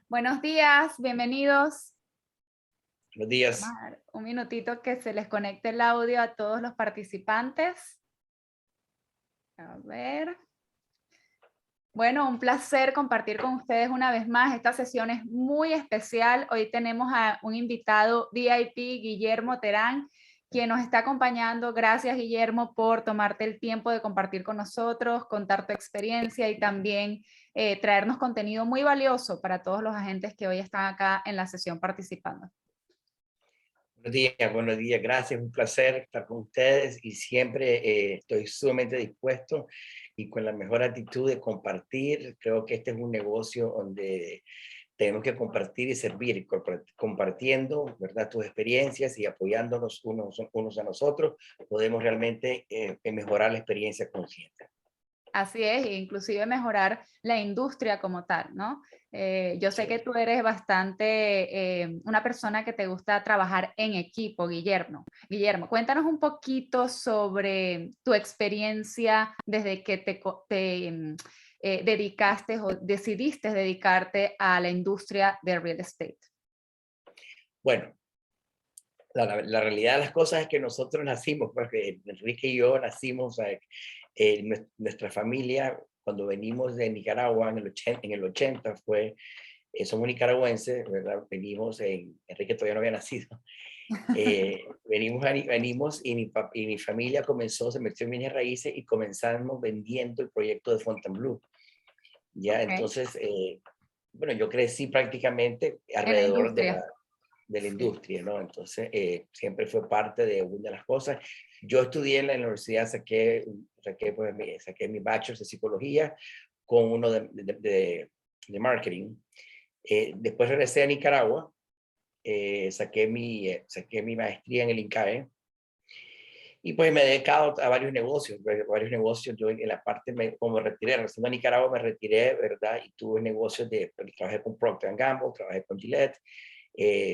Buenos días, bienvenidos. Buenos Vamos días. a dar un minutito que se les conecte el audio a todos los participantes. A ver. Bueno, un placer compartir con ustedes una vez más. Esta sesión es muy especial. Hoy tenemos a un invitado VIP, Guillermo Terán, quien nos está acompañando. Gracias, Guillermo, por tomarte el tiempo de compartir con nosotros, contar tu experiencia y también traernos contenido muy valioso para todos los agentes que hoy están acá en la sesión participando. Buenos días, gracias, un placer estar con ustedes y siempre estoy sumamente dispuesto y con la mejor actitud de compartir. Creo que este es un negocio donde tenemos que compartir y servir, compartiendo, ¿verdad?, tus experiencias y apoyándonos unos a nosotros, podemos realmente mejorar la experiencia consciente. Así es, e inclusive mejorar la industria como tal, ¿no? Yo sé que tú eres bastante una persona que te gusta trabajar en equipo, Guillermo. Guillermo, cuéntanos un poquito sobre tu experiencia desde que dedicaste o decidiste dedicarte a la industria de real estate. Bueno, la realidad de las cosas es que nosotros nacimos, porque Enrique y yo nacimos, nuestra familia, cuando venimos de Nicaragua en el 80 somos nicaragüenses, ¿verdad? Enrique todavía no había nacido. Venimos y y mi familia se metió en bienes raíces y comenzamos vendiendo el proyecto de Fontainebleau. Ya, Ok, entonces, bueno, yo crecí prácticamente en la alrededor de industria. la Sí. industria, ¿no? Entonces, siempre fue parte de una de las cosas. Yo estudié en la universidad, saqué mi bachelor de psicología con uno de marketing. Después regresé a Nicaragua, saqué mi maestría en el INCAE y pues me he dedicado a varios negocios. Yo en la parte, como me retiré, regresando a Nicaragua, me retiré, ¿verdad? Y tuve negocios trabajé con Procter Gamble, trabajé con Gillette,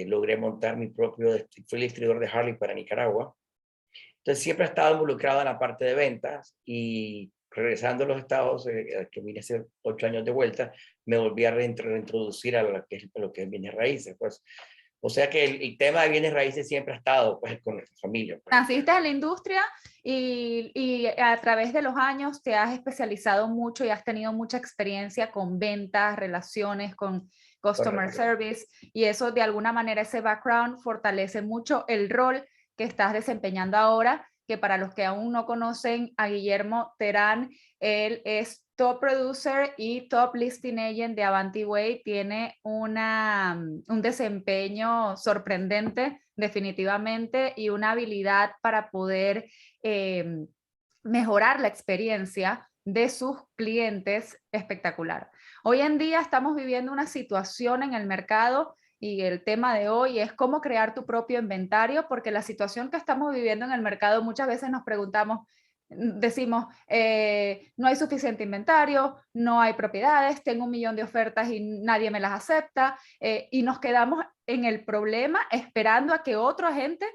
logré montar fui el distribuidor de Harley para Nicaragua. Entonces siempre he estado involucrado en la parte de ventas y regresando a los Estados, que vine hace 8 años de vuelta, me volví a reintroducir a lo que es bienes raíces, pues. O sea que el tema de bienes raíces siempre ha estado, pues, con nuestra familia, pues. Naciste en la industria y a través de los años te has especializado mucho y has tenido mucha experiencia con ventas, relaciones, con customer Correcto. service y eso de alguna manera, ese background fortalece mucho el rol que estás desempeñando ahora, que para los que aún no conocen a Guillermo Terán, él es top producer y top listing agent de Avanti Way, tiene un desempeño sorprendente definitivamente y una habilidad para poder eh, mejorar la experiencia de sus clientes espectacular. Hoy en día estamos viviendo una situación en el mercado y el tema de hoy es cómo crear tu propio inventario, porque la situación que estamos viviendo en el mercado muchas veces nos preguntamos, decimos, no hay suficiente inventario, no hay propiedades, tengo 1 millón de ofertas y nadie me las acepta, y nos quedamos en el problema esperando a que otro agente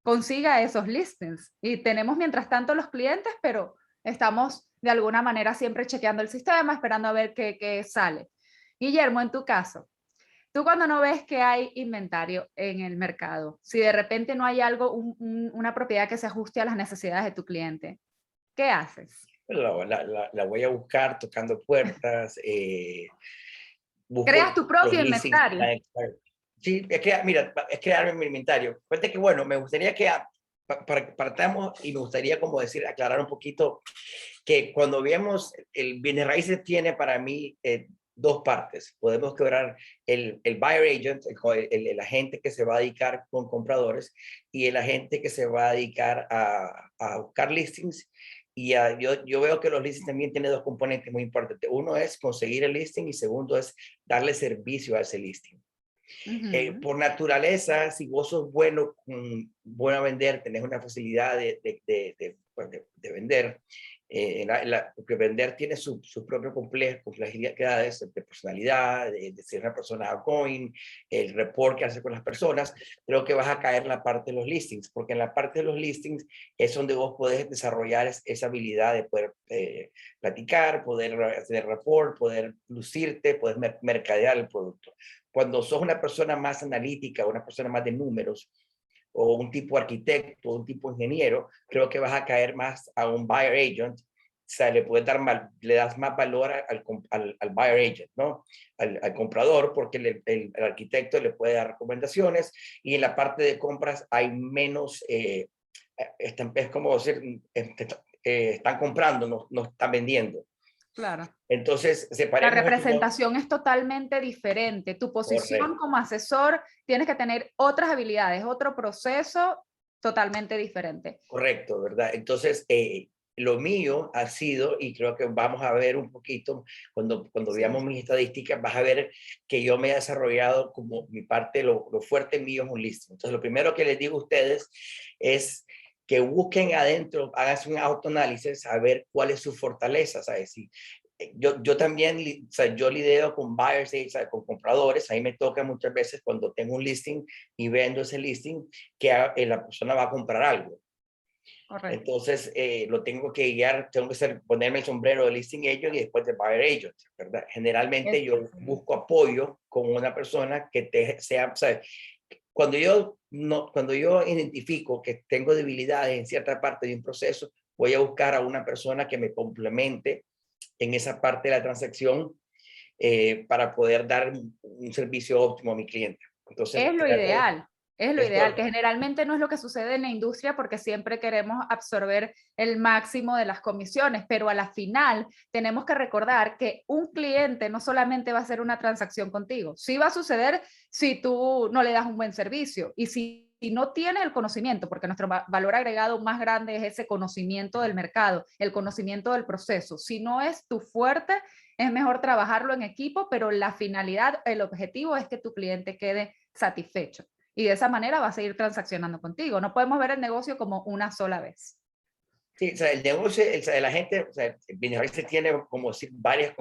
consiga esos listings. Y tenemos mientras tanto los clientes, pero estamos de alguna manera siempre chequeando el sistema, esperando a ver qué sale. Guillermo, en tu caso, tú cuando no ves que hay inventario en el mercado, si de repente no hay algo, una propiedad que se ajuste a las necesidades de tu cliente, ¿qué haces? La voy a buscar tocando puertas, Creas busco tu los propio listings. inventario. Sí, mira, es crearme mi inventario. Fíjate que, bueno, me gustaría que partamos y me gustaría como decir, aclarar un poquito que cuando vemos el bienes raíces tiene para mí dos partes. Podemos quebrar el buyer agent, el agente que se va a dedicar con compradores y el agente que se va a dedicar a buscar listings. Yo veo que los listings también tienen dos componentes muy importantes. Uno es conseguir el listing y segundo es darle servicio a ese listing. Ujú. Por naturaleza, si vos sos bueno, bueno a vender, tenés una facilidad pues, de vender, porque vender tiene sus propias complejidades de personalidad, de ser una persona outgoing, el rapport que hace con las personas. Creo que vas a caer en la parte de los listings, porque en la parte de los listings es donde vos podés desarrollar esa habilidad de poder platicar, poder hacer rapport, poder lucirte, poder mercadear el producto. Cuando sos una persona más analítica, una persona más de números, o un tipo arquitecto, un tipo ingeniero, creo que vas a caer más a un buyer agent. O sea, le das más valor al buyer agent, ¿no? Al comprador, porque el arquitecto le puede dar recomendaciones, y en la parte de compras hay menos, es como decir, están comprando, no están vendiendo. Claro. Entonces, La separemos estos dos. representación es totalmente diferente. Tu posición Correcto. como asesor tienes que tener otras habilidades, otro proceso totalmente diferente. Correcto, ¿verdad? Entonces, lo mío ha sido, y creo que vamos a ver un poquito, cuando Sí. veamos mis estadísticas, vas a ver que yo me he desarrollado como mi parte, lo fuerte mío es un listing. Entonces, lo primero que les digo a ustedes es que busquen adentro, hagan un autoanálisis, a ver cuál es su fortaleza, ¿sabes? Yo también, o sea, yo lidio con buyers, ¿sabes? Con compradores. Ahí me toca muchas veces cuando tengo un listing y vendo ese listing que la persona va a comprar algo. Correcto. Entonces, lo tengo que guiar, tengo que ponerme el sombrero de listing agent y después de buyer agent, ¿verdad? Generalmente Es- yo sí. busco apoyo con una persona que sea, o sea, cuando yo identifico que tengo debilidades en cierta parte de un proceso, voy a buscar a una persona que me complemente en esa parte de la transacción, para poder dar un servicio óptimo a mi cliente. Entonces, Es lo ideal. Es lo ideal, que esto, generalmente no es lo que sucede en la industria porque siempre queremos absorber el máximo de las comisiones, pero a la final tenemos que recordar que un cliente no solamente va a hacer una transacción contigo, sí va a suceder si tú no le das un buen servicio y si no tiene el conocimiento, porque nuestro valor agregado más grande es ese conocimiento del mercado, el conocimiento del proceso. Si no es tu fuerte, es mejor trabajarlo en equipo, pero la finalidad, el objetivo es que tu cliente quede satisfecho. Y de esa manera va a seguir transaccionando contigo. No podemos ver el negocio como una sola vez. sí, o sea, el negocio, o sea, la gente, o sea, a veces tiene como decir varias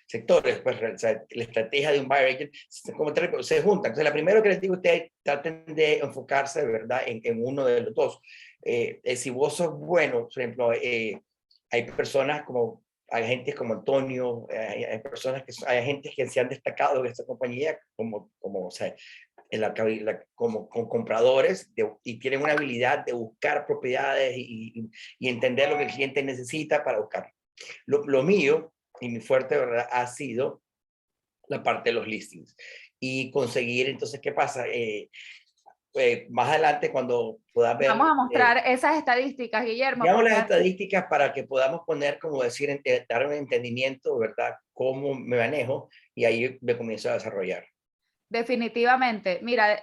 sectores, pues, o sea, la estrategia de un buyer agent se juntan. Entonces, la primero que les digo a ustedes, traten de enfocarse, ¿verdad?, en uno de los dos. Si vos sos bueno, por ejemplo, hay personas como agentes como Antonio, hay personas hay agentes que se han destacado en esta compañía o sea, como con compradores y tienen una habilidad de buscar propiedades y entender lo que el cliente necesita para buscar. Lo mío y mi fuerte, ¿verdad?, ha sido la parte de los listings y conseguir, entonces, ¿qué pasa? Más adelante, cuando pueda Vamos ver, a mostrar esas estadísticas, Guillermo, veamos porque las estadísticas para que podamos poner, como decir, dar un entendimiento, ¿verdad?, cómo me manejo, y ahí me comienzo a desarrollar. definitivamente, mira,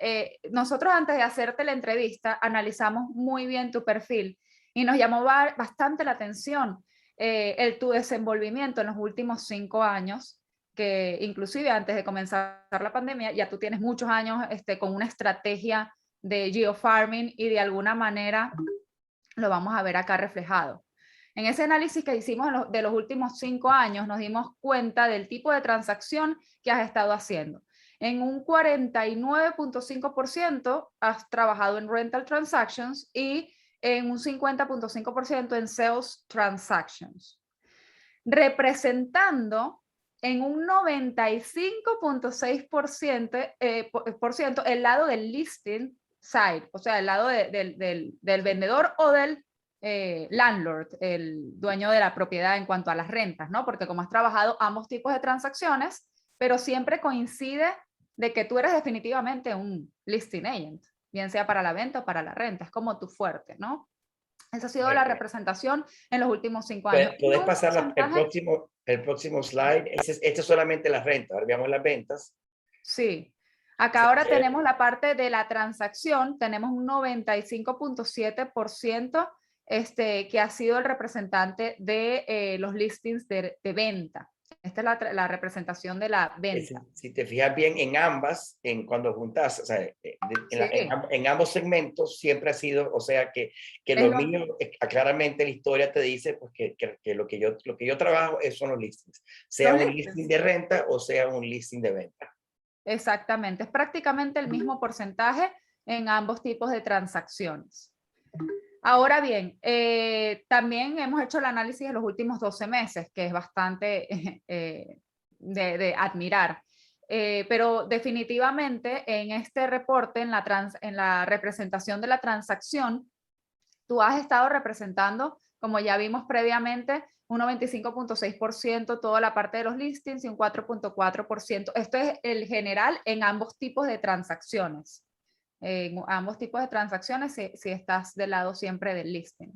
nosotros antes de hacerte la entrevista analizamos muy bien tu perfil y nos llamó bastante la atención tu desenvolvimiento en los últimos 5 años, que inclusive antes de comenzar la pandemia ya tú tienes muchos años con una estrategia de geofarming y de alguna manera lo vamos a ver acá reflejado. En ese análisis que hicimos de los últimos 5 años, nos dimos cuenta del tipo de transacción que has estado haciendo. En un 49.5% has trabajado en rental transactions y en un 50.5% en sales transactions, representando en un 95.6% el lado del listing side, o sea, el lado del vendedor o del landlord, el dueño de la propiedad en cuanto a las rentas, ¿no? Porque como has trabajado ambos tipos de transacciones, pero siempre coincide de que tú eres definitivamente un listing agent, bien sea para la venta o para la renta, es como tu fuerte, ¿no? Esa ha sido la Correcto. representación en los últimos 5 años. Y Puedes un pasar porcentaje, el próximo slide. Este es solamente las rentas. Ahora veamos las ventas. sí. Acá ahora tenemos la parte de la transacción, tenemos un 95.7% que ha sido el representante de los listings de venta. Esta es la representación de la venta. Si te fijas bien en ambas, cuando juntas, o sea, Sí, en ambos segmentos siempre ha sido, o sea, que es lo lo, mío, claramente la historia te dice pues, que lo que yo trabajo son los listings, sea los un listing listings. de renta o sea un listing de venta. Exactamente, es prácticamente el mismo porcentaje en ambos tipos de transacciones. Ahora bien, también hemos hecho el análisis de los últimos 12 meses, que es bastante de admirar. Pero definitivamente en este reporte, en la representación de la transacción, tú has estado representando, como ya vimos previamente, un 95.6% toda la parte de los listings y un 4.4%. Esto es el general en ambos tipos de transacciones. En ambos tipos de transacciones si estás del lado siempre del listing.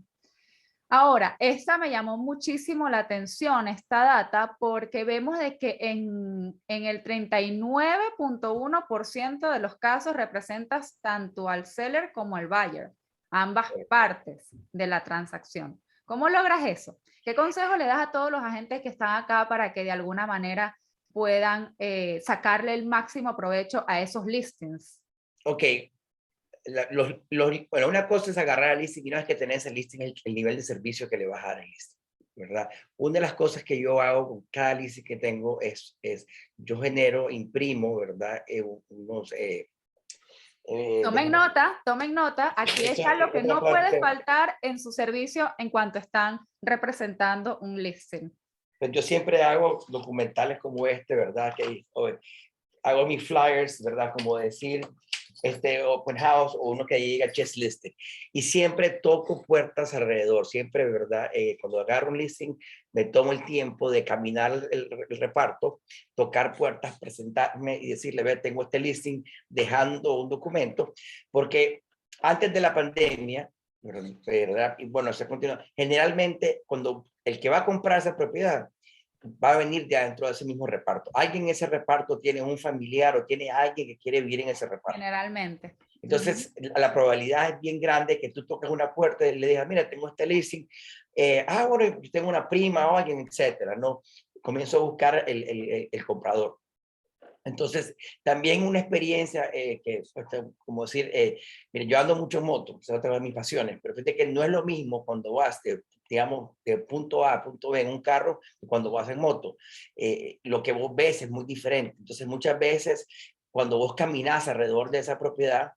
Ahora, esta me llamó muchísimo la atención, esta data, porque vemos de que en el 39.1% de los casos representas tanto al seller como al buyer, ambas partes de la transacción. ¿Cómo logras eso? ¿Qué consejo le das a todos los agentes que están acá para que de alguna manera puedan sacarle el máximo provecho a esos listings? Ok, bueno, una cosa es agarrar el listing y no es que tenés el listing, el nivel de servicio que le vas a dar al listing, ¿verdad? Una de las cosas que yo hago con cada listing que tengo es yo genero, imprimo, ¿verdad? Tomen nota, aquí Eso está lo es que otra no puede parte. faltar en su servicio en cuanto están representando un listing. Pues yo siempre hago documentales como este, ¿verdad? Que hago mis flyers, ¿verdad? Como decir, open house o uno que llega chest listing. Y siempre toco puertas alrededor, siempre, ¿verdad? Cuando agarro un listing, me tomo el tiempo de caminar el reparto, tocar puertas, presentarme y decirle, ve, tengo este listing, dejando un documento, porque antes de la pandemia, ¿verdad? Y bueno, se continúa. Generalmente, cuando el que va a comprar esa propiedad, va a venir de adentro de ese mismo reparto. Alguien en ese reparto tiene un familiar o tiene alguien que quiere vivir en ese reparto. Generalmente. Entonces, la probabilidad es bien grande que tú toques una puerta y le digas, mira, tengo este leasing, bueno, yo tengo una prima o alguien, etcétera, ¿no? Comienzo a buscar el comprador. Entonces, también una experiencia que, como decir, mire, yo ando mucho en moto, es otra de mis pasiones, pero fíjate que no es lo mismo cuando vas, digamos, de punto A a punto B en un carro que cuando vas en moto. Lo que vos ves es muy diferente. Entonces, muchas veces, cuando vos caminas alrededor de esa propiedad,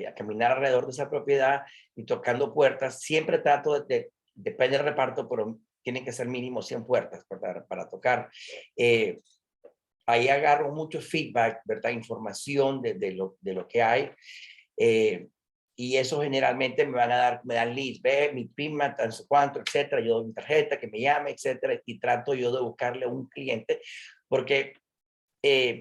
a caminar alrededor de esa propiedad y tocando puertas, siempre trato depende del reparto, pero tienen que ser mínimo 100 puertas para tocar. Ahí agarro mucho feedback, ¿verdad? Información de lo que hay. Y eso generalmente me dan leads, ve, mi prima, tan cuánto, etcétera. Yo doy mi tarjeta, que me llame, etcétera. Y trato yo de buscarle un cliente, porque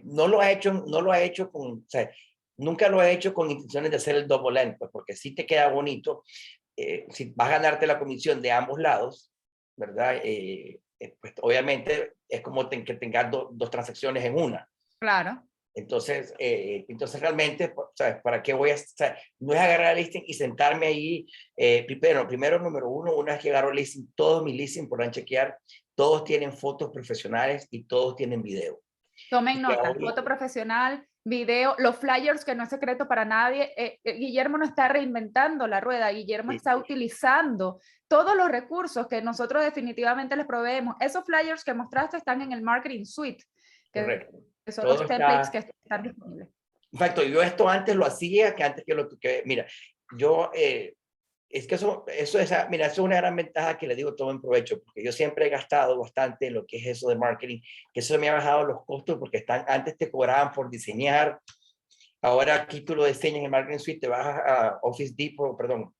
no lo ha hecho con, o sea, nunca lo he hecho con intenciones de hacer el double end, pues, porque sí te queda bonito. Si vas a ganarte la comisión de ambos lados, ¿verdad? Pues obviamente es como que tengas dos transacciones en una. Claro. Entonces realmente, ¿sabes? ¿Para qué voy a, o sea, no es agarrar el listing y sentarme ahí? Primero, número uno, una vez que agarro el listing, todos mis listings podrán chequear, todos tienen fotos profesionales y todos tienen video. Tomen Y nota, ahorita, foto profesional, video, los flyers, que no es secreto para nadie. Guillermo no está reinventando la rueda, Guillermo está utilizando todos los recursos que nosotros definitivamente les proveemos. Esos flyers que mostraste están en el Marketing Suite, que correcto. son Todo los templates que está. están disponibles. En facto, yo esto antes lo hacía que antes que lo que, mira, yo, es que eso es, mira, eso es una gran ventaja que le digo todo en provecho, porque yo siempre he gastado bastante en lo que es eso de marketing, que eso me ha bajado los costos, porque antes te cobraban por diseñar, ahora aquí tú lo diseñas en Marketing Suite, te vas a Office Depot, perdón,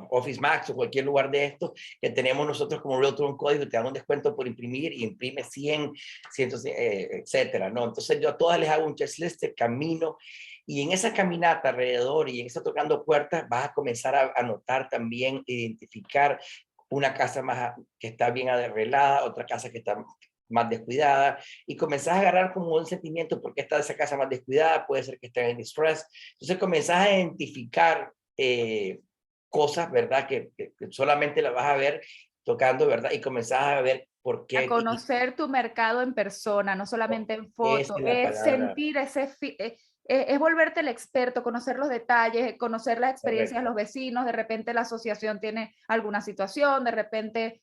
Office Max o cualquier lugar de estos que tenemos nosotros como Realtor, un código, te dan un descuento por imprimir y imprime 100, 100 etcétera, ¿no? Entonces yo a todas les hago un checklist, camino, y en esa caminata alrededor y en esa tocando puertas vas a comenzar a notar también, identificar una casa más que está bien arreglada, otra casa que está más descuidada, y comenzás a agarrar como un sentimiento, porque está esa casa más descuidada, puede ser que esté en distress. Entonces comenzás a identificar cosas, ¿verdad? Que solamente las vas a ver tocando, ¿verdad? Y comenzás a ver por A qué. conocer tu mercado en persona, no solamente en Esa foto, es la es palabra sentir es volverte el experto, conocer los detalles, conocer las experiencias de correcta. los vecinos, de repente la asociación tiene alguna situación, de repente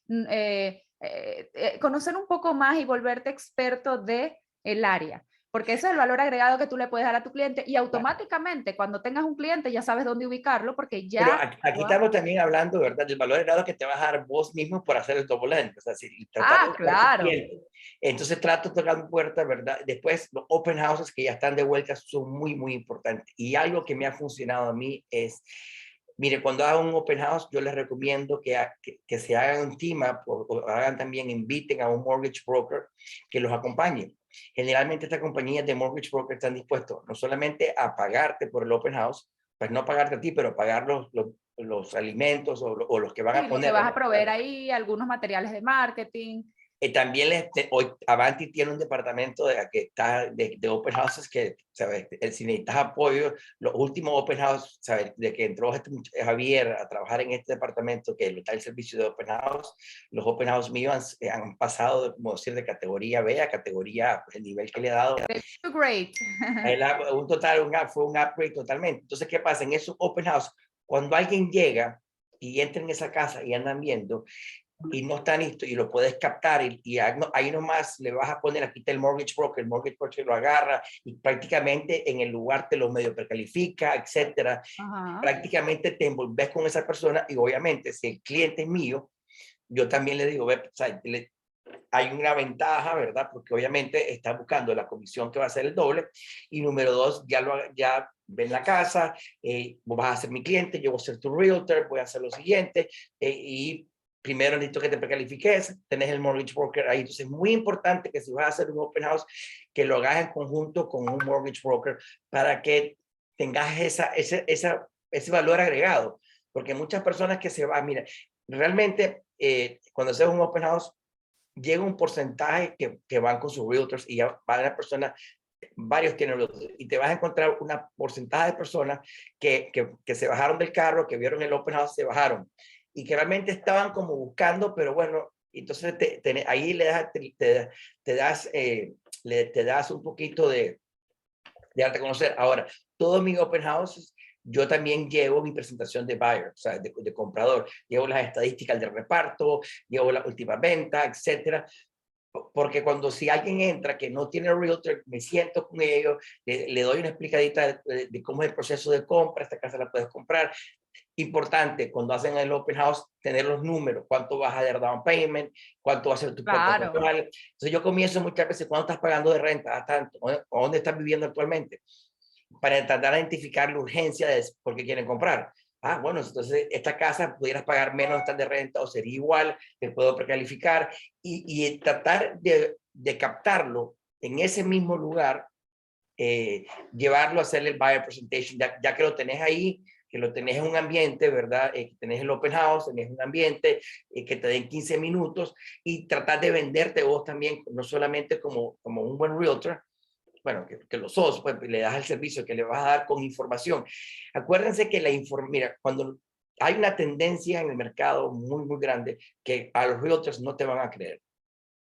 conocer un poco más y volverte experto de el área, porque ese es el valor agregado que tú le puedes dar a tu cliente y automáticamente cuando tengas un cliente ya sabes dónde ubicarlo porque Pero ya... aquí estamos también hablando, ¿verdad? Del valor agregado que te vas a dar vos mismo por hacer el double end. O sea, si tratar de Ah, buscar tu claro. cliente. Entonces trato de tocar puertas, ¿verdad? Después, los open houses que ya están de vuelta son muy, muy importantes. Y algo que me ha funcionado a mí es, mire, cuando hago un open house, yo les recomiendo que se hagan un team up o hagan también, inviten a un mortgage broker que los acompañe. Generalmente estas compañías de mortgage broker están dispuestos no solamente a pagarte por el open house, pues no pagarte a ti, pero pagar los alimentos o los que van a Sí, lo que poner. vas a proveer ahí, algunos materiales de marketing. También hoy Avanti tiene un departamento que está de open houses que, ¿sabes? Si necesitas apoyo, los últimos open houses, ¿sabes? De que entró Javier a trabajar en este departamento que está el servicio de open house, los open house míos han pasado, como decir, de categoría B a categoría, pues, el nivel que le he dado. Great. Un total, fue un upgrade totalmente. Entonces, ¿qué pasa? En esos open house, cuando alguien llega y entra en esa casa y andan viendo, y no está listo y lo puedes captar y ahí nomás le vas a poner, aquí está el mortgage broker lo agarra y prácticamente en el lugar te lo medio precalifica, etcétera. Ajá. Prácticamente te envolves con esa persona y obviamente si el cliente es mío, yo también le digo, ve, o sea, hay una ventaja, ¿verdad? Porque obviamente está buscando la comisión que va a ser el doble y número dos, ya ven la casa, vos vas a ser mi cliente, yo voy a ser tu realtor, voy a hacer lo siguiente y primero necesito que te precalifiques, tenés el mortgage broker ahí. Entonces es muy importante que si vas a hacer un open house, que lo hagas en conjunto con un mortgage broker para que tengas ese valor agregado. Porque muchas personas que se van, mira, realmente cuando haces un open house, llega un porcentaje que van con sus realtors y ya van las personas, varios tienen realtors, y te vas a encontrar una porcentaje de personas que se bajaron del carro, que vieron el open house, se bajaron y que realmente estaban como buscando, pero bueno, entonces ahí te das un poquito de darte a conocer. Ahora, todos mis open houses, yo también llevo mi presentación de buyer, o sea, de comprador. Llevo las estadísticas del reparto, llevo la última venta, etcétera. Porque cuando si alguien entra que no tiene realtor, me siento con ellos, le doy una explicadita de cómo es el proceso de compra, esta casa la puedes comprar. Importante, cuando hacen el open house, tener los números, cuánto vas a dar down payment, cuánto va a ser tu cuota Claro. total. Entonces yo comienzo muchas veces, ¿cuánto estás pagando de renta? ¿A tanto? ¿O dónde estás viviendo actualmente? Para tratar de identificar la urgencia de por qué quieren comprar. Ah, bueno, entonces esta casa pudieras pagar menos de renta o sería igual, te puedo precalificar y tratar de captarlo en ese mismo lugar, llevarlo a hacer el buyer presentation, ya que lo tenés ahí, que lo tenés en un ambiente, ¿verdad? Que tenés el open house, tenés un ambiente que te den 15 minutos y tratar de venderte vos también, no solamente como un buen realtor, bueno, que lo sos, pues le das el servicio que le vas a dar con información. Acuérdense que mira, cuando hay una tendencia en el mercado muy, muy grande que a los realtors no te van a creer.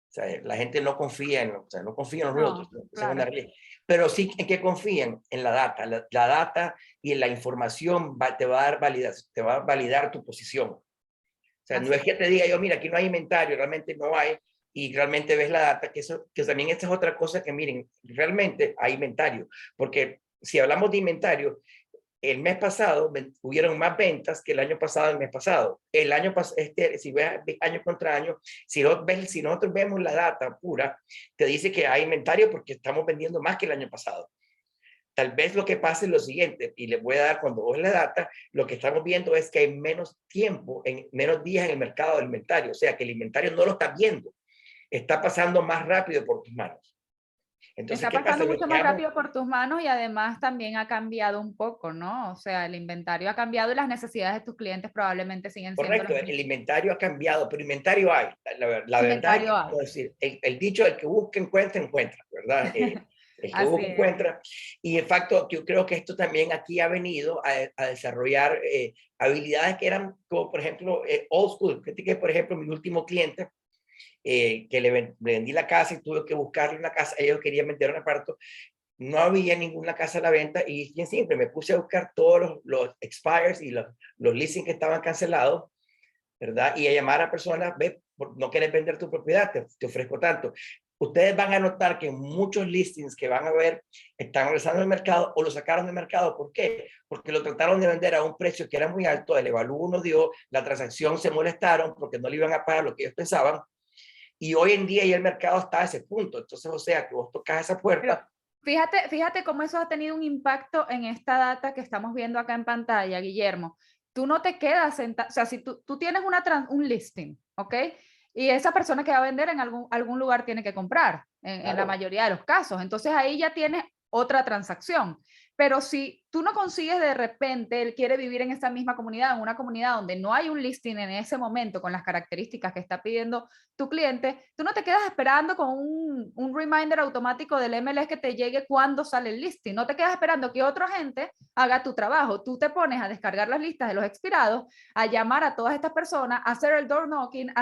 O sea, la gente no confía o sea, no confía en los realtors, No, ¿no? Esa es una claro. realidad. Pero sí en que confían en la data. La data y la información te va a dar te va a validar tu posición. O sea, no Así es que te diga yo, mira, aquí no hay inventario, realmente no hay, y realmente ves la data, que también esta es otra cosa que miren, realmente hay inventario, porque si hablamos de inventario, el mes pasado hubieron más ventas que el año pasado, el mes pasado. El año pasado, si ves año contra año, si nosotros vemos la data pura, te dice que hay inventario porque estamos vendiendo más que el año pasado. Tal vez lo que pase es lo siguiente, y les voy a dar cuando vos la data, lo que estamos viendo es que hay menos tiempo, menos días en el mercado del inventario, o sea que el inventario no lo estás viendo, está pasando más rápido por tus manos. Entonces, está ¿qué pasa? pasando Lo mucho que más hago, rápido por tus manos y además también ha cambiado un poco, ¿no? O sea, el inventario ha cambiado y las necesidades de tus clientes probablemente siguen siendo correcto, las el mismas. inventario ha cambiado, pero inventario hay. La verdad es Inventario que, hay. como decir, el dicho, el que busca, encuentra, encuentra, ¿verdad? el que Así busca es. encuentra. Y en facto, yo creo que esto también aquí ha venido a desarrollar habilidades que eran, como por ejemplo, old school. Que por ejemplo, mi último cliente, que le vendí la casa y tuve que buscarle una casa, ellos querían vender un apartamento, no había ninguna casa a la venta y bien simple, me puse a buscar todos los expires y los leasing que estaban cancelados, ¿verdad? Y a llamar a personas, ve, no quieres vender tu propiedad, te ofrezco tanto. Ustedes van a notar que muchos listings que van a ver están regresando al mercado o lo sacaron del mercado. ¿Por qué? Porque lo trataron de vender a un precio que era muy alto, el evalúo no dio, la transacción se molestaron porque no le iban a pagar lo que ellos pensaban. Y hoy en día ya el mercado está a ese punto. Entonces, o sea, que vos tocas esa Pero puerta. fíjate cómo eso ha tenido un impacto en esta data que estamos viendo acá en pantalla, Guillermo. Tú no te quedas sentado, o sea, si tú tienes un listing, ¿ok? Y esa persona que va a vender en algún lugar tiene que comprar, en la Claro. mayoría de los casos. Entonces ahí ya tienes otra transacción. Pero si tú no consigues de repente, él quiere vivir en esa misma comunidad, en una comunidad donde no hay un listing en ese momento con las características que está pidiendo tu cliente, tú no te quedas esperando con un reminder automático del MLS que te llegue cuando sale el listing. No te quedas esperando que otra gente haga tu trabajo. Tú te pones a descargar las listas de los expirados, a llamar a todas estas personas, a hacer el door knocking,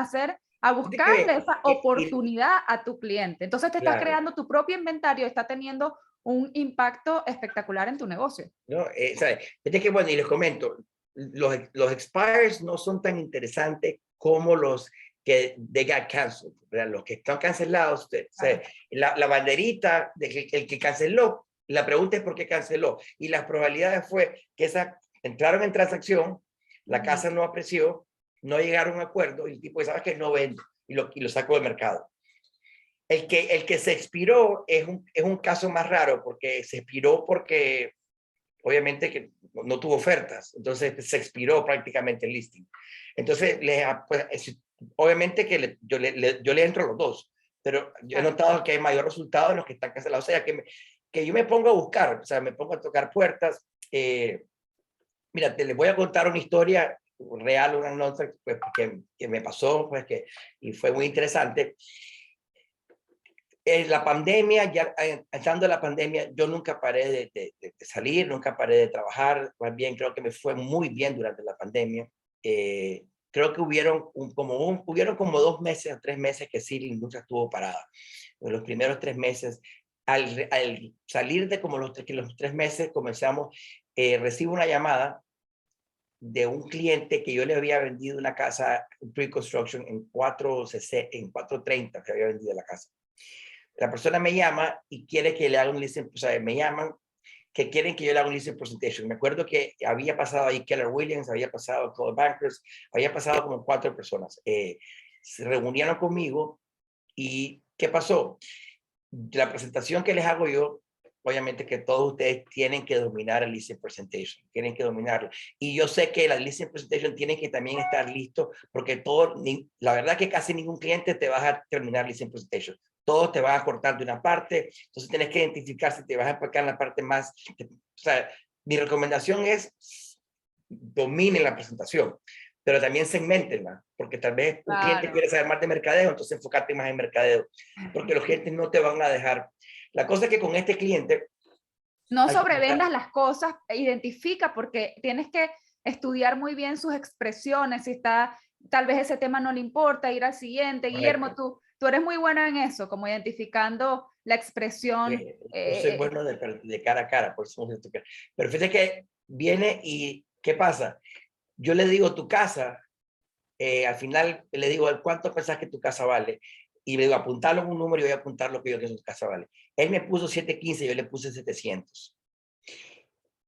a buscarle esa oportunidad a tu cliente. Entonces te estás Claro, creando tu propio inventario, está teniendo un impacto espectacular en tu negocio. ¿no? ¿Sabe? Fíjate que, bueno, y les comento, los expires no son tan interesantes como los que they got canceled, ¿verdad? Los que están cancelados, Claro. la banderita de que el que canceló, la pregunta es por qué canceló, y las probabilidades fue que entraron en transacción, la casa no apreció, no llegaron a un acuerdo, y el tipo, ¿sabes qué? No vende, y lo sacó del mercado. El que se expiró es un caso más raro, porque se expiró porque obviamente que no tuvo ofertas, entonces se expiró prácticamente el listing. Entonces, pues, obviamente que yo le entro a los dos, pero yo he Claro. notado que hay mayor resultado en los que están cancelados. O sea, que yo me pongo a buscar, o sea, me pongo a tocar puertas. Mira, les voy a contar una historia real, una nota pues, que me pasó, pues, y fue muy interesante. En la pandemia, ya estando en la pandemia, yo nunca paré de salir, nunca paré de trabajar, más bien creo que me fue muy bien durante la pandemia. Creo que hubieron como 2 meses o 3 meses que sí, la industria estuvo parada. En los primeros 3 meses, al salir de como los 3 meses, recibo una llamada de un cliente que yo le había vendido una casa pre-construction en 430, que había vendido la casa. La persona me llama y quiere que le haga un listen, o sea, me llaman que quieren que yo le haga un listen presentation. Me acuerdo que había pasado ahí Keller Williams, había pasado Coldwell Bankers, había pasado como 4 personas. Se reunieron conmigo y ¿qué pasó? La presentación que les hago yo, obviamente que todos ustedes tienen que dominar el listen presentation, tienen que dominarlo. Y yo sé que la listen presentation tiene que también estar listo, porque la verdad que casi ningún cliente te va a dejar terminar listen presentation. Todos te van a cortar de una parte, entonces tienes que identificar si te vas a empacar en la parte más. O sea, mi recomendación es dominen la presentación, pero también segmentenla, porque tal vez un cliente Claro. quiere saber más de mercadeo, entonces enfócate más en mercadeo, porque los clientes no te van a dejar. La cosa es que con este cliente No hay que sobrevendas buscar. las cosas, identifica porque tienes que estudiar muy bien sus expresiones, si está, tal vez ese tema no le importa, ir al siguiente. Guillermo, Correcto. tú eres muy bueno en eso, como identificando la expresión. Yo soy bueno de cara a cara, por eso pero fíjate que viene y ¿qué pasa? Yo le digo tu casa, al final le digo, ¿cuánto pensás que tu casa vale? Y le digo, apuntarlo en un número y voy a apuntar lo que yo creo que tu casa vale. Él me puso 715, yo le puse 700.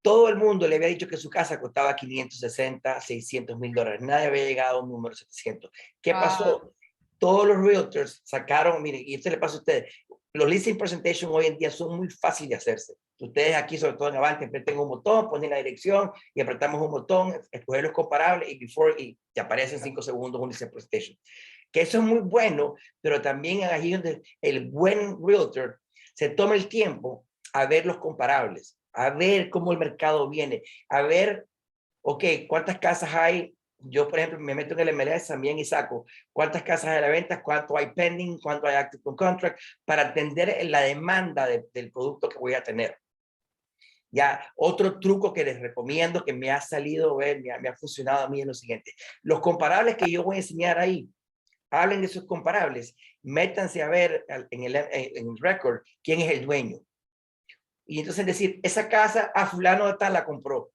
Todo el mundo le había dicho que su casa costaba 560, $600,000. Nadie había llegado a un número 700. ¿Qué Wow, pasó? Todos los realtors sacaron, miren, y esto le pasa a ustedes, los listing presentation hoy en día son muy fáciles de hacerse. Ustedes aquí, sobre todo en Avante, apretan un botón, ponen la dirección y apretamos un botón, escoger los comparables y te aparece en 5 segundos un listing presentation. Que eso es muy bueno, pero también ahí donde el buen realtor se toma el tiempo a ver los comparables, a ver cómo el mercado viene, a ver, ok, cuántas casas hay yo, por ejemplo, me meto en el MLS también y saco cuántas casas hay a la venta, cuánto hay pending, cuánto hay active contract, para atender la demanda del producto que voy a tener. Ya, otro truco que les recomiendo que me ha salido, me ha funcionado a mí es lo siguiente. Los comparables que yo voy a enseñar ahí, hablen de esos comparables, métanse a ver en el record quién es el dueño. Y entonces decir, esa casa a fulano de tal la compró.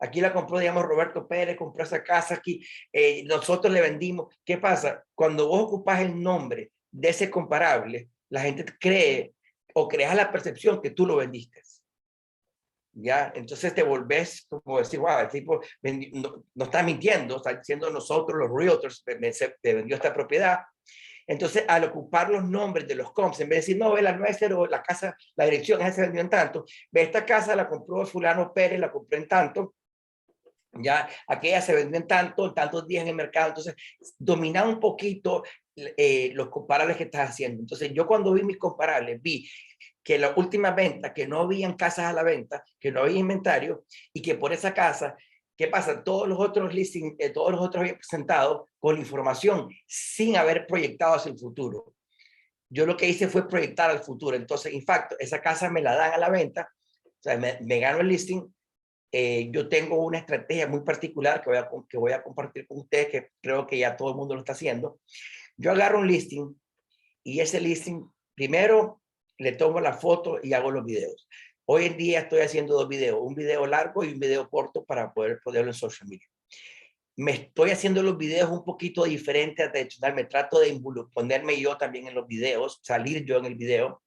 Aquí la compró, digamos, Roberto Pérez, compró esa casa aquí, nosotros le vendimos. ¿Qué pasa? Cuando vos ocupas el nombre de ese comparable, la gente cree o creas la percepción que tú lo vendiste. ¿Ya? Entonces te volvés como decir, wow, el tipo no está mintiendo, está diciendo nosotros los realtors, te vendió esta propiedad. Entonces, al ocupar los nombres de los comps, en vez de decir, no, ve la 90, la casa, la dirección, esa se vendió en tanto, ve esta casa la compró fulano Pérez, la compró en tanto, ya aquella se vendió en tantos días en el mercado. Entonces, dominar un poquito los comparables que estás haciendo. Entonces, yo cuando vi mis comparables, vi que la última venta, que no habían casas a la venta, que no había inventario, y que por esa casa, ¿qué pasa? Todos los otros listings, todos los otros habían presentado con información sin haber proyectado hacia el futuro. Yo lo que hice fue proyectar al futuro. Entonces, en facto, esa casa me la dan a la venta, o sea, me gano el listing. Yo tengo una estrategia muy particular que voy a compartir con ustedes, que creo que ya todo el mundo lo está haciendo. Yo agarro un listing y ese listing, primero le tomo la foto y hago los videos. Hoy en día estoy haciendo dos videos, un video largo y un video corto para poder ponerlo en social media. Me estoy haciendo los videos un poquito diferente a tradicional, me trato de ponerme yo también en los videos, salir yo en el video.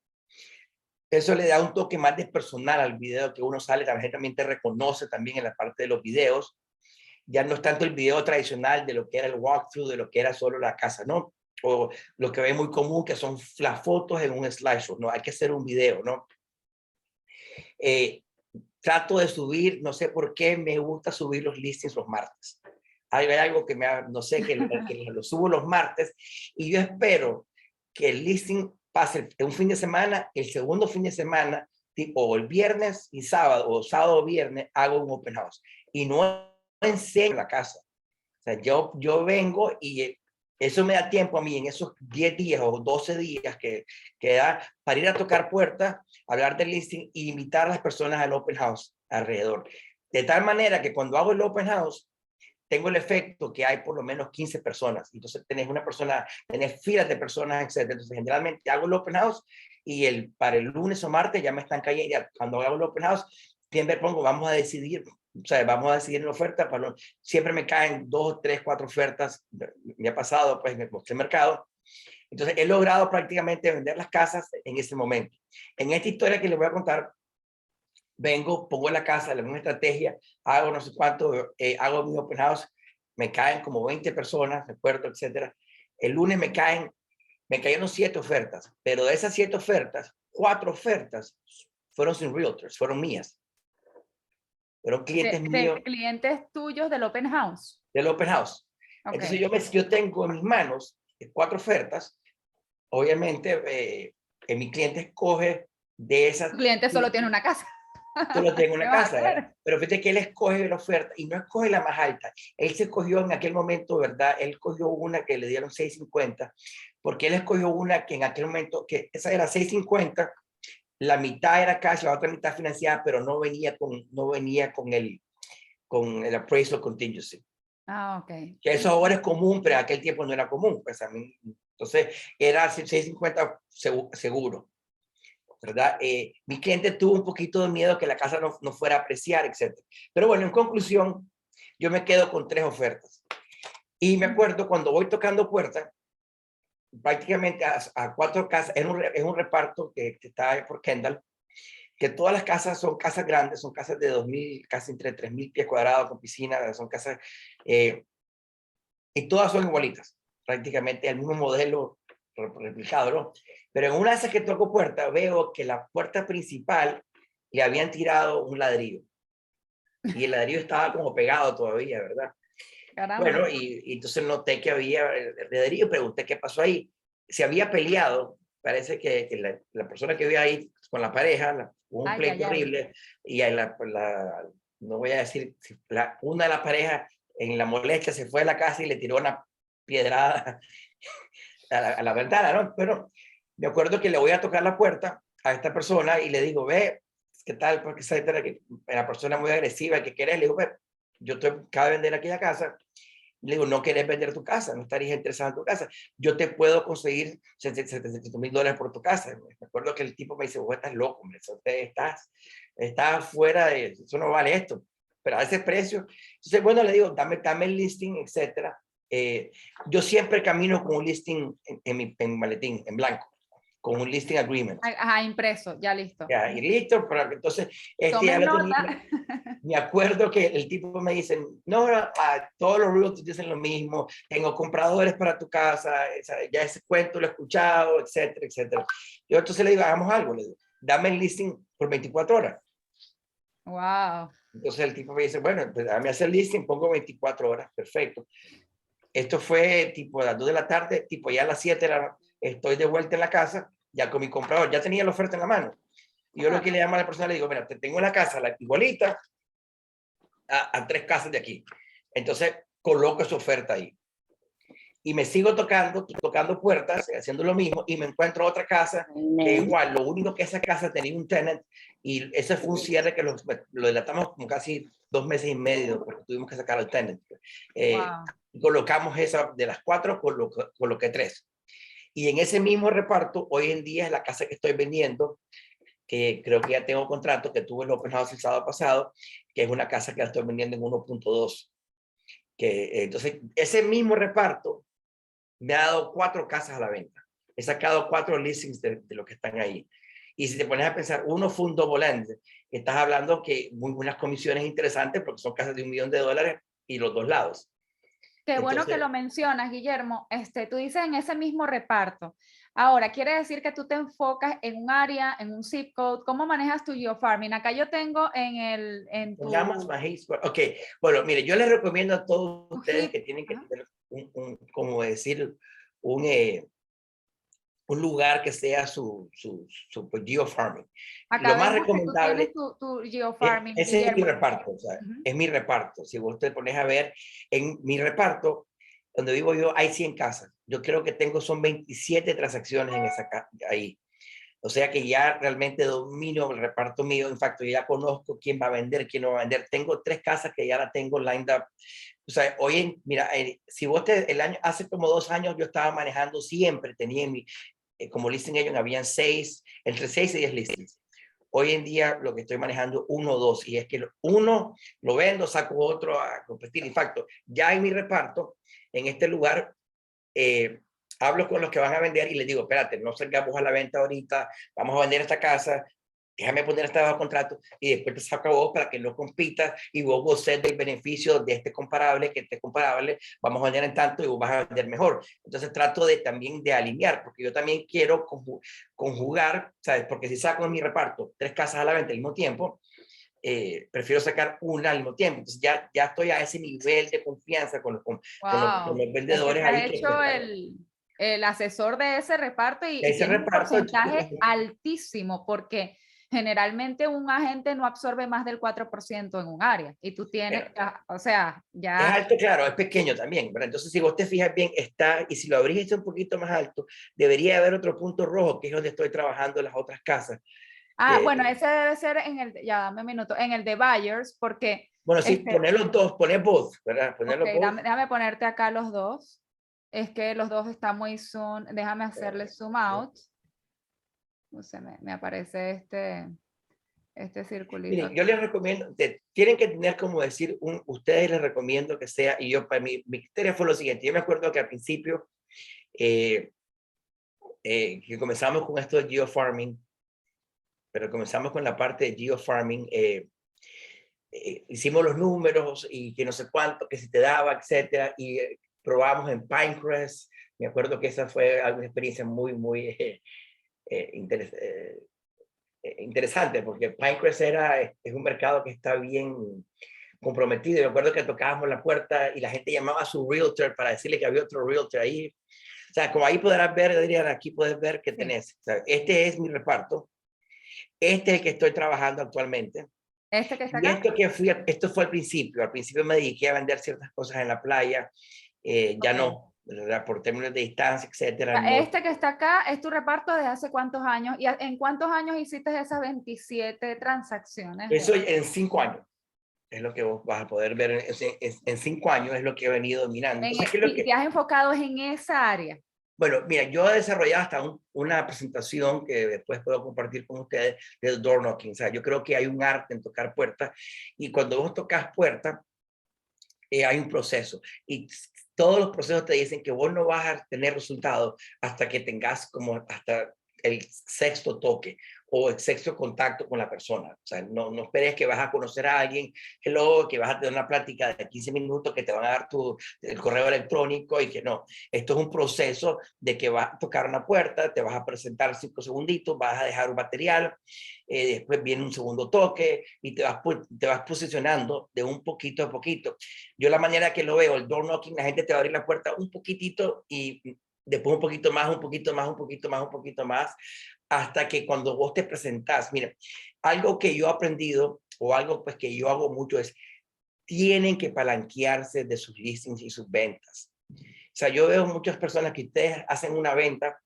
Eso le da un toque más de personal al video que uno sale, la gente también te reconoce también en la parte de los videos. Ya no es tanto el video tradicional de lo que era el walkthrough, de lo que era solo la casa, ¿no? O lo que ve muy común, que son las fotos en un slideshow, ¿no? Hay que hacer un video, ¿no? Trato de subir, no sé por qué me gusta subir los listings los martes. Hay algo que no sé, que lo subo los martes y yo espero que el listing pase un fin de semana, el segundo fin de semana, tipo el viernes y sábado, o sábado o viernes, hago un open house. Y no enseño la casa. O sea, yo vengo y eso me da tiempo a mí en esos 10 días o 12 días que da para ir a tocar puertas, hablar del listing e invitar a las personas al open house alrededor. De tal manera que cuando hago el open house, tengo el efecto que hay por lo menos 15 personas. Entonces tenés una persona, tenés filas de personas, etc. Entonces generalmente hago el open house y para el lunes o martes ya me están cayendo. Cuando hago el open house, siempre pongo, vamos a decidir, o sea, vamos a decidir la oferta. Siempre me caen 2, 3, 4 ofertas. Me ha pasado, pues me mostré el mercado. Entonces he logrado prácticamente vender las casas en ese momento. En esta historia que les voy a contar, vengo, pongo en la casa la misma estrategia, hago no sé cuánto, hago mi open house, me caen como 20 personas, de acuerdo, etcétera. El lunes me cayeron 7 ofertas, pero de esas 7 ofertas, 4 ofertas fueron sin realtors, fueron mías. Fueron clientes míos. Clientes tuyos del open house. Del open house. Okay. Entonces yo tengo en mis manos 4 ofertas. Obviamente, mi cliente escoge de esas. Tu cliente solo tiene una casa. Solo tengo una casa, ¿verdad? Pero fíjate que él escoge la oferta y no escoge la más alta. Él se escogió en aquel momento, ¿verdad? Él escogió una que le dieron 650, porque él escogió una que en aquel momento, que esa era 650, la mitad era cash, la otra mitad financiada, pero no venía con el appraisal contingency. Ah, ok. Que eso ahora es común, pero en aquel tiempo no era común. Pues a mí, entonces era 650 seguro. ¿Verdad? Mi cliente tuvo un poquito de miedo que la casa no fuera a apreciar, etc. Pero bueno, en conclusión, yo me quedo con 3 ofertas. Y me acuerdo cuando voy tocando puertas, prácticamente a 4 casas, es un reparto que está por Kendall, que todas las casas son casas grandes, son casas de 2,000, casi entre 3,000 pies cuadrados con piscina, son casas, y todas son igualitas, prácticamente el mismo modelo replicado, ¿no? Pero en una de esas que toco puerta, veo que la puerta principal le habían tirado un ladrillo. Y el ladrillo estaba como pegado todavía, ¿verdad? Caramba. Bueno, y entonces noté que había el ladrillo, pregunté qué pasó ahí. Se había peleado, parece que la persona que vivía ahí con la pareja, hubo un pleito horrible, y no voy a decir, una de las parejas en la molestia se fue a la casa y le tiró una piedrada a la ventana, ¿no? Pero me acuerdo que le voy a tocar la puerta a esta persona y le digo, ve, ¿qué tal? Porque la persona muy agresiva, ¿qué querés? Le digo, ve, yo acabo de vender aquella casa. Le digo, no querés vender tu casa, no estarías interesado en tu casa. Yo te puedo conseguir $700,000 por tu casa. Me acuerdo que el tipo me dice, vos estás loco, hombre, estás fuera de eso no vale esto. Pero a ese precio. Entonces, bueno, le digo, dame el listing, etcétera. Yo siempre camino con un listing en mi maletín, en blanco, con un listing agreement. Ajá, impreso, ya listo. Ya, y listo, pero entonces, ya Tomen lo tenía. nota. Me acuerdo que el tipo me dice, no, todos los realtors dicen lo mismo, tengo compradores para tu casa, ya ese cuento lo he escuchado, etcétera, etcétera. Yo entonces le digo, hagamos algo, le digo, dame el listing por 24 horas. Wow. Entonces el tipo me dice, bueno, pues dame hacer el listing, pongo 24 horas, perfecto. Esto fue tipo a las 2 de la tarde, tipo ya a las 7 estoy de vuelta en la casa, ya con mi comprador, ya tenía la oferta en la mano. Y yo lo que le llamo a la persona, le digo, mira, te tengo la casa, la igualita, a 3 casas de aquí. Entonces, coloco esa oferta ahí. Y me sigo tocando puertas, haciendo lo mismo, y me encuentro otra casa que igual, lo único que esa casa tenía un tenant, y ese fue un cierre que lo dilatamos como casi 2 meses y medio, porque tuvimos que sacar al tenant. Wow. Colocamos esa, de las 4, coloqué 3. Y en ese mismo reparto, hoy en día es la casa que estoy vendiendo, que creo que ya tengo contrato, que tuve el open house el sábado pasado, que es una casa que la estoy vendiendo en 1.2. Entonces, ese mismo reparto me ha dado 4 casas a la venta. He sacado 4 listings de lo que están ahí. Y si te pones a pensar, uno fue un double end. Estás hablando que muy buenas comisiones interesantes porque son casas de $1 millón y los dos lados. Qué bueno que lo mencionas, Guillermo. Tú dices en ese mismo reparto. Ahora, quiere decir que tú te enfocas en un área, en un zip code. ¿Cómo manejas tu geofarming? Acá yo tengo en tu... Ok, bueno, mire, yo les recomiendo a todos ustedes que tienen que tener como decir, un lugar que sea su geofarming. Acá Lo más vemos que tú recomendable tienes tu geofarming, ese es mi Guillermo. reparto, o sea, es mi reparto. Si vos te pones a ver, en mi reparto, donde vivo yo, hay 100 casas. Yo creo que son 27 transacciones en ahí. O sea que ya realmente domino el reparto mío. En facto, ya conozco quién va a vender, quién no va a vender. Tengo 3 casas que ya la tengo lined up. O sea, mira, si vos hace como 2 años yo estaba manejando siempre, tenía como listing agent, habían 6, entre 6 y 10 listings. Hoy en día lo que estoy manejando 1 o 2, y es que uno lo vendo, saco otro a competir. En facto, ya en mi reparto, en este lugar, hablo con los que van a vender y les digo, espérate, no salgamos a la venta ahorita, vamos a vender esta casa, déjame poner este bajo contrato y después te saco a vos para que no compitas y vos goces del beneficio de este comparable, que este comparable vamos a vender en tanto y vos vas a vender mejor. Entonces trato también de alinear, porque yo también quiero conjugar, ¿sabes? Porque si saco en mi reparto 3 casas a la venta al mismo tiempo, prefiero sacar una al mismo tiempo. Entonces ya estoy a ese nivel de confianza con los vendedores. Te has hecho el asesor de ese reparto y tiene un porcentaje altísimo porque generalmente un agente no absorbe más del 4% en un área y tú tienes, o sea, ya... Es alto, claro, es pequeño también, ¿verdad? Entonces, si vos te fijas bien, y si lo abrís un poquito más alto, debería haber otro punto rojo, que es donde estoy trabajando en las otras casas. Bueno, ese debe ser ya dame un minuto, en el de buyers, porque... Bueno, sí, poner los dos, poner both, ¿verdad? Ponerlos both. Déjame ponerte acá los dos. Es que los dos están muy zoom. Déjame hacerle zoom out. O sea, me aparece este circulito. Miren, yo les recomiendo, tienen que tener como decir, ustedes les recomiendo que sea, y yo para mi criterio fue lo siguiente, yo me acuerdo que al principio, que comenzamos con esto de geofarming, pero comenzamos con la parte de geofarming, hicimos los números y que no sé cuánto, que si te daba, etcétera, y probamos en Pinecrest. Me acuerdo que esa fue una experiencia muy, muy interesante, porque Pinecrest es un mercado que está bien comprometido. Y me acuerdo que tocábamos la puerta y la gente llamaba a su realtor para decirle que había otro realtor ahí. O sea, como ahí podrás ver, Adriana, aquí puedes ver que tenés. O sea, este es mi reparto. Este es el que estoy trabajando actualmente. ¿Este que está Y acá? esto fue al principio me dediqué a vender ciertas cosas en la playa, ya Ok. no, ¿verdad? Por términos de distancia, etcétera, no. Este que está acá es tu reparto desde hace cuántos años y en cuántos años hiciste esas 27 transacciones. Eso en 5 años es lo que vos vas a poder ver, en 5 años es lo que he venido dominando. Entonces, ¿qué es lo Y te que? has enfocado en esa área. Bueno, mira, yo he desarrollado hasta una presentación que después puedo compartir con ustedes de door knocking. O sea, yo creo que hay un arte en tocar puertas y cuando vos tocas puertas, hay un proceso y todos los procesos te dicen que vos no vas a tener resultados hasta que tengas como hasta el sexto toque o el sexto contacto con la persona. O sea, no esperes que vas a conocer a alguien, hello, que vas a tener una plática de 15 minutos, que te van a dar el correo electrónico y que no. Esto es un proceso de que vas a tocar una puerta, te vas a presentar 5 segunditos, vas a dejar un material, después viene un segundo toque y te vas posicionando de un poquito a poquito. Yo la manera que lo veo, el door knocking, la gente te va a abrir la puerta un poquitito y después un poquito más, un poquito más, un poquito más, un poquito más, hasta que cuando vos te presentás, mira, algo que yo he aprendido o algo pues que yo hago mucho es, tienen que palanquearse de sus listings y sus ventas. O sea, yo veo muchas personas que ustedes hacen una venta,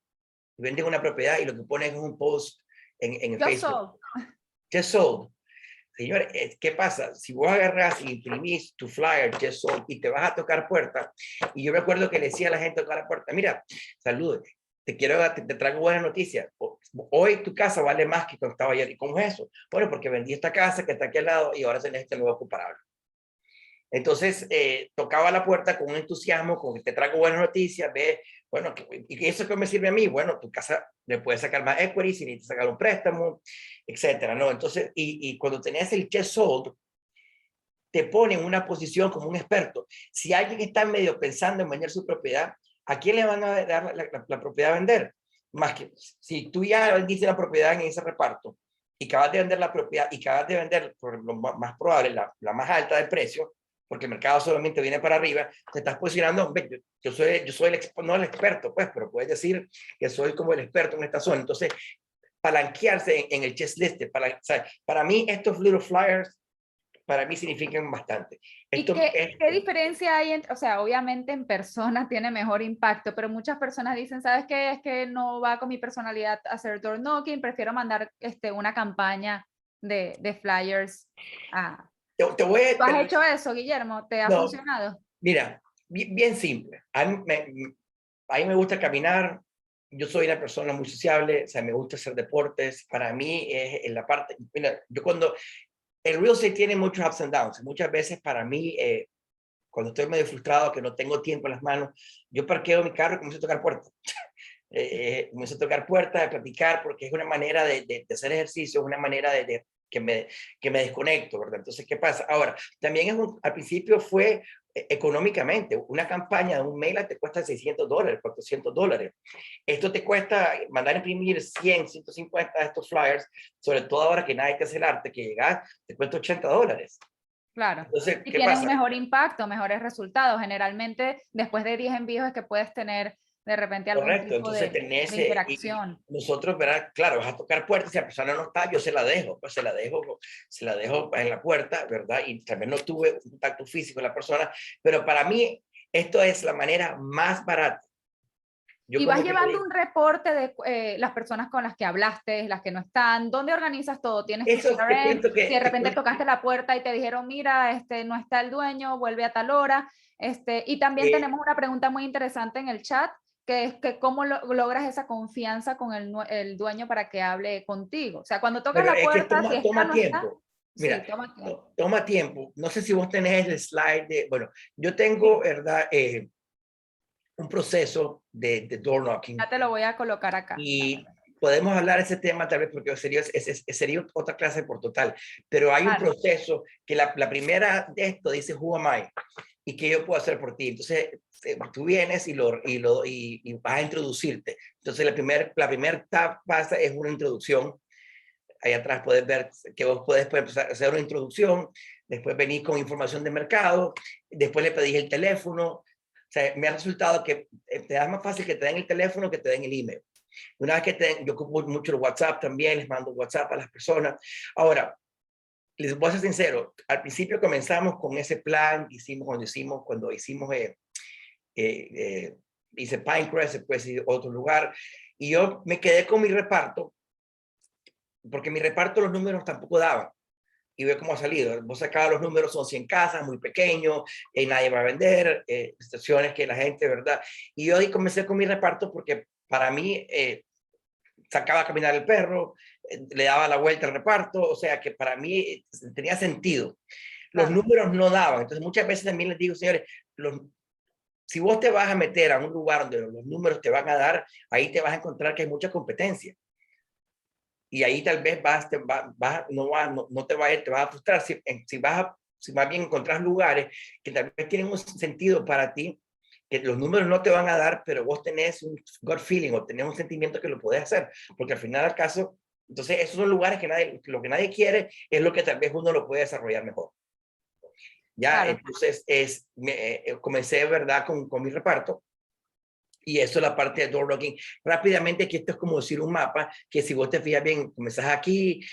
venden una propiedad y lo que ponen es un post en Yo Facebook. soy. Just sold. Señores, ¿qué pasa? Si vos agarras y imprimís tu flyer, just sold, y te vas a tocar puerta, y yo me acuerdo que le decía a la gente a tocar la puerta, mira, saludos, te traigo buenas noticias. Hoy tu casa vale más que cuando estaba ayer. ¿Y cómo es eso? Bueno, porque vendí esta casa que está aquí al lado y ahora tenés este nuevo comparable. Entonces, tocaba la puerta con un entusiasmo, con que te traigo buenas noticias, ve, bueno, ¿y eso qué me sirve a mí? Bueno, tu casa le puedes sacar más equity, si necesitas sacar un préstamo, etcétera, ¿no? Entonces, y cuando tenías el just sold, te pone en una posición como un experto. Si alguien está medio pensando en vender su propiedad, ¿a quién le van a dar la propiedad a vender? Más que si tú ya vendiste la propiedad en ese reparto y acabas de vender la propiedad y acabas de vender, por lo más probable, la más alta del precio, porque el mercado solamente viene para arriba, te estás posicionando, yo soy no el experto, pues, pero puedes decir que soy como el experto en esta zona. Entonces, palanquearse en el chest list, o sea, para mí estos little flyers para mí significan bastante. ¿Y Esto qué diferencia hay entre, o sea, obviamente en persona tiene mejor impacto, pero muchas personas dicen, ¿sabes qué? Es que no va con mi personalidad hacer door knocking, prefiero mandar una campaña de flyers. te voy ¿Tú has a... hecho eso, Guillermo? ¿Te ha No, funcionado? mira, bien simple. A mí me gusta caminar, yo soy una persona muy sociable, o sea, me gusta hacer deportes. Para mí es en la parte, mira, yo cuando, el real estate tiene muchos ups and downs. Muchas veces para mí, cuando estoy medio frustrado, que no tengo tiempo en las manos, yo parqueo mi carro y comienzo a tocar puertas. Comienzo a tocar puertas, a platicar, porque es una manera de hacer ejercicio, es una manera que me desconecto, ¿verdad? Entonces, ¿qué pasa? Ahora, también al principio fue económicamente, una campaña de un mail te cuesta $600, $400. Esto te cuesta mandar a imprimir 100, 150 de estos flyers, sobre todo ahora que nadie te hace el arte, que llegas, te cuesta $80. Claro. Entonces, Y ¿qué tienes un pasa? mejor impacto, mejores resultados. Generalmente, después de 10 envíos es que puedes tener de repente algún Correcto, tipo entonces de tenés, y interacción. nosotros, ¿verdad? Claro, vas a tocar puertas, si la persona no está, yo se la dejo, pues se la dejo en la puerta, ¿verdad? Y también no tuve un contacto físico con la persona, pero para mí esto es la manera más barata. Yo Y vas como que llevando un reporte de las personas con las que hablaste, las que no están. ¿Dónde organizas todo? ¿Tienes tu eso te CRM? cuento Si de que, repente tocaste la puerta y te dijeron, mira, no está el dueño, vuelve a tal hora. Y también eh, tenemos una pregunta muy interesante en el chat, que es que cómo logras esa confianza con el dueño para que hable contigo. O sea, cuando tocas bueno, la es que puerta, si está o toma no está, tiempo. sí, Mira, toma tiempo. toma tiempo. No sé si vos tenés el slide de, bueno, yo tengo, Sí, ¿verdad? Un proceso de door knocking ya te lo voy a colocar acá. y podemos hablar de ese tema tal vez porque sería otra clase por total, pero hay un Claro. proceso que la primera de esto dice who am I y qué yo puedo hacer por ti. Entonces tú vienes y vas a introducirte. Entonces la primer pasa es una introducción. Ahí atrás puedes ver que vos puedes empezar a hacer una introducción, después venís con información de mercado, después le pedís el teléfono. O sea, me ha resultado que te da más fácil que te den el teléfono que te den el email. Una vez que yo ocupo mucho el WhatsApp también, les mando WhatsApp a las personas. Ahora, les voy a ser sincero, al principio comenzamos con ese plan, cuando hicimos hice Pinecrest, después hice otro lugar, y yo me quedé con mi reparto, porque mi reparto los números tampoco daban. Y ve cómo ha salido. Vos sacabas los números, son 100 casas, muy pequeños, nadie va a vender, estaciones que la gente, ¿verdad? Y yo ahí comencé con mi reparto porque para mí sacaba a caminar el perro, le daba la vuelta al reparto, o sea que para mí tenía sentido. Los Claro. números no daban, entonces muchas veces también les digo, señores, si vos te vas a meter a un lugar donde los números te van a dar, ahí te vas a encontrar que hay mucha competencia. Y ahí tal vez no te va a ir, te vas a frustrar si más bien encontrás lugares que tal vez tienen un sentido para ti, que los números no te van a dar, pero vos tenés un gut feeling o tenés un sentimiento que lo podés hacer, porque al final del caso, entonces esos son lugares que lo que nadie quiere es lo que tal vez uno lo puede desarrollar mejor. Ya, Claro. entonces comencé, ¿verdad?, con mi reparto. Y eso es la parte de door knocking. Rápidamente, que esto es como decir un mapa, que si vos te fijas bien, comenzás aquí,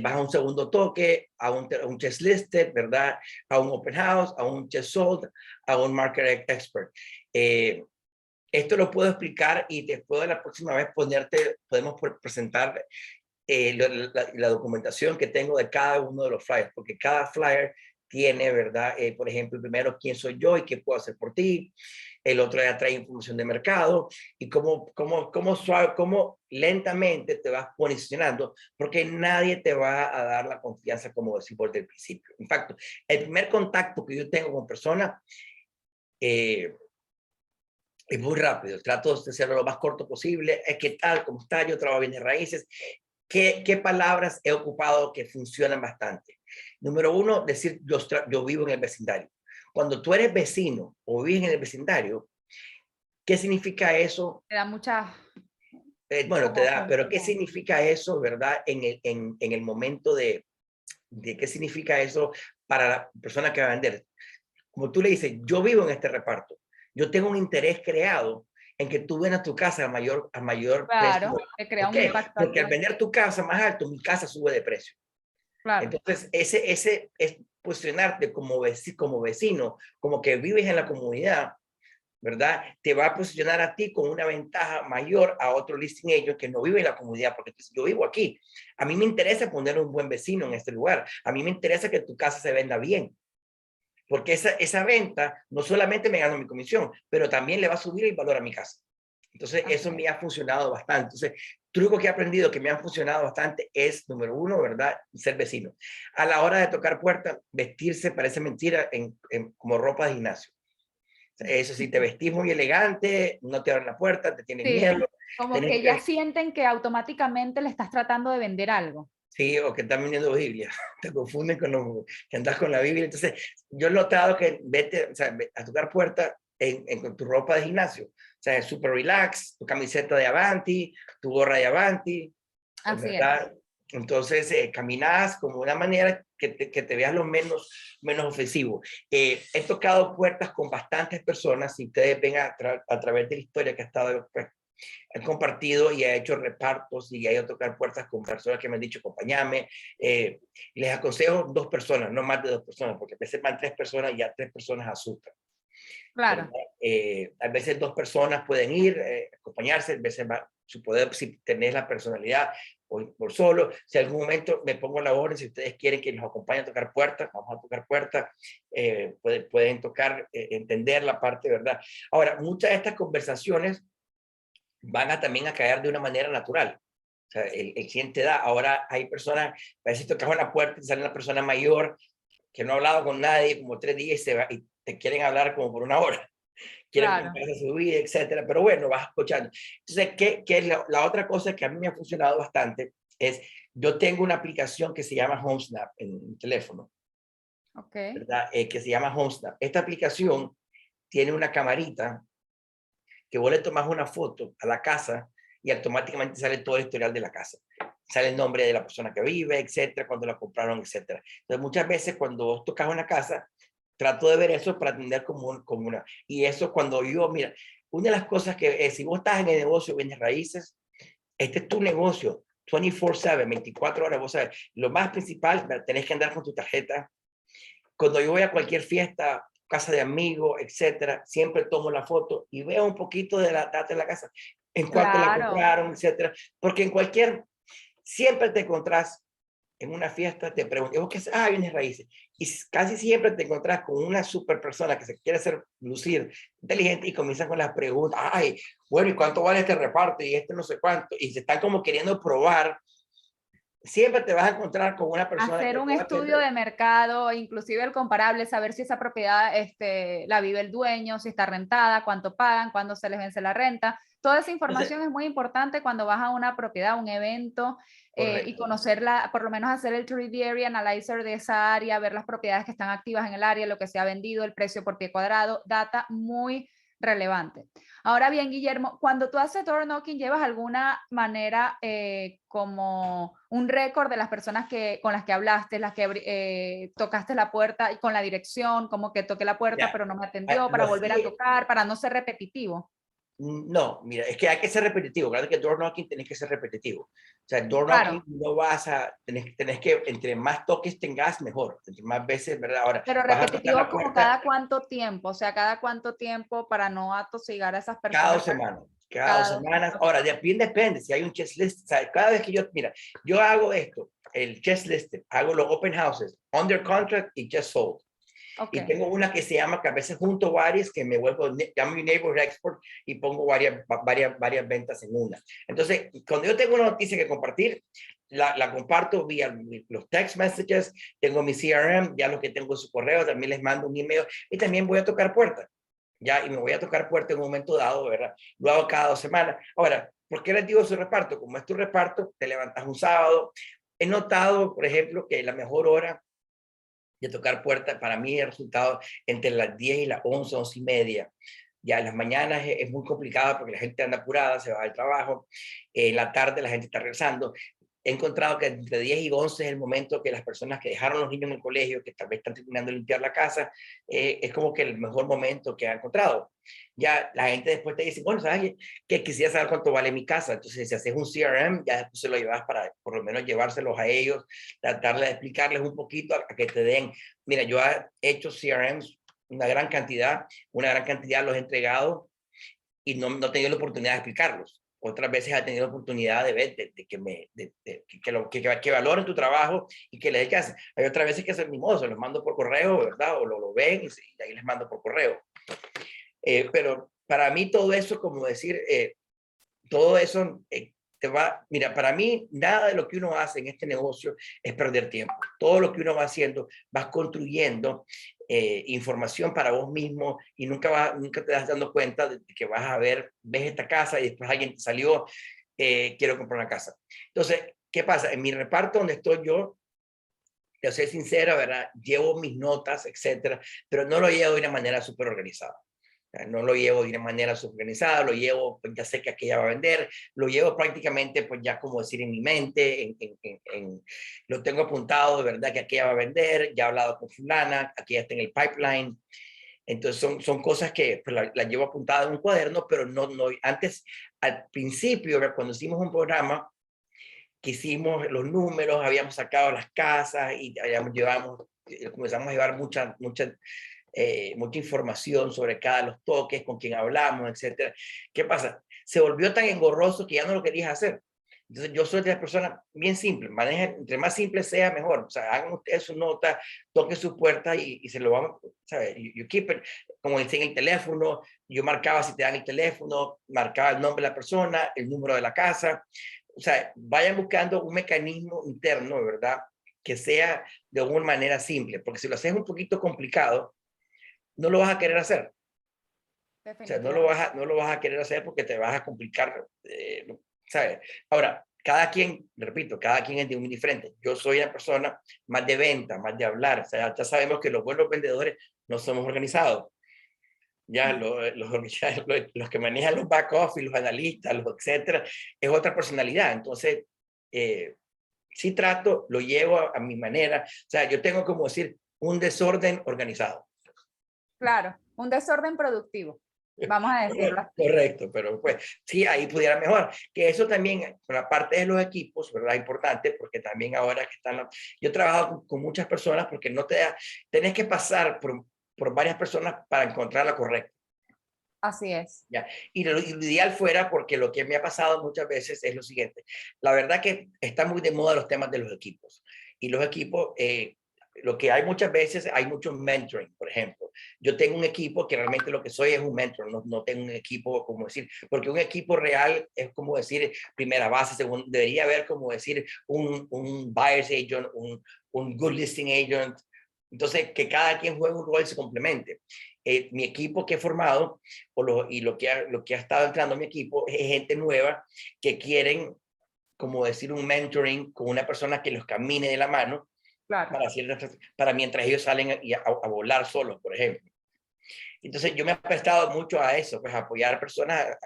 vas a un segundo toque, a un chess listed, ¿verdad? A un open house, a un chess sold, a un market expert. Esto lo puedo explicar y después la próxima vez podemos presentar la documentación que tengo de cada uno de los flyers, porque cada flyer tiene, ¿verdad? Por ejemplo, el primero, quién soy yo y qué puedo hacer por ti. El otro ya trae información de mercado y cómo lentamente te vas posicionando, porque nadie te va a dar la confianza como decimos desde el principio. En fact, el primer contacto que yo tengo con personas es muy rápido. Trato de hacerlo lo más corto posible. ¿Qué tal? ¿Cómo está? Yo trabajo bien de raíces. ¿Qué palabras he ocupado que funcionan bastante? Número uno, decir yo vivo en el vecindario. Cuando tú eres vecino o vives en el vecindario, ¿qué significa eso? Te da mucha Bueno, te como da, pero ¿qué confianza. significa eso, verdad? En el momento de qué significa eso para la persona que va a vender. Como tú le dices, yo vivo en este reparto. Yo tengo un interés creado en que tú vendas tu casa a mayor precio. Claro, te crea ¿Por un qué? impacto a Porque al ti. vender tu casa más alto, mi casa sube de precio. Claro. Entonces, ese es posicionarte como vecino, como que vives en la comunidad, ¿verdad? Te va a posicionar a ti con una ventaja mayor a otro listing agent que no vive en la comunidad, porque yo vivo aquí. A mí me interesa poner un buen vecino en este lugar. A mí me interesa que tu casa se venda bien, porque esa venta no solamente me gano mi comisión, pero también le va a subir el valor a mi casa. Entonces, Así eso es. me ha funcionado bastante. Entonces, truco que he aprendido que me han funcionado bastante es, número uno, ¿verdad? Ser vecino. A la hora de tocar puertas, vestirse parece mentira como ropa de gimnasio. Eso sí, te vestís muy elegante, no te abren la puerta, te tienen Sí, miedo. como Tenés que ya que, sienten que automáticamente le estás tratando de vender algo. sí, o que están vendiendo Biblia. Te confunden con los que andas con la Biblia. Entonces, yo he notado que vete, o sea, a tocar puertas con tu ropa de gimnasio. O sea, súper relax, tu camiseta de Avanti, tu gorra de Avanti, Así es. ¿verdad? Entonces, caminas como una manera que te veas lo menos ofensivo. He tocado puertas con bastantes personas, si ustedes ven a través de la historia que ha estado, pues, he compartido y he hecho repartos y he ido a tocar puertas con personas que me han dicho, acompáñame. Les aconsejo 2 personas, no más de 2 personas, porque a veces van 3 personas y ya 3 personas asustan. ¿Verdad? Claro, A veces 2 personas pueden ir, acompañarse, a veces si tenés la personalidad por solo, si algún momento me pongo a la orden, si ustedes quieren que nos acompañen a tocar puertas, vamos a tocar puertas, pueden tocar, entender la parte, ¿verdad? Ahora, muchas de estas conversaciones también a caer de una manera natural. O sea, el cliente da, ahora hay personas, a veces tocas una puerta y sale una persona mayor que no ha hablado con nadie como 3 días y se va y te quieren hablar como por una hora, quieren claro. contarse su vida, etcétera, pero bueno, vas escuchando. Entonces, ¿qué es la otra cosa que a mí me ha funcionado bastante? Es, yo tengo una aplicación que se llama HomeSnap en mi teléfono, Ok. ¿verdad? Que se llama HomeSnap. Esta aplicación tiene una camarita que vos le tomas una foto a la casa y automáticamente sale todo el historial de la casa. Sale el nombre de la persona que vive, etcétera, cuando la compraron, etcétera. Entonces, muchas veces cuando vos tocas una casa, trato de ver eso para atender como una. Y eso cuando yo, mira, una de las cosas que si vos estás en el negocio de bienes raíces, este es tu negocio. 24/7, 24 horas, vos sabes, lo más principal, tenés que andar con tu tarjeta. Cuando yo voy a cualquier fiesta, casa de amigos, etcétera, siempre tomo la foto y veo un poquito de la data de la casa, en cuánto la Claro. compraron, etcétera, porque en cualquier, siempre te encontrás en una fiesta, te preguntan, ¿vos qué haces? Ah, bienes raíces. Y casi siempre te encontrás con una super persona que se quiere hacer lucir inteligente y comienzan con las preguntas, ay, bueno, ¿y cuánto vale este reparto? Y este no sé cuánto. Y se están como queriendo probar. Siempre te vas a encontrar con una persona Hacer que un te va a estudio querer. de mercado, inclusive el comparable, saber si esa propiedad la vive el dueño, si está rentada, cuánto pagan, cuándo se les vence la renta. Toda esa Entonces, información es muy importante cuando vas a una propiedad, un evento, y correcto. conocerla, por lo menos hacer el 3D Area Analyzer de esa área, ver las propiedades que están activas en el área, lo que se ha vendido, el precio por pie cuadrado, data muy relevante. Ahora bien, Guillermo, cuando tú haces door knocking, ¿llevas alguna manera como un récord de las personas con las que hablaste, las que tocaste la puerta y con la dirección, como que toqué la puerta Ya, pero no me atendió, lo para volver a hacía. tocar, para no ser repetitivo? No, mira, es que hay que ser repetitivo. Claro que door knocking tenés que ser repetitivo. O sea, door knocking Claro, no vas a, tenés que, entre más toques tengas, mejor. Entre más veces, ¿verdad? Ahora, pero vas a tocar repetitivo la como puerta cada cuánto tiempo, o sea, cada cuánto tiempo para no atosigar a esas cada personas 2 semanas. Cada dos cada dos semanas. semanas. Ahora, depende si hay un chest list. O sea, cada vez que yo, mira, yo hago esto, el chest list, hago los open houses, under contract y just sold. Ok. Y tengo una que se llama, que a veces junto varias, que me vuelvo, llamo mi neighborhood export y pongo varias ventas en una. Entonces, cuando yo tengo una noticia que compartir, la comparto vía los text messages, tengo mi CRM, ya lo que tengo en su correo, también les mando un email y también voy a tocar puertas. Ya, y me voy a tocar puertas en un momento dado, ¿verdad? Lo hago cada 2 semanas. Ahora, ¿por qué les digo su reparto? Como es tu reparto, te levantas un sábado. He notado, por ejemplo, que la mejor hora de tocar puertas, para mí el resultado entre las 10 y las 11, 11 y media. Ya en las mañanas es muy complicado porque la gente anda apurada, se va al trabajo. En la tarde la gente está regresando. He encontrado que entre 10 y 11 es el momento que las personas que dejaron los niños en el colegio, que tal vez están terminando de limpiar la casa, es como que el mejor momento que ha encontrado. Ya la gente después te dice, bueno, ¿sabes que quisiera saber cuánto vale mi casa? Entonces, si haces un CRM, ya después se lo llevas para por lo menos llevárselos a ellos, tratar de explicarles un poquito a que te den. Mira, yo he hecho CRMs una gran cantidad los he entregado y no he tenido la oportunidad de explicarlos. Otras veces he tenido la oportunidad de ver, de que, que valoren tu trabajo y que les dé caso. Hay otras veces que es mimoso, los mando por correo, ¿verdad? O lo ven y ahí les mando por correo. Pero para mí todo eso, como decir, todo eso te va, mira, para mí nada de lo que uno hace en este negocio es perder tiempo. Todo lo que uno va haciendo, vas construyendo información para vos mismo y nunca te das dando cuenta de que vas a ver, ves esta casa y después alguien te salió, quiero comprar una casa. Entonces, ¿qué pasa? En mi reparto donde estoy yo, te soy sincera, ¿verdad? Llevo mis notas, etcétera, pero no lo llevo de una manera súper organizada. No lo llevo de una manera desorganizada, lo llevo, pues ya sé que aquella va a vender, lo llevo prácticamente, pues ya como decir en mi mente, lo tengo apuntado de verdad que aquella va a vender, ya he hablado con fulana, aquí ya está en el pipeline. Entonces son cosas que pues, las llevo apuntadas en un cuaderno, pero no, antes, al principio, cuando hicimos un programa, que hicimos los números, habíamos sacado las casas y comenzamos a llevar mucha información sobre cada de los toques, con quién hablamos, etcétera. ¿Qué pasa? Se volvió tan engorroso que ya no lo querías hacer. Entonces yo soy de las personas bien simples, manejen, entre más simple sea, mejor. O sea, hagan ustedes su nota, toquen su puerta y se lo van, ¿sabes? You keep it, como dicen el teléfono, yo marcaba si te dan el teléfono, marcaba el nombre de la persona, el número de la casa. O sea, vayan buscando un mecanismo interno, ¿verdad? Que sea de una manera simple, porque si lo haces un poquito complicado, no lo vas a querer hacer. O sea, Definitivamente. no lo vas a querer hacer porque te vas a complicar, ¿sabes? Ahora, cada quien, repito, cada quien es de muy diferente. Yo soy una persona más de venta, más de hablar. O sea, ya sabemos que los buenos vendedores no somos organizados. Ya los que manejan los back office, los analistas, los etcétera, es otra personalidad. Entonces, sí trato, lo llevo a mi manera. O sea, yo tengo como decir un desorden organizado. Claro, un desorden productivo. vamos a decirlo así. Correcto, pero pues sí, ahí pudiera mejorar. Que eso también, por la parte de los equipos, ¿verdad? Importante, porque también ahora que están, yo he trabajado con muchas personas porque no te da, tenés que pasar por varias personas para encontrar la correcta. Así es. ¿Ya? Y lo ideal fuera, porque lo que me ha pasado muchas veces es lo siguiente. La verdad que está muy de moda los temas de los equipos. Y los equipos, lo que hay muchas veces, hay mucho mentoring, por ejemplo. Yo tengo un equipo que realmente lo que soy es un mentor, no tengo un equipo, como decir, porque un equipo real es como decir primera base, debería haber como decir un buyer's agent, un good listing agent. Entonces, que cada quien juegue un rol y se complemente. Mi equipo que he formado y lo que ha estado entrando en mi equipo es gente nueva que quieren, como decir, un mentoring con una persona que los camine de la mano Claro. para mientras ellos salen a volar solos, por ejemplo. Entonces yo me he prestado mucho a eso, pues a apoyar a personas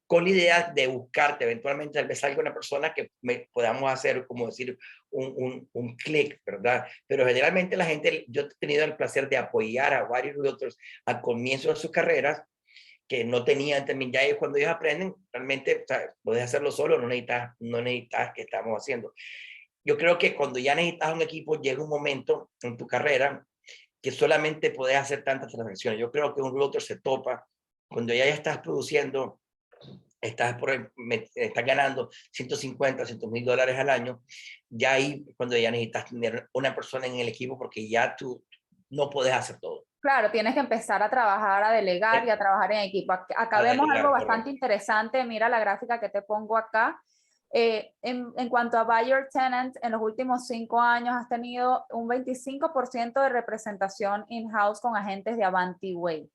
con la idea de buscarte eventualmente tal vez salga una persona que podamos hacer, como decir, un clic, ¿verdad? Pero generalmente la gente, yo he tenido el placer de apoyar a varios otros al comienzo de sus carreras que no tenían también, ya ellos cuando ellos aprenden, realmente, o sea, puedes hacerlo solo, no necesitas que estamos haciendo. Yo creo que cuando ya necesitas un equipo, llega un momento en tu carrera que solamente puedes hacer tantas transacciones. Yo creo que un realtor se topa cuando ya estás produciendo, estás ganando 150, $100,000 al año, ya ahí cuando ya necesitas tener una persona en el equipo porque ya tú no puedes hacer todo. Claro, tienes que empezar a trabajar, a delegar y a trabajar en equipo. Acá vemos algo bastante interesante. Mira la gráfica que te pongo acá. En cuanto a buyer tenant, en los últimos 5 años has tenido un 25% de representación in-house con agentes de Avanti Way.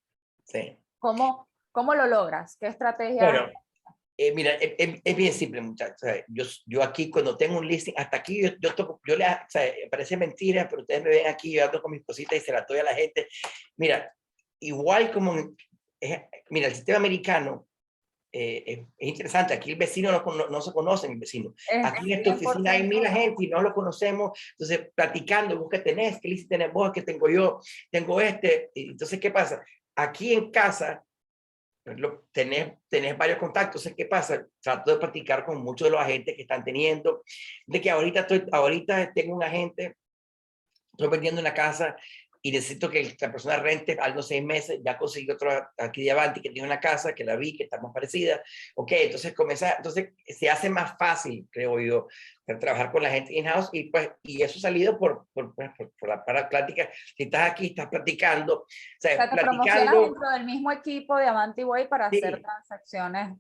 Sí. ¿Cómo lo logras? ¿Qué estrategia? Bueno, mira, es bien simple, muchachos. O sea, yo aquí cuando tengo un listing, hasta aquí o sea, parece mentira, pero ustedes me ven aquí, yo ando con mis cositas y se las doy a la gente. Mira, igual como, mira, el sistema americano es interesante. Aquí el vecino no se conoce, el vecino. Aquí en esta oficina hay 1,000 gente y no lo conocemos. Entonces, platicando, vos qué tenés, qué listing tenés vos, qué tengo yo, tengo este. Entonces, ¿qué pasa? Aquí en casa, tenés varios contactos. ¿Qué pasa? Trato de practicar con muchos de los agentes que están teniendo, de que ahorita tengo un agente, estoy vendiendo una casa y necesito que la persona rente algo 6 meses, ya conseguí otro aquí de Avanti que tiene una casa, que la vi, que está más parecida. Ok, entonces entonces se hace más fácil, creo yo, trabajar con la gente in-house y eso ha salido por la plática. Si estás aquí, estás practicando, o sea, Te promocionas platicando. dentro del mismo equipo de Avanti Way para hacer Sí, transacciones.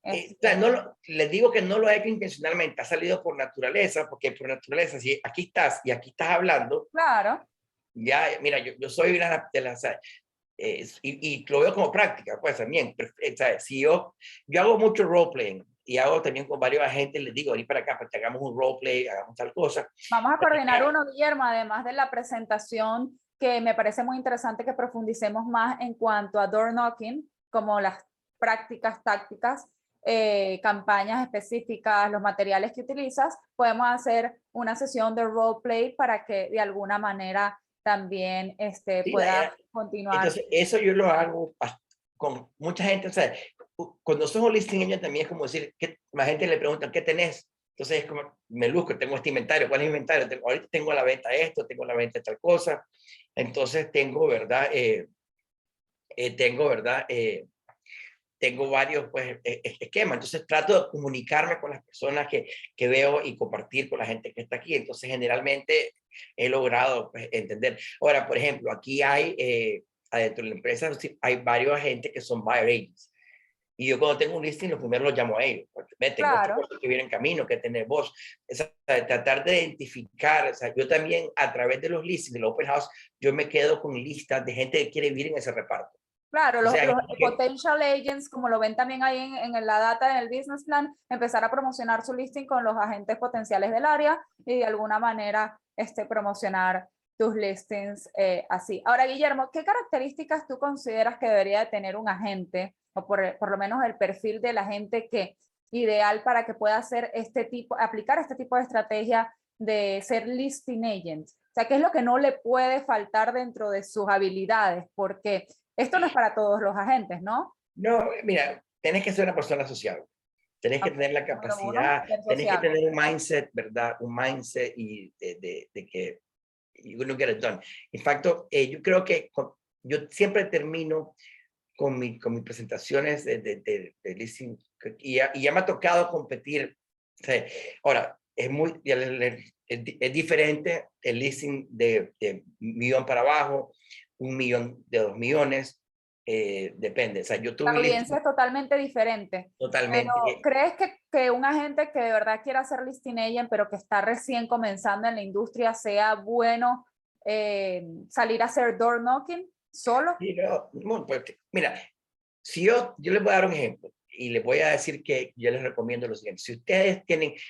o sea, les digo que no lo he hecho intencionalmente, ha salido por naturaleza, porque por naturaleza, si aquí estás y aquí estás hablando, Claro. ya, mira, yo soy una de las, y lo veo como práctica, pues también, ¿sabes? Si yo hago mucho roleplaying y hago también con varios agentes, les digo, vení para acá, para que hagamos un roleplay, hagamos tal cosa. Vamos a coordinar uno, Guillermo, además de la presentación, que me parece muy interesante que profundicemos más en cuanto a door knocking, como las prácticas, tácticas, campañas específicas, los materiales que utilizas. Podemos hacer una sesión de roleplay para que de alguna manera también Sí, pueda continuar. entonces, eso yo lo hago con mucha gente. O sea, cuando sos un listing agent también es como decir, que la gente le pregunta, ¿qué tenés? Entonces es como, me luzco, tengo este inventario. ¿Cuál es el inventario? Ahorita tengo a la venta esto, tengo a la venta tal cosa. Entonces tengo, ¿verdad? Tengo varios pues, esquemas. Entonces trato de comunicarme con las personas que veo y compartir con la gente que está aquí. Entonces generalmente he logrado pues, entender. Ahora, por ejemplo, aquí adentro de la empresa hay varios agentes que son buyer agents. Y yo cuando tengo un listing, lo primero los llamo a ellos. Porque, tengo esta Claro. cosa que viene en camino, que tenés vos. Tratar de identificar. O sea, yo también a través de los listings, del open house, yo me quedo con listas de gente que quiere vivir en ese reparto. Claro, O sea, los potential agents, como lo ven también ahí en la data, en el business plan, empezar a promocionar su listing con los agentes potenciales del área y de alguna manera promocionar tus listings así. Ahora, Guillermo, ¿qué características tú consideras que debería de tener un agente, o por lo menos el perfil del agente que ideal para que pueda hacer aplicar este tipo de estrategia de ser listing agent? O sea, ¿qué es lo que no le puede faltar dentro de sus habilidades? Porque Esto no es para todos los agentes, ¿no? No, mira, tenés que ser una persona sociable. Tenés que tener la Número uno, capacidad, ser tenés que sociable. tener un mindset, ¿verdad? Un mindset y de que you're gonna get it done. En facto, yo creo que yo siempre termino con mis presentaciones de listing y ya me ha tocado competir. O sea, ahora, es diferente el listing de 1 millón para abajo, 1 millón de 2 millones, depende. O sea, yo La tuve un listing audiencia es totalmente diferente. Pero totalmente. ¿crees que un agente que de verdad quiera hacer listing agent, pero que está recién comenzando en la industria, sea bueno salir a hacer door knocking solo? Mira, si yo les voy a dar un ejemplo y les voy a decir que yo les recomiendo lo siguiente. Si ustedes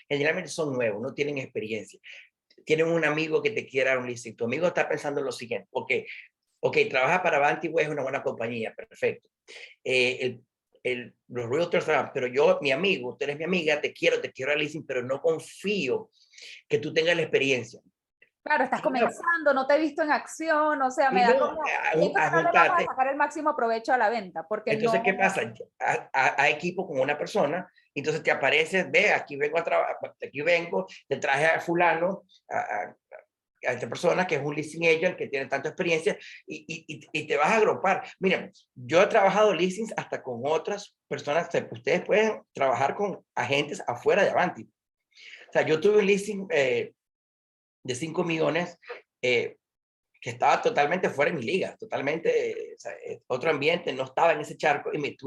generalmente son nuevos, no tienen experiencia, tienen un amigo que te quiera dar un listing, tu amigo está pensando en lo siguiente, ok, trabaja para Vantiway, es una buena compañía, perfecto. Los realtors trabajan, pero mi amigo, tú eres mi amiga, te quiero dar listing, pero no confío que tú tengas la experiencia. Claro, estás comenzando, no te he visto en acción, o sea, me da Primero, como, siento que no le vamos a sacar el máximo provecho a la venta, porque entonces, no, ¿qué pasa? A equipo con una persona, entonces te apareces, ve, aquí vengo a trabajar, aquí vengo, te traje a fulano, a esta persona que es un listing agent que tiene tanta experiencia y te vas a agrupar. Miren, yo he trabajado listings hasta con otras personas, ustedes pueden trabajar con agentes afuera de Avanti. O sea, yo tuve un listing de 5 millones que estaba totalmente fuera de mi liga, totalmente, o sea, otro ambiente, no estaba en ese charco y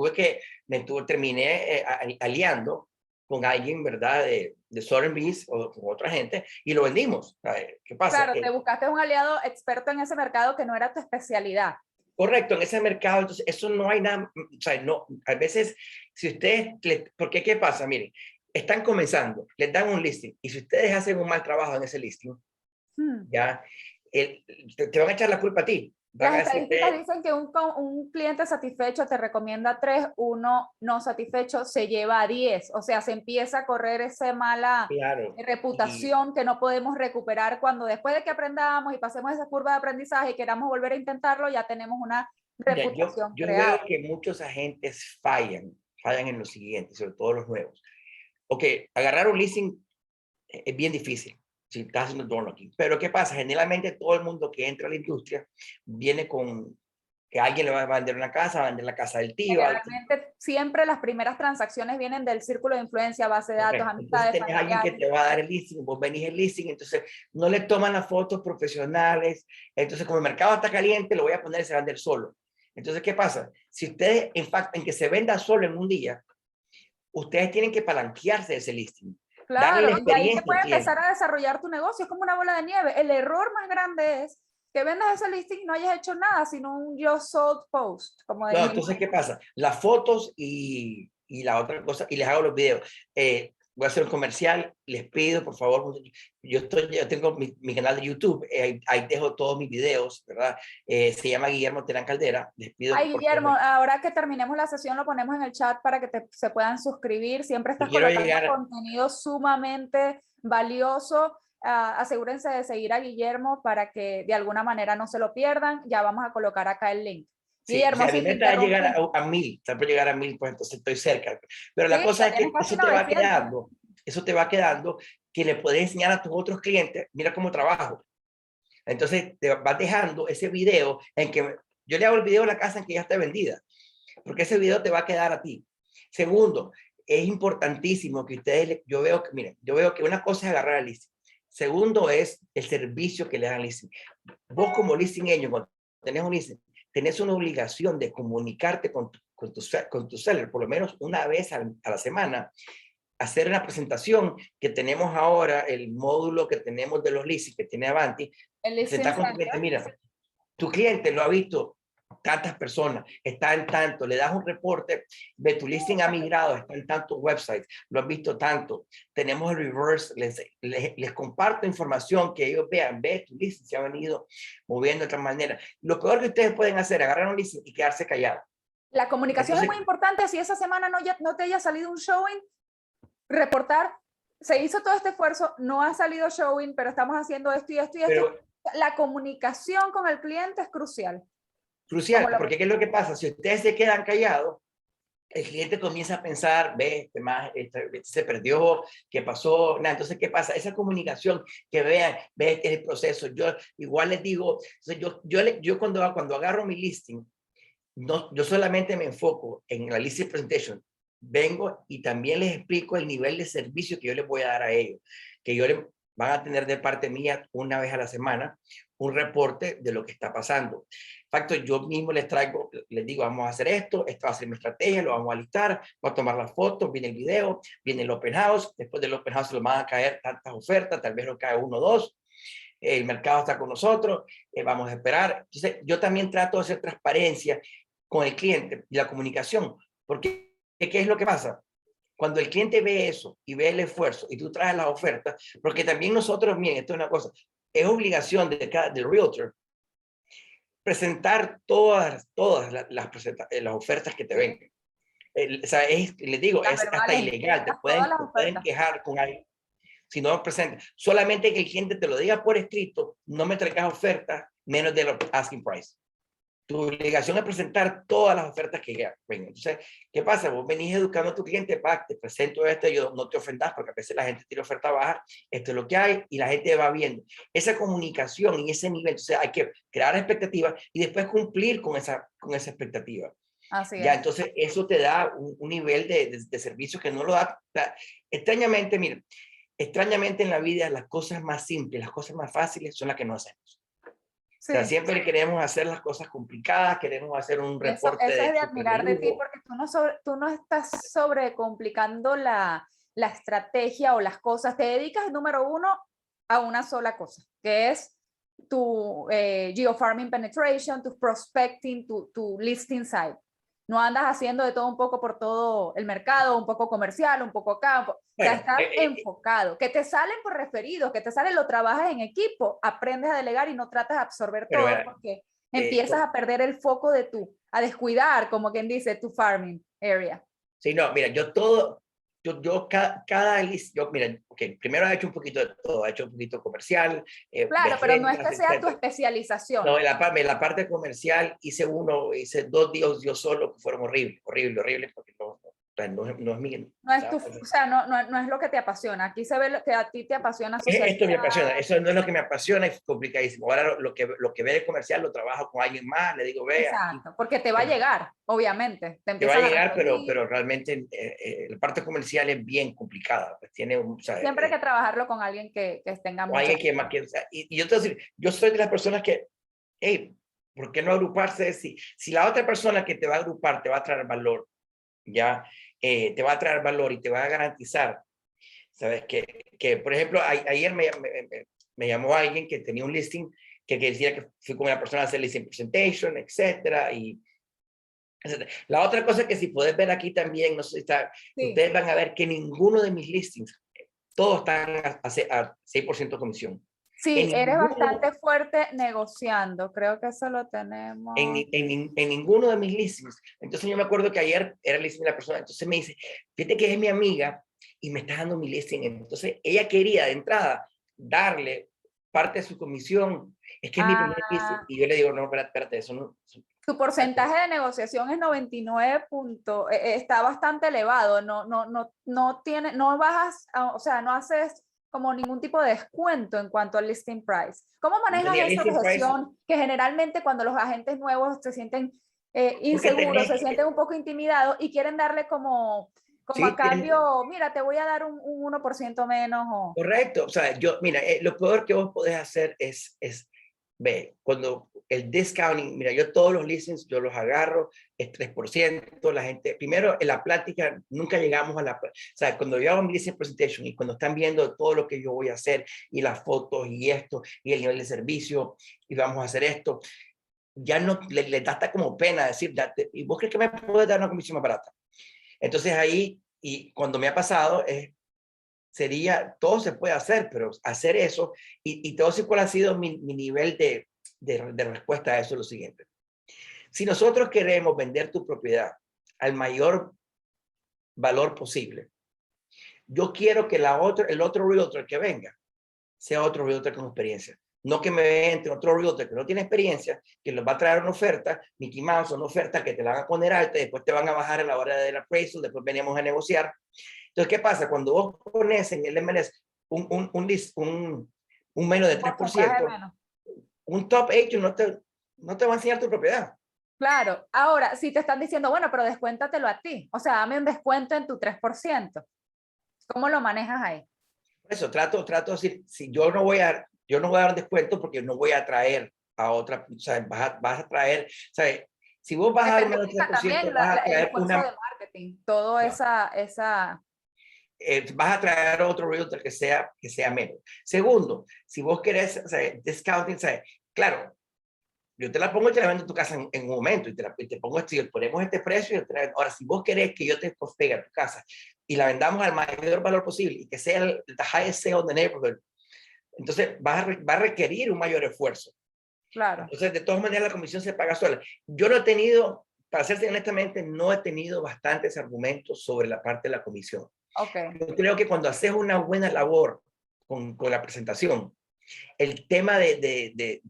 terminé aliando con alguien, ¿verdad? De Sotheby's o con otra gente y lo vendimos. ¿Qué pasa? claro, te buscaste un aliado experto en ese mercado que no era tu especialidad. Correcto, en ese mercado, entonces eso no hay nada, o sea, no, a veces, si ustedes, porque ¿qué pasa? Miren, están comenzando, les dan un listing y si ustedes hacen un mal trabajo en ese listing, ya, te van a echar la culpa a ti. Van Las a estadísticas decirte, dicen que un cliente satisfecho te recomienda 3, uno no satisfecho se lleva a 10. O sea, se empieza a correr esa mala claro, y reputación que no podemos recuperar cuando después de que aprendamos y pasemos esa curva de aprendizaje y queramos volver a intentarlo, ya tenemos una mira, reputación yo veo creada. que muchos agentes fallan en lo siguiente, sobre todo los nuevos. Ok, agarrar un leasing es bien difícil si estás haciendo door knocking. Pero ¿qué pasa? Generalmente todo el mundo que entra a la industria viene con que alguien le va a vender una casa, va a vender la casa del tío. Generalmente siempre las primeras transacciones vienen del círculo de influencia, base de datos, Correcto. Entonces amistades, tenés a alguien que familiares. te va a dar el listing, vos venís el listing, entonces no le toman las fotos profesionales. Entonces, como el mercado está caliente, lo voy a poner y se va a vender solo. Entonces, ¿qué pasa? Si ustedes, en que se venda solo en un día, ustedes tienen que palanquearse de ese listing, darle Claro, la y de ahí se experiencia al puede empezar cliente. a desarrollar tu negocio, es como una bola de nieve. El error más grande es que vendas ese listing y no hayas hecho nada, sino un just sold post, como No, dijimos. entonces, ¿qué pasa? Las fotos y la otra cosa, y les hago los videos. Voy a hacer un comercial, les pido, por favor, yo tengo mi canal de YouTube, ahí dejo todos mis videos, ¿verdad? Se llama Guillermo Terán Caldera, les pido, Ay, por Guillermo, favor, ahora que terminemos la sesión lo ponemos en el chat para que se puedan suscribir. Siempre yo estás quiero colocando llegar, contenido sumamente valioso. Asegúrense de seguir a Guillermo para que de alguna manera no se lo pierdan. Ya vamos a colocar acá el link. sí, o Guillermo, sea, mi sí, te meta es llegar interrumpí. a 1000, está por llegar a 1000, pues entonces estoy cerca. Pero la Sí, cosa ya es tienes que casi 900. eso te va quedando, que le puedes enseñar a tus otros clientes, mira cómo trabajo. Entonces te vas dejando ese video en que yo le hago el video a la casa en que ya está vendida, porque ese video te va a quedar a ti. Segundo, es importantísimo que ustedes, yo veo que una cosa es agarrar el listing. Segundo es el servicio que le dan al listing. Vos como listing agent, cuando tenés un listing, tenés una obligación de comunicarte con tu seller, por lo menos una vez a la semana, hacer una presentación que tenemos ahora, el módulo que tenemos de los leasing que tiene Avanti, El listing sentar con tu cliente, mira, tu cliente lo ha visto tantas personas, está en tanto, le das un reporte, ve tu listing ha migrado, está en tantos websites, lo han visto tanto, tenemos el reverse, les comparto información que ellos vean, ve tu listing se ha venido moviendo de otra manera. Lo peor que ustedes pueden hacer es agarrar un listing y quedarse callados. La comunicación es Entonces, muy importante. Si esa semana no te haya salido un showing, reportar, se hizo todo este esfuerzo, no ha salido showing, pero estamos haciendo esto y esto y esto. pero La comunicación con el cliente es crucial. Crucial, porque ¿qué es lo que pasa? Si ustedes se quedan callados, el cliente comienza a pensar, ve, este se perdió, ¿qué pasó? Nada, entonces, ¿qué pasa? Esa comunicación, que vean, ve, este es el proceso. Yo igual les digo, yo cuando agarro mi listing, no, yo solamente me enfoco en la listing presentation, vengo y también les explico el nivel de servicio que yo les voy a dar a ellos, que yo les van a tener de parte mía una vez a la semana un reporte de lo que está pasando. En facto, yo mismo les traigo, les digo, vamos a hacer esto, esta va a ser mi estrategia, lo vamos a listar, voy a tomar las fotos, viene el video, viene el open house, después del open house se lo van a caer tantas ofertas, tal vez lo cae uno o dos, el mercado está con nosotros, vamos a esperar. Entonces, yo también trato de hacer transparencia con el cliente y la comunicación, porque ¿qué es lo que pasa? Cuando el cliente ve eso y ve el esfuerzo y tú traes las ofertas, porque también nosotros, miren, esto es una cosa, es obligación del realtor presentar todas las ofertas que te vengan. O sea, les digo, es hasta ilegal, te pueden quejar con algo si no presenta. Solamente que el cliente te lo diga por escrito, no me traigas ofertas menos de los asking price. Tu obligación es presentar todas las ofertas que vengan. Entonces, ¿qué pasa? Vos venís educando a tu cliente, te presento esto, yo no te ofendas, porque a veces la gente tiene oferta baja, esto es lo que hay, y la gente va viendo. Esa comunicación y ese nivel, entonces hay que crear expectativas y después cumplir con esa expectativa. Así ya, es. entonces eso te da un nivel de servicio que no lo da. Extrañamente, miren, extrañamente en la vida las cosas más simples, las cosas más fáciles son las que no hacemos. Sí, o sea, siempre queremos hacer las cosas complicadas, queremos hacer un reporte eso es de admirar de ti, porque tú no estás sobrecomplicando la estrategia o las cosas. Te dedicas, número uno, a una sola cosa, que es tu geofarming penetration, tu prospecting, tu listing site. No andas haciendo de todo un poco por todo el mercado, un poco comercial, un poco acá. O sea, estás enfocado. Que te salen por referidos, que te salen, lo trabajas en equipo, aprendes a delegar y no tratas de absorber todo porque empiezas a perder el foco de a descuidar, como quien dice, tu farming area. Sí, no, mira, mira, okay, primero he hecho un poquito de todo, he hecho un poquito comercial. Claro, pero no es que sea tu especialización. No, en la parte comercial hice 2 días yo solo, que fueron horribles, porque no es mi... No es o sea, no es lo que te apasiona. Aquí se ve lo que a ti te apasiona socializar. Esto me apasiona, eso no es lo que me apasiona, es complicadísimo. Ahora lo que ve de comercial lo trabajo con alguien más, le digo, ve. Exacto, aquí, porque te va a llegar, obviamente. Te va a llegar, pero realmente la parte comercial es bien complicada. Pues tiene siempre hay que trabajarlo con alguien que tenga mucha... o sea, y yo te voy a decir, yo soy de las personas que, hey, ¿por qué no agruparse? Si la otra persona que te va a agrupar te va a traer valor, ya, te va a traer valor y te va a garantizar, ¿sabes? Que por ejemplo, ayer me llamó alguien que tenía un listing que decía que fui con una persona a hacer listing presentation, etcétera, y la otra cosa que si puedes ver aquí también, no sé si está, ustedes van a ver que ninguno de mis listings, todos están a 6% comisión. Sí, eres bastante fuerte negociando, creo que eso lo tenemos. En ninguno de mis listings. Entonces yo me acuerdo que ayer era el listing de la persona, entonces me dice, fíjate que es mi amiga y me está dando mi listing. Entonces ella quería de entrada darle parte de su comisión, es que es mi primer listing. Y yo le digo, no, espérate, eso no... Tu porcentaje de negociación es 99 puntos, está bastante elevado, no bajas, o sea, no haces como ningún tipo de descuento en cuanto al listing price. ¿Cómo manejas esa objeción que generalmente cuando los agentes nuevos se sienten inseguros, se sienten un poco intimidados y quieren darle como a cambio, mira, te voy a dar un 1% menos? Correcto, o sea, mira, lo peor que vos podés hacer es ve, cuando el discounting, mira, yo todos los listings, yo los agarro, es 3%, la gente, primero en la plática, nunca llegamos a o sea, cuando yo hago mi listing presentation y cuando están viendo todo lo que yo voy a hacer y las fotos y esto y el nivel de servicio y vamos a hacer esto, ya no le da hasta como pena decir, ¿y vos crees que me puedes dar una comisión más barata? Entonces ahí, y cuando me ha pasado, todo se puede hacer, pero hacer eso, y todo cuál ha sido mi nivel de respuesta a eso, es lo siguiente. Si nosotros queremos vender tu propiedad al mayor valor posible, yo quiero que el otro realtor que venga sea otro realtor con experiencia. no que me entre otro realtor que no tiene experiencia, que les va a traer una oferta, Mickey Mouse, una oferta que te la van a poner alta, después te van a bajar a la hora del appraisal, después venimos a negociar. Entonces, ¿qué pasa? Cuando vos pones en el MLS un menos de 3%, Menos. un top agent no te va a enseñar tu propiedad. Claro, ahora, si te están diciendo, bueno, pero descuéntatelo a ti, o sea, dame un descuento en tu 3%, ¿cómo lo manejas ahí? Eso, trato de decir, si yo no voy a dar descuento porque no voy a traer a otra, o sea, vas a traer, ¿sabes? Si vos vas a dar un menos de 3%, También vas a el traer esfuerzo de marketing, todo no, esa... vas a traer otro realtor que sea menos. Segundo, si vos querés, o sea, discounting, o sea, claro, yo te la pongo y te la vendo en tu casa en un momento y te pongo ponemos este precio. Ahora, si vos querés que yo te postegue a tu casa y la vendamos al mayor valor posible y que sea el the highest sale in the neighborhood, entonces va a requerir un mayor esfuerzo. Claro. Entonces, de todas maneras, la comisión se paga sola. Yo no he tenido, para serte honestamente, no he tenido bastantes argumentos sobre la parte de la comisión. Okay. Yo creo que cuando haces una buena labor con la presentación, el tema de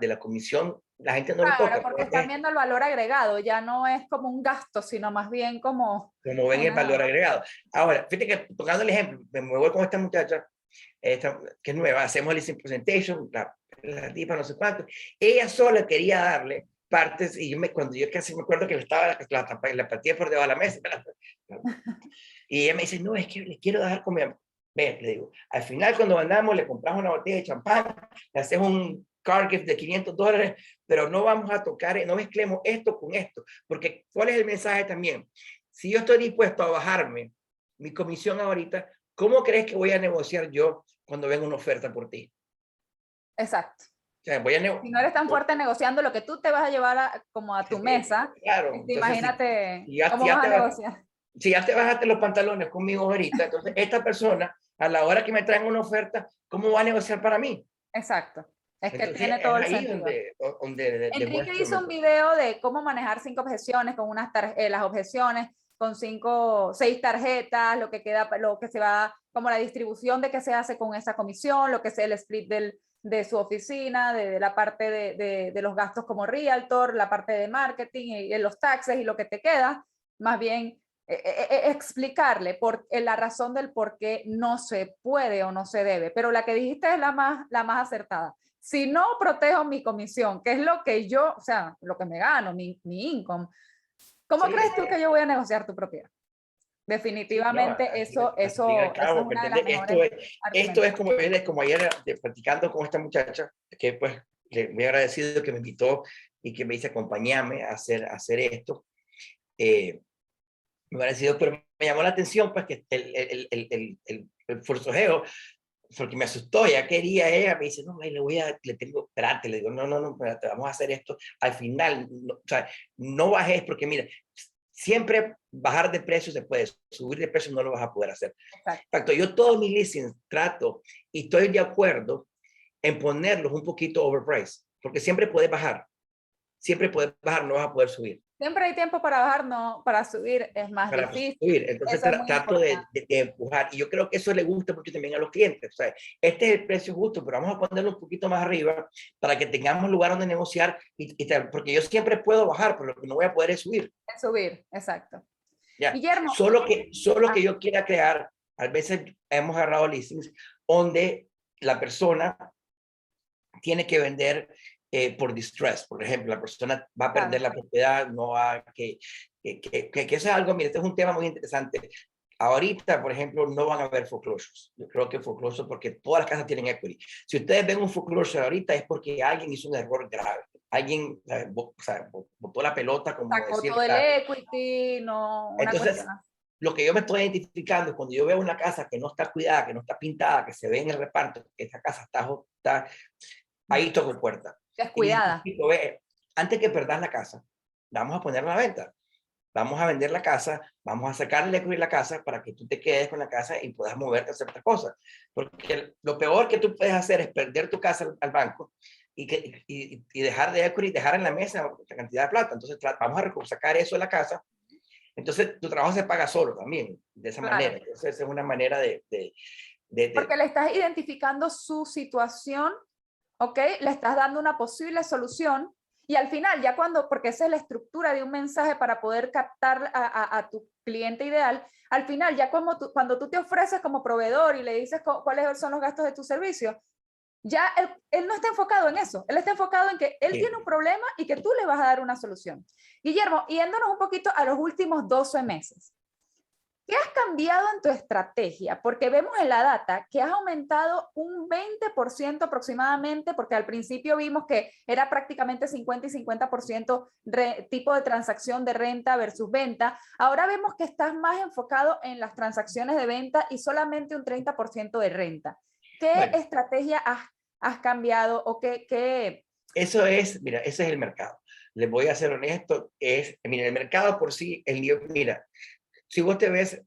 la comisión, la gente no lo Claro, toca. porque están viendo el valor agregado, ya no es como un gasto, sino más bien como Como ven el valor agregado. Ahora, fíjate que, tocando el ejemplo, me voy con esta muchacha, que es nueva, hacemos el listing presentation, la tipa no sé cuánto, ella sola quería darle partes, y cuando yo casi me acuerdo que le estaba la partida por debajo de la mesa, y ella me dice, no, es que le quiero dar como, ve, le digo, al final cuando mandamos le compramos una botella de champán, le hacemos un car gift de $500, pero no vamos a tocar, no mezclemos esto con esto, porque ¿cuál es el mensaje también? Si yo estoy dispuesto a bajarme mi comisión ahorita, ¿cómo crees que voy a negociar yo cuando venga una oferta por ti? Exacto. O sea, Si no eres tan fuerte negociando lo que tú te vas a llevar como a tu mesa, claro, entonces, imagínate si ya, cómo vas a negociar. si ya te bajaste los pantalones conmigo ahorita, entonces esta persona, a la hora que me traen una oferta, ¿cómo va a negociar para mí? Exacto. Es que Entonces tiene es todo el ahí sentido. donde Enrique demuestro. hizo un video de cómo manejar 5 objeciones con las objeciones con 6 tarjetas, lo que queda, lo que se va, como la distribución de qué se hace con esa comisión, lo que es el split de su oficina, de la parte de los gastos como realtor, la parte de marketing y los taxes y lo que te queda, más bien explicarle la razón del por qué no se puede o no se debe. Pero la que dijiste es la más acertada. Si no protejo mi comisión, que es lo que yo, o sea, lo que me gano, mi income, ¿cómo Sí, crees tú que yo voy a negociar tu propiedad? sí, no, Definitivamente al fin y al eso es cabo, una de las mejores esto es argumentos. como ayer practicando con esta muchacha, que pues me he agradecido que me invitó y que me dice acompañarme a hacer esto. Me ha agradecido, pero me llamó la atención pues que el forcejeo, porque me asustó, ya quería ella, me dice, no, le tengo, espérate, le digo, no, espérate, vamos a hacer esto, al final, no, o sea, no bajes, porque mira, siempre bajar de precio se puede, subir de precio no lo vas a poder hacer. Exacto, yo todos mis listings trato y estoy de acuerdo en ponerlos un poquito overpriced, porque siempre puedes bajar, no vas a poder subir. Siempre hay tiempo para bajar, no, para subir es más Para difícil. subir. Entonces Eso es muy trato importante. de empujar y yo creo que eso le gusta mucho también a los clientes. O sea, este es el precio justo, pero vamos a ponerlo un poquito más arriba para que tengamos lugar donde negociar porque yo siempre puedo bajar, pero lo que no voy a poder es subir. Es subir, exacto. Ya. Guillermo. Solo que yo quiera crear, a veces hemos agarrado listings donde la persona tiene que vender por distress, por ejemplo, la persona va a perder la propiedad, no va que eso es algo, mire, este es un tema muy interesante. Ahorita, por ejemplo, no van a haber foreclosures. Yo creo que foreclosure porque todas las casas tienen equity. Si ustedes ven un foreclosure ahorita es porque alguien hizo un error grave. Alguien o sea, botó la pelota, como Sacó decir. todo el equity, no, una Entonces, cuestión. lo que yo me estoy identificando cuando yo veo una casa que no está cuidada, que no está pintada, que se ve en el reparto, que esa casa está ahí toco puerta. Descuidada. Y antes que perdas la casa, vamos a ponerla a la venta. Vamos a vender la casa, vamos a sacarle equity la casa para que tú te quedes con la casa y puedas moverte a hacer otras cosas. Porque lo peor que tú puedes hacer es perder tu casa al banco y dejar de equity, dejar en la mesa la cantidad de plata. Entonces vamos a sacar eso de la casa. Entonces tu trabajo se paga solo también, de esa manera. Entonces es una manera Porque le estás identificando su situación, ¿ok? Le estás dando una posible solución y al final, ya cuando, porque esa es la estructura de un mensaje para poder captar a tu cliente ideal, al final, ya como cuando tú te ofreces como proveedor y le dices cuáles son los gastos de tu servicio, ya él no está enfocado en eso, él está enfocado en que él tiene un problema y que tú le vas a dar una solución. Guillermo, yéndonos un poquito a los últimos 12 meses, ¿qué has cambiado en tu estrategia? Porque vemos en la data que has aumentado un 20% aproximadamente, porque al principio vimos que era prácticamente 50 y 50% tipo de transacción de renta versus venta. Ahora vemos que estás más enfocado en las transacciones de venta y solamente un 30% de renta. ¿Qué Bueno, estrategia has cambiado o qué? eso es, mira, ese es el mercado. Les voy a ser honesto, mira, el mercado por sí, mira, si vos te ves,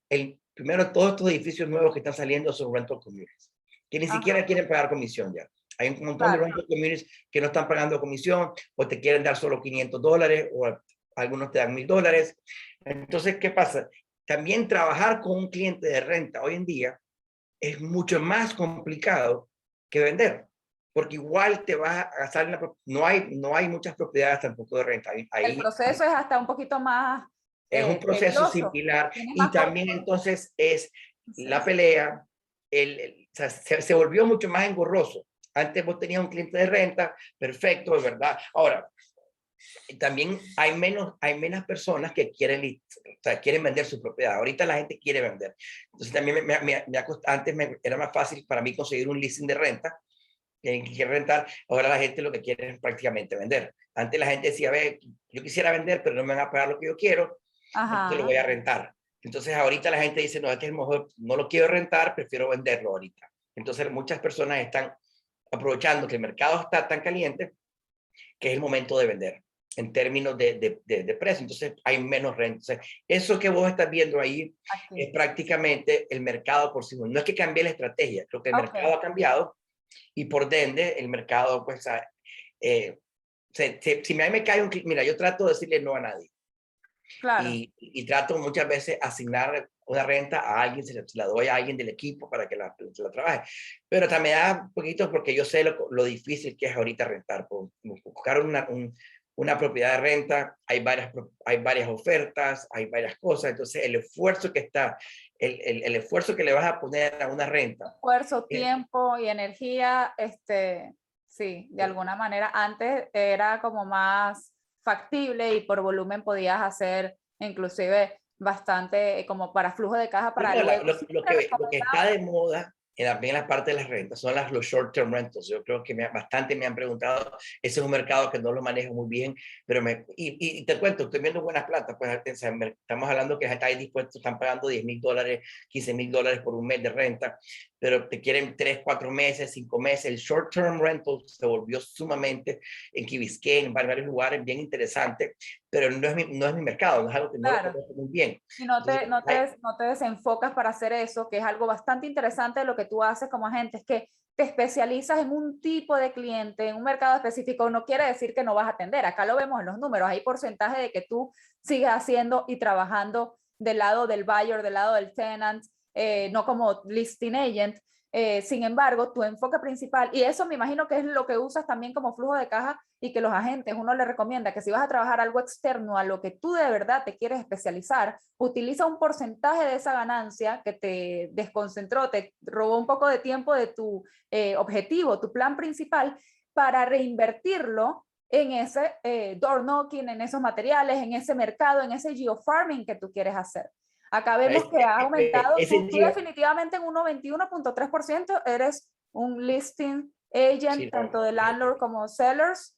primero todos estos edificios nuevos que están saliendo son rental communities, que ni siquiera quieren pagar comisión ya. Hay un montón de rental communities que no están pagando comisión o te quieren dar solo $500 o algunos te dan $1,000. Entonces, ¿qué pasa? También trabajar con un cliente de renta hoy en día es mucho más complicado que vender, porque igual te vas a gastar, no hay muchas propiedades tampoco de renta. El proceso es hasta un poquito más es un proceso tedioso. similar Tiene y más también entonces es la pelea, o sea, se volvió mucho más engorroso. Antes vos tenías un cliente de renta, perfecto, es verdad. Ahora, también hay menos personas que quieren, o sea, quieren vender su propiedad. Ahorita la gente quiere vender. Entonces también antes era más fácil para mí conseguir un leasing de renta que quiere rentar. Ahora la gente lo que quiere es prácticamente vender. Antes la gente decía, a ver, yo quisiera vender, pero no me van a pagar lo que yo quiero, entonces lo voy a rentar. Entonces ahorita la gente dice, no, es que es mejor, no lo quiero rentar, prefiero venderlo ahorita. Entonces muchas personas están aprovechando que el mercado está tan caliente que es el momento de vender en términos de precio. Entonces hay menos renta. Entonces, eso que vos estás viendo ahí es prácticamente el mercado por sí mismo. No es que cambie la estrategia, creo que el mercado ha cambiado y por ende el mercado, pues, si a mí me cae un cliente, mira, yo trato de decirle no a nadie. Claro. Y trato muchas veces asignar una renta a alguien, se la doy a alguien del equipo para que la trabaje. Pero también me da un poquito porque yo sé lo difícil que es ahorita rentar. Buscar una propiedad de renta, hay varias ofertas, hay varias cosas. Entonces, el esfuerzo que está, el esfuerzo que le vas a poner a una renta. Esfuerzo, tiempo y energía, sí, de alguna manera. Antes era como más factible y por volumen podías hacer inclusive bastante como para flujo de caja para luego. Lo que está de moda también en la parte de las rentas son los short term rentals. Yo creo que bastante me han preguntado, ese es un mercado que no lo manejo muy bien, pero y te cuento, estoy viendo buenas plantas, pues estamos hablando que están dispuestos, están pagando $10,000, $15,000 por un mes de renta, pero te quieren 3, 4 meses, 5 meses. El short term rental se volvió sumamente en Key Biscayne, en varios lugares bien interesante, pero no es mi mercado, no es algo que no lo conozco muy bien. Y no te desenfocas para hacer eso, que es algo bastante interesante de lo que tú haces como agente, es que te especializas en un tipo de cliente, en un mercado específico. No quiere decir que no vas a atender, acá lo vemos en los números, hay porcentaje de que tú sigues haciendo y trabajando del lado del buyer, del lado del tenant, no como listing agent. Sin embargo, tu enfoque principal, y eso me imagino que es lo que usas también como flujo de caja y que los agentes, uno le recomienda que si vas a trabajar algo externo a lo que tú de verdad te quieres especializar, utiliza un porcentaje de esa ganancia que te desconcentró, te robó un poco de tiempo de tu objetivo, tu plan principal, para reinvertirlo en ese door knocking, en esos materiales, en ese mercado, en ese geofarming que tú quieres hacer. Acá vemos que ha aumentado, tú definitivamente en un 91.3% eres un listing agent, sí, tanto de landlord como sellers,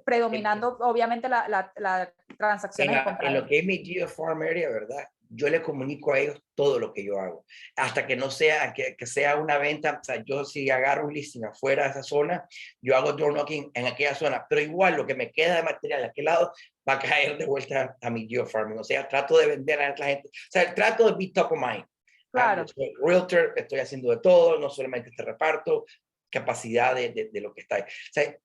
predominando obviamente la transacciones de compra. En lo que es mi geofarm area, ¿verdad? Yo le comunico a ellos todo lo que yo hago. Hasta que no sea, que sea una venta, o sea, yo si agarro un listing afuera de esa zona, yo hago door knocking en aquella zona, pero igual lo que me queda de material de aquel lado va a caer de vuelta a mi geofarming. O sea, trato de vender a la gente, o sea, trato de be top of mind. Claro. Yo soy realtor, estoy haciendo de todo, no solamente este reparto, capacidad de lo que está ahí. O sea,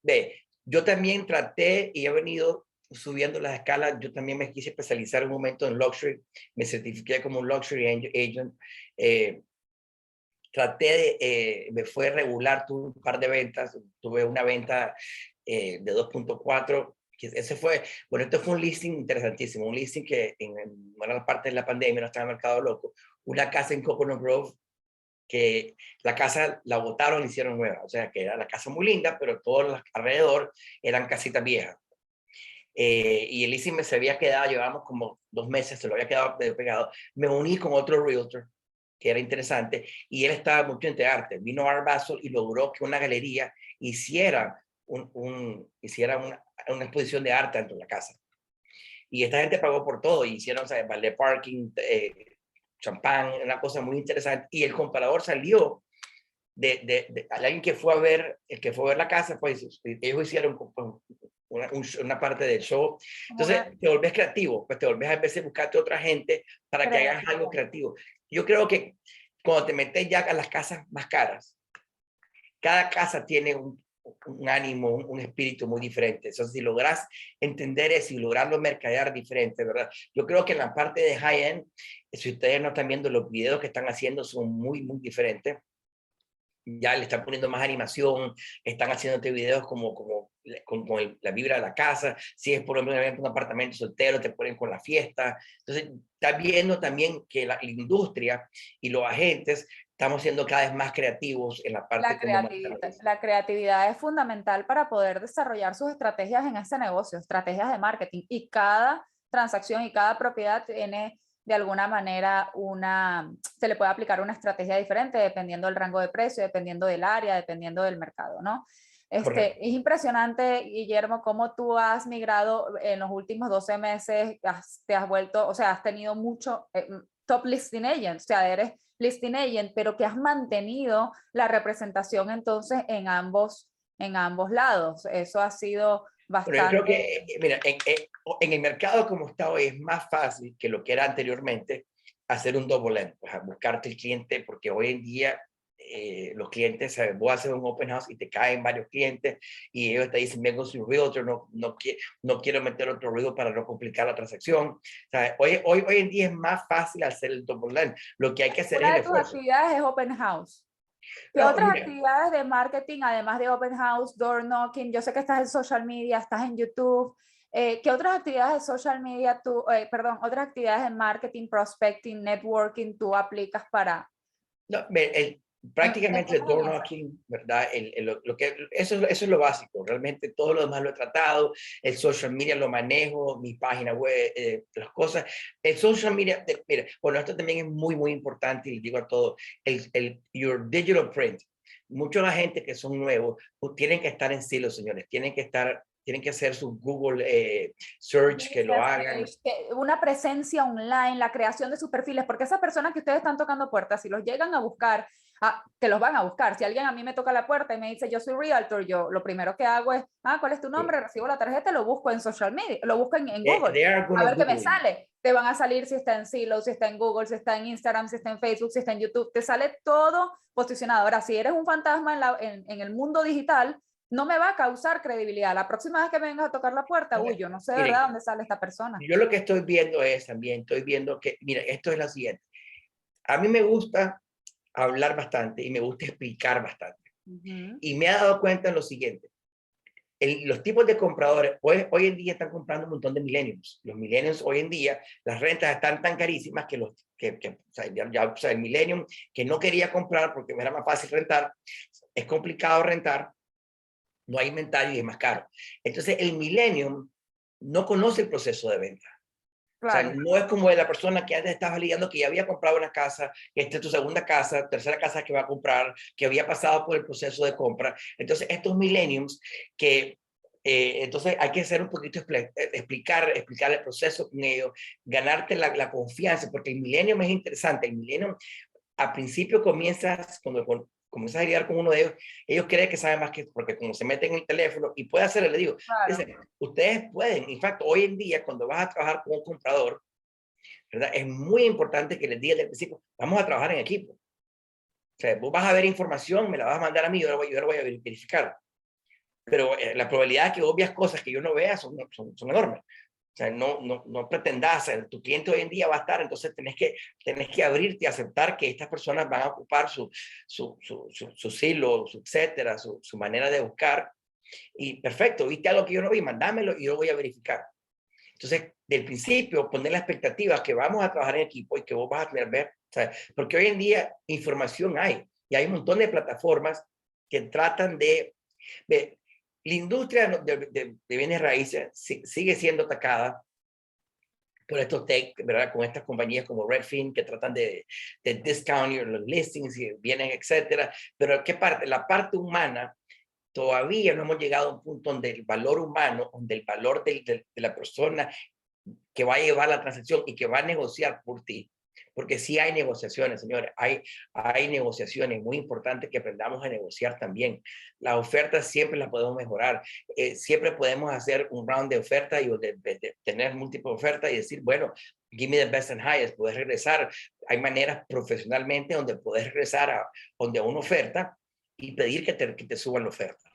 yo también traté y he venido subiendo las escalas. Yo también me quise especializar un momento en luxury, me certifiqué como un luxury agent, me fue regular, tuve un par de ventas, tuve una venta de 2.4, que ese fue, bueno, esto fue un listing interesantísimo, un listing que en buena parte de la pandemia no estaba en el mercado loco, una casa en Coconut Grove, que la casa la botaron y la hicieron nueva, o sea que era la casa muy linda, pero todos alrededor eran casitas viejas. Y el listing se había quedado, llevábamos como 2 meses, se lo había quedado medio pegado. Me uní con otro realtor, que era interesante, y él estaba mucho entre arte. Vino Art Basel y logró que una galería hiciera, hiciera una exposición de arte dentro de la casa. Y esta gente pagó por todo, y hicieron, ¿sabes?, ballet parking, champán, una cosa muy interesante. Y el comprador salió de alguien que fue a ver, el que fue a ver la casa, pues ellos hicieron una parte del show. Entonces te volvés creativo, pues te volvés a veces buscarte otra gente para que hagas algo creativo. Yo creo que cuando te metes ya a las casas más caras, cada casa tiene un ánimo, un espíritu muy diferente. Entonces, si logras entender eso y lograrlo mercadear diferente, ¿verdad? Yo creo que en la parte de high-end, si ustedes no están viendo, los videos que están haciendo son muy, muy diferentes. Ya le están poniendo más animación, están haciendo videos como la vibra de la casa. Si es, por ejemplo, un apartamento soltero, te ponen con la fiesta. Entonces, estás viendo también que la industria y los agentes estamos siendo cada vez más creativos en la parte la creatividad es fundamental para poder desarrollar sus estrategias en este negocio, estrategias de marketing. Y cada transacción y cada propiedad tiene de alguna manera se le puede aplicar una estrategia diferente dependiendo del rango de precio, dependiendo del área, dependiendo del mercado, ¿no? Es impresionante, Guillermo, cómo tú has migrado en los últimos 12 meses, te has vuelto, o sea, has tenido mucho top listing agent, o sea, eres listing agent, pero que has mantenido la representación entonces en ambos lados. Eso ha sido bastante... Pero yo creo que, mira, en el mercado como está hoy es más fácil que lo que era anteriormente hacer un double end, pues, buscarte el cliente, porque hoy en día los clientes, ¿sabes? Vos haces un open house y te caen varios clientes y ellos te dicen, vengo sin realtor, no quiero meter otro ruido para no complicar la transacción. ¿Sabes? Hoy en día es más fácil hacer el double end. Lo que hay que hacer es el esfuerzo. Una de tus actividades es open house. ¿Qué otras actividades de marketing, además de open house, door knocking? Yo sé que estás en social media, estás en YouTube. ¿Qué otras actividades de social media otras actividades de marketing, prospecting, networking tú aplicas para? No, prácticamente el door knocking, ¿verdad? Eso es lo básico. Realmente todo lo demás lo he tratado. El social media lo manejo, mi página web, las cosas. El social media, mira, bueno, esto también es muy, muy importante y les digo a todos, your digital print. Mucha la gente que son nuevos tienen que estar en silo, señores. Tienen que hacer su Google search, que lo hagan. Una presencia online, la creación de sus perfiles, porque esas personas que ustedes están tocando puertas, si los llegan a buscar, que los van a buscar. Si alguien a mí me toca la puerta y me dice, yo soy realtor, yo lo primero que hago es, ¿cuál es tu nombre? Recibo la tarjeta, lo busco en social media, lo busco en Google. A ver qué me sale. Te van a salir si está en Zillow, si está en Google, si está en Instagram, si está en Facebook, si está en YouTube. Te sale todo posicionado. Ahora, si eres un fantasma en el mundo digital, no me va a causar credibilidad. La próxima vez que me vengas a tocar la puerta, yo no sé de verdad dónde sale esta persona. Yo lo que estoy viendo estoy viendo que, mira, esto es lo siguiente. A mí me gusta hablar bastante y me gusta explicar bastante. Y me he dado cuenta en lo siguiente. Los tipos de compradores, hoy en día están comprando un montón de millennials. Los millennials hoy en día, las rentas están tan carísimas que o sea, el millennium que no quería comprar porque era más fácil rentar, es complicado rentar, no hay inventario y es más caro. Entonces el millennium no conoce el proceso de venta. Claro. O sea, no es como de la persona que antes estaba lidiando, que ya había comprado una casa, que esta es tu segunda casa, tercera casa que va a comprar, que había pasado por el proceso de compra. Entonces, estos millenniums que entonces hay que hacer un poquito explicar el proceso con ellos, ganarte la confianza, porque el millennium es interesante. El millennium, al principio cuando comienzas a lidiar con uno de ellos creen que saben más que, porque como se meten en el teléfono y puede hacer, le digo, claro. Dicen, ustedes pueden, en fact, hoy en día cuando vas a trabajar con un comprador, ¿verdad? Es muy importante que les digas al principio, vamos a trabajar en equipo. O sea, vos vas a ver información, me la vas a mandar a mí, yo la voy a verificar. Pero la probabilidad de que obvias cosas que yo no vea son enormes. O sea, no pretendas, tu cliente hoy en día va a estar, entonces tenés que abrirte y aceptar que estas personas van a ocupar su silo, su etcétera, su manera de buscar. Y perfecto, viste algo que yo no vi, mandámelo y yo lo voy a verificar. Entonces, del principio, poner la expectativa que vamos a trabajar en equipo y que vos vas a tener ver, ¿sabes? Porque hoy en día información hay y hay un montón de plataformas que tratan de la industria de bienes raíces sigue siendo atacada por estos tech, ¿verdad? Con estas compañías como Redfin que tratan de discount los listings y vienen, etcétera. Pero ¿qué parte? La parte humana, todavía no hemos llegado a un punto donde el valor humano, donde el valor de la persona que va a llevar la transacción y que va a negociar por ti. Porque sí hay negociaciones, señores, hay negociaciones muy importantes que aprendamos a negociar también. Las ofertas siempre las podemos mejorar. Siempre podemos hacer un round de ofertas y de tener múltiples ofertas y decir, bueno, give me the best and highest, puedes regresar. Hay maneras profesionalmente donde puedes regresar a una oferta y pedir que te suban la oferta.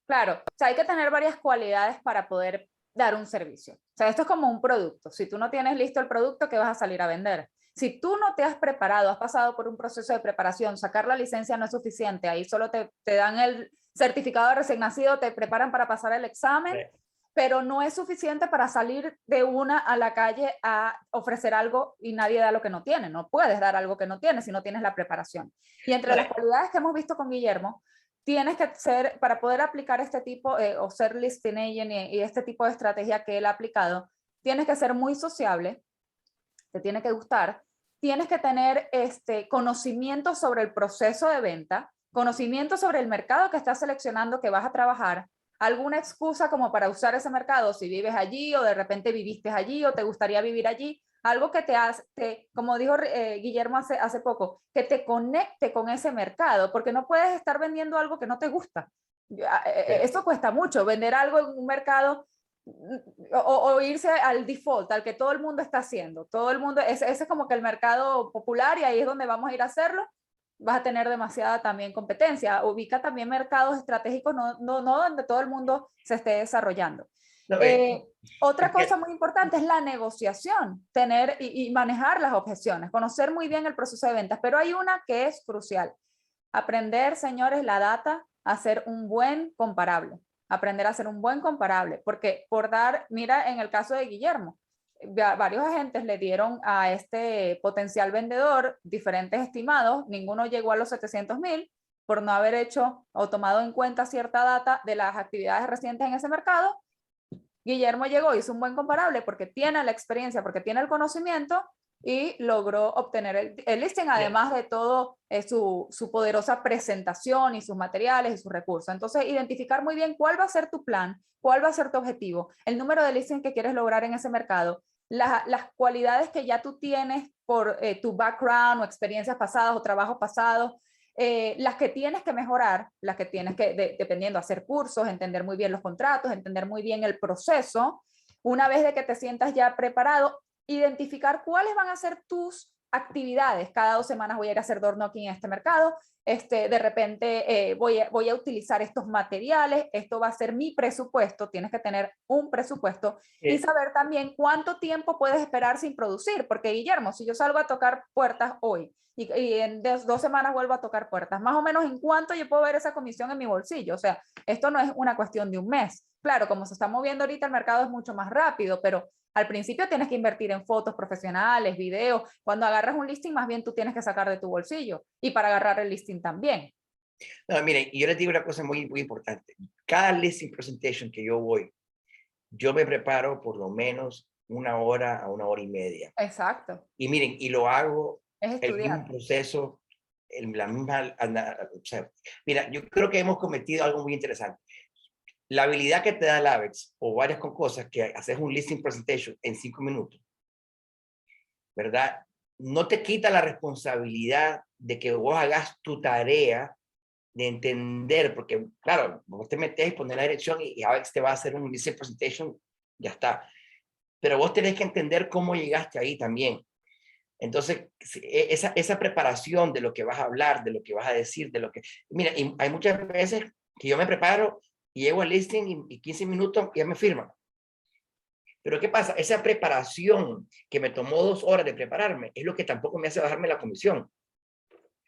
Claro, o sea, hay que tener varias cualidades para poder dar un servicio. O sea, esto es como un producto. Si tú no tienes listo el producto, ¿qué vas a salir a vender? Si tú no te has preparado, has pasado por un proceso de preparación, sacar la licencia no es suficiente, ahí solo te dan el certificado de recién nacido, te preparan para pasar el examen, sí, pero no es suficiente para salir de una a la calle a ofrecer algo y nadie da lo que no tiene. No puedes dar algo que no tienes si no tienes la preparación. Y entre las cualidades que hemos visto con Guillermo, tienes que ser, para poder aplicar este tipo, o ser listing agent y este tipo de estrategia que él ha aplicado, tienes que ser muy sociable, te tiene que gustar, tienes que tener conocimiento sobre el proceso de venta, conocimiento sobre el mercado que estás seleccionando que vas a trabajar, alguna excusa como para usar ese mercado, si vives allí o de repente viviste allí o te gustaría vivir allí, algo que te hace, como dijo Guillermo hace poco, que te conecte con ese mercado, porque no puedes estar vendiendo algo que no te gusta. Eso cuesta mucho, vender algo en un mercado o irse al default, al que todo el mundo está haciendo. Todo el mundo, ese es como que el mercado popular y ahí es donde vamos a ir a hacerlo. Vas a tener demasiada también competencia. Ubica también mercados estratégicos, no donde todo el mundo se esté desarrollando. No, otra cosa muy importante es la negociación, tener y manejar las objeciones, conocer muy bien el proceso de ventas, pero hay una que es crucial. Aprender, señores, la data, hacer un buen comparable. Aprender a hacer un buen comparable, porque mira en el caso de Guillermo, varios agentes le dieron a este potencial vendedor diferentes estimados, ninguno llegó a los 700,000 por no haber hecho o tomado en cuenta cierta data de las actividades recientes en ese mercado. Guillermo llegó, hizo un buen comparable porque tiene la experiencia, porque tiene el conocimiento y logró obtener el listing, además de todo su poderosa presentación y sus materiales y sus recursos. Entonces, identificar muy bien cuál va a ser tu plan, cuál va a ser tu objetivo, el número de listing que quieres lograr en ese mercado, las cualidades que ya tú tienes por tu background o experiencias pasadas o trabajos pasados, las que tienes que mejorar, las que tienes que, dependiendo, hacer cursos, entender muy bien los contratos, entender muy bien el proceso. Una vez de que te sientas ya preparado, identificar cuáles van a ser tus actividades. Cada 2 semanas voy a ir a hacer door knocking en este mercado. De repente voy a utilizar estos materiales. Esto va a ser mi presupuesto. Tienes que tener un presupuesto y saber también cuánto tiempo puedes esperar sin producir. Porque, Guillermo, si yo salgo a tocar puertas hoy y en 2 semanas vuelvo a tocar puertas, más o menos en cuánto yo puedo ver esa comisión en mi bolsillo. O sea, esto no es una cuestión de un mes. Claro, como se está moviendo ahorita el mercado es mucho más rápido, pero al principio tienes que invertir en fotos profesionales, videos. Cuando agarras un listing, más bien tú tienes que sacar de tu bolsillo. Y para agarrar el listing también. No, miren, yo les digo una cosa muy, muy importante. Cada listing presentation que yo voy, yo me preparo por lo menos 1 hora a 1 hora y media. Exacto. Y miren, y lo hago el mismo proceso, la misma, o sea, mira, yo creo que hemos cometido algo muy interesante. La habilidad que te da el AVEX o varias con cosas que haces un listing presentation en 5 minutos, ¿verdad? No te quita la responsabilidad de que vos hagas tu tarea de entender, porque claro, vos te metes y pones la dirección y AVEX te va a hacer un listing presentation, ya está. Pero vos tenés que entender cómo llegaste ahí también. Entonces, esa preparación de lo que vas a hablar, de lo que vas a decir, de lo que... Mira, y hay muchas veces que yo me preparo y llego al listing y 15 minutos ya me firman. Pero ¿qué pasa? Esa preparación que me tomó 2 horas de prepararme es lo que tampoco me hace bajarme la comisión.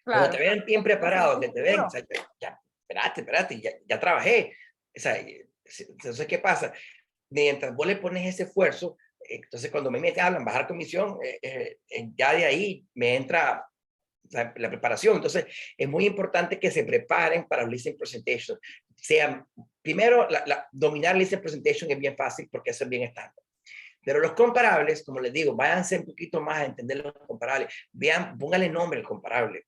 Cuando te Claro, ven bien porque te preparado, sientes que te ven, o seguro. sea, ya, espérate, ya trabajé. O sea, entonces, ¿qué pasa? Mientras vos le pones ese esfuerzo, entonces cuando me hablan bajar comisión, ya de ahí me entra la preparación. Entonces, es muy importante que se preparen para los listening presentation. Sean, primero, dominar listening presentation es bien fácil porque eso es bien estándar. Pero los comparables, como les digo, váyanse un poquito más a entender los comparables. Vean, póngale nombre al comparable.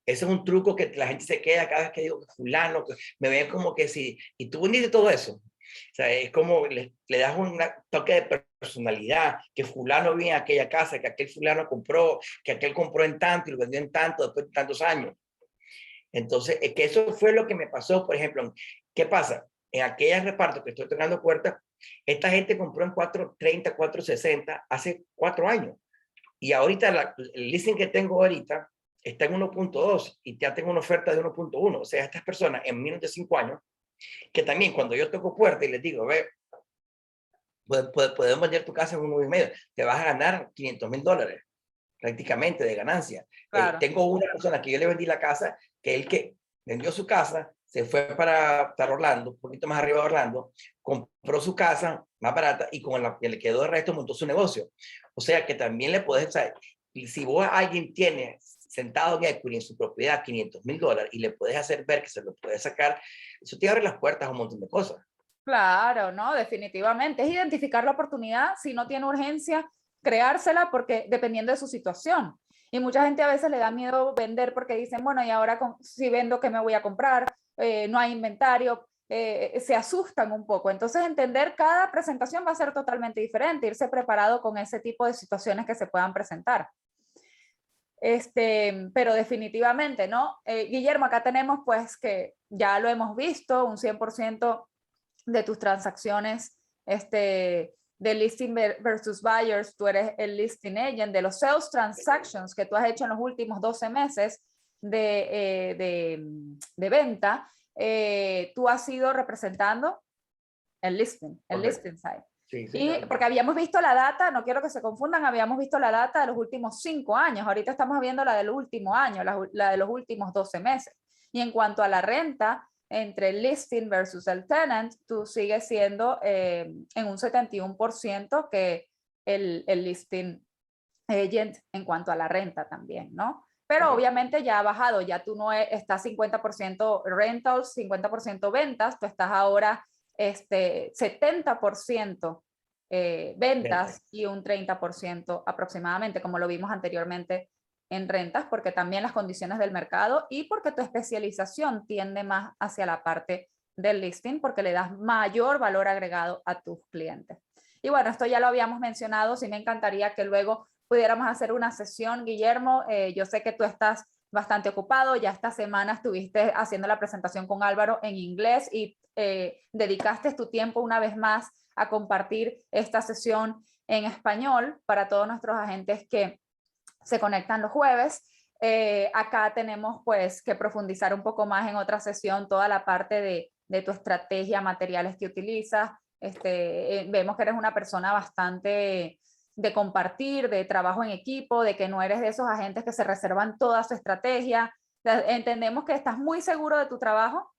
Ese es un truco que la gente se queda cada vez que digo que fulano, que me ven como que sí, y tú vendiste todo eso. O sea, es como le das un toque de personalidad, que fulano viene a aquella casa, que aquel fulano compró, que aquel compró en tanto y lo vendió en tanto después de tantos años. Entonces, es que eso fue lo que me pasó, por ejemplo, ¿qué pasa? En aquellas repartos que estoy tocando puertas, esta gente compró en 430, 460 hace 4 años. Y ahorita el listing que tengo ahorita está en 1.2 y ya tengo una oferta de 1.1. O sea, estas personas en menos de 5 años, que también cuando yo toco puerta y les digo, ve, podemos vender tu casa en 1,5, te vas a ganar $500,000 prácticamente de ganancia. Claro. Tengo una persona que yo le vendí la casa, que él que vendió su casa, se fue para Orlando, un poquito más arriba de Orlando, compró su casa más barata y con la que le quedó el resto montó su negocio. O sea que también le puedes, y si vos alguien tiene sentado en equity en su propiedad $500,000 y le puedes hacer ver que se lo puede sacar, eso te abre las puertas a un montón de cosas. Claro, no, definitivamente. Es identificar la oportunidad, si no tiene urgencia, creársela porque dependiendo de su situación. Y mucha gente a veces le da miedo vender porque dicen, bueno, y ahora si vendo, ¿qué me voy a comprar? No hay inventario, se asustan un poco. Entonces, entender cada presentación va a ser totalmente diferente, irse preparado con ese tipo de situaciones que se puedan presentar. Pero definitivamente, ¿no? Guillermo, acá tenemos pues que ya lo hemos visto, un 100% de tus transacciones de listing versus buyers, tú eres el listing agent, de los sales transactions que tú has hecho en los últimos 12 meses de venta, tú has ido representando el listing side. Sí, sí, Y claro. porque habíamos visto la data, no quiero que se confundan, habíamos visto la data de los últimos 5 años, ahorita estamos viendo la del último año, la de los últimos 12 meses. Y en cuanto a la renta, entre el listing versus el tenant, tú sigues siendo en un 71% que el listing agent en cuanto a la renta también, ¿no? Pero Correcto. obviamente ya ha bajado, ya tú no estás 50% rentals, 50% ventas, tú estás ahora 70% ventas y un 30% aproximadamente, como lo vimos anteriormente en rentas, porque también las condiciones del mercado y porque tu especialización tiende más hacia la parte del listing, porque le das mayor valor agregado a tus clientes. Y bueno, esto ya lo habíamos mencionado, sí me encantaría que luego pudiéramos hacer una sesión, Guillermo. Yo sé que tú estás bastante ocupado, ya esta semana estuviste haciendo la presentación con Álvaro en inglés y dedicaste tu tiempo una vez más a compartir esta sesión en español para todos nuestros agentes que se conectan los jueves. Acá tenemos pues que profundizar un poco más en otra sesión toda la parte de tu estrategia, materiales que utilizas. Vemos que eres una persona bastante de compartir, de trabajo en equipo, de que no eres de esos agentes que se reservan toda su estrategia. Entendemos que estás muy seguro de tu trabajo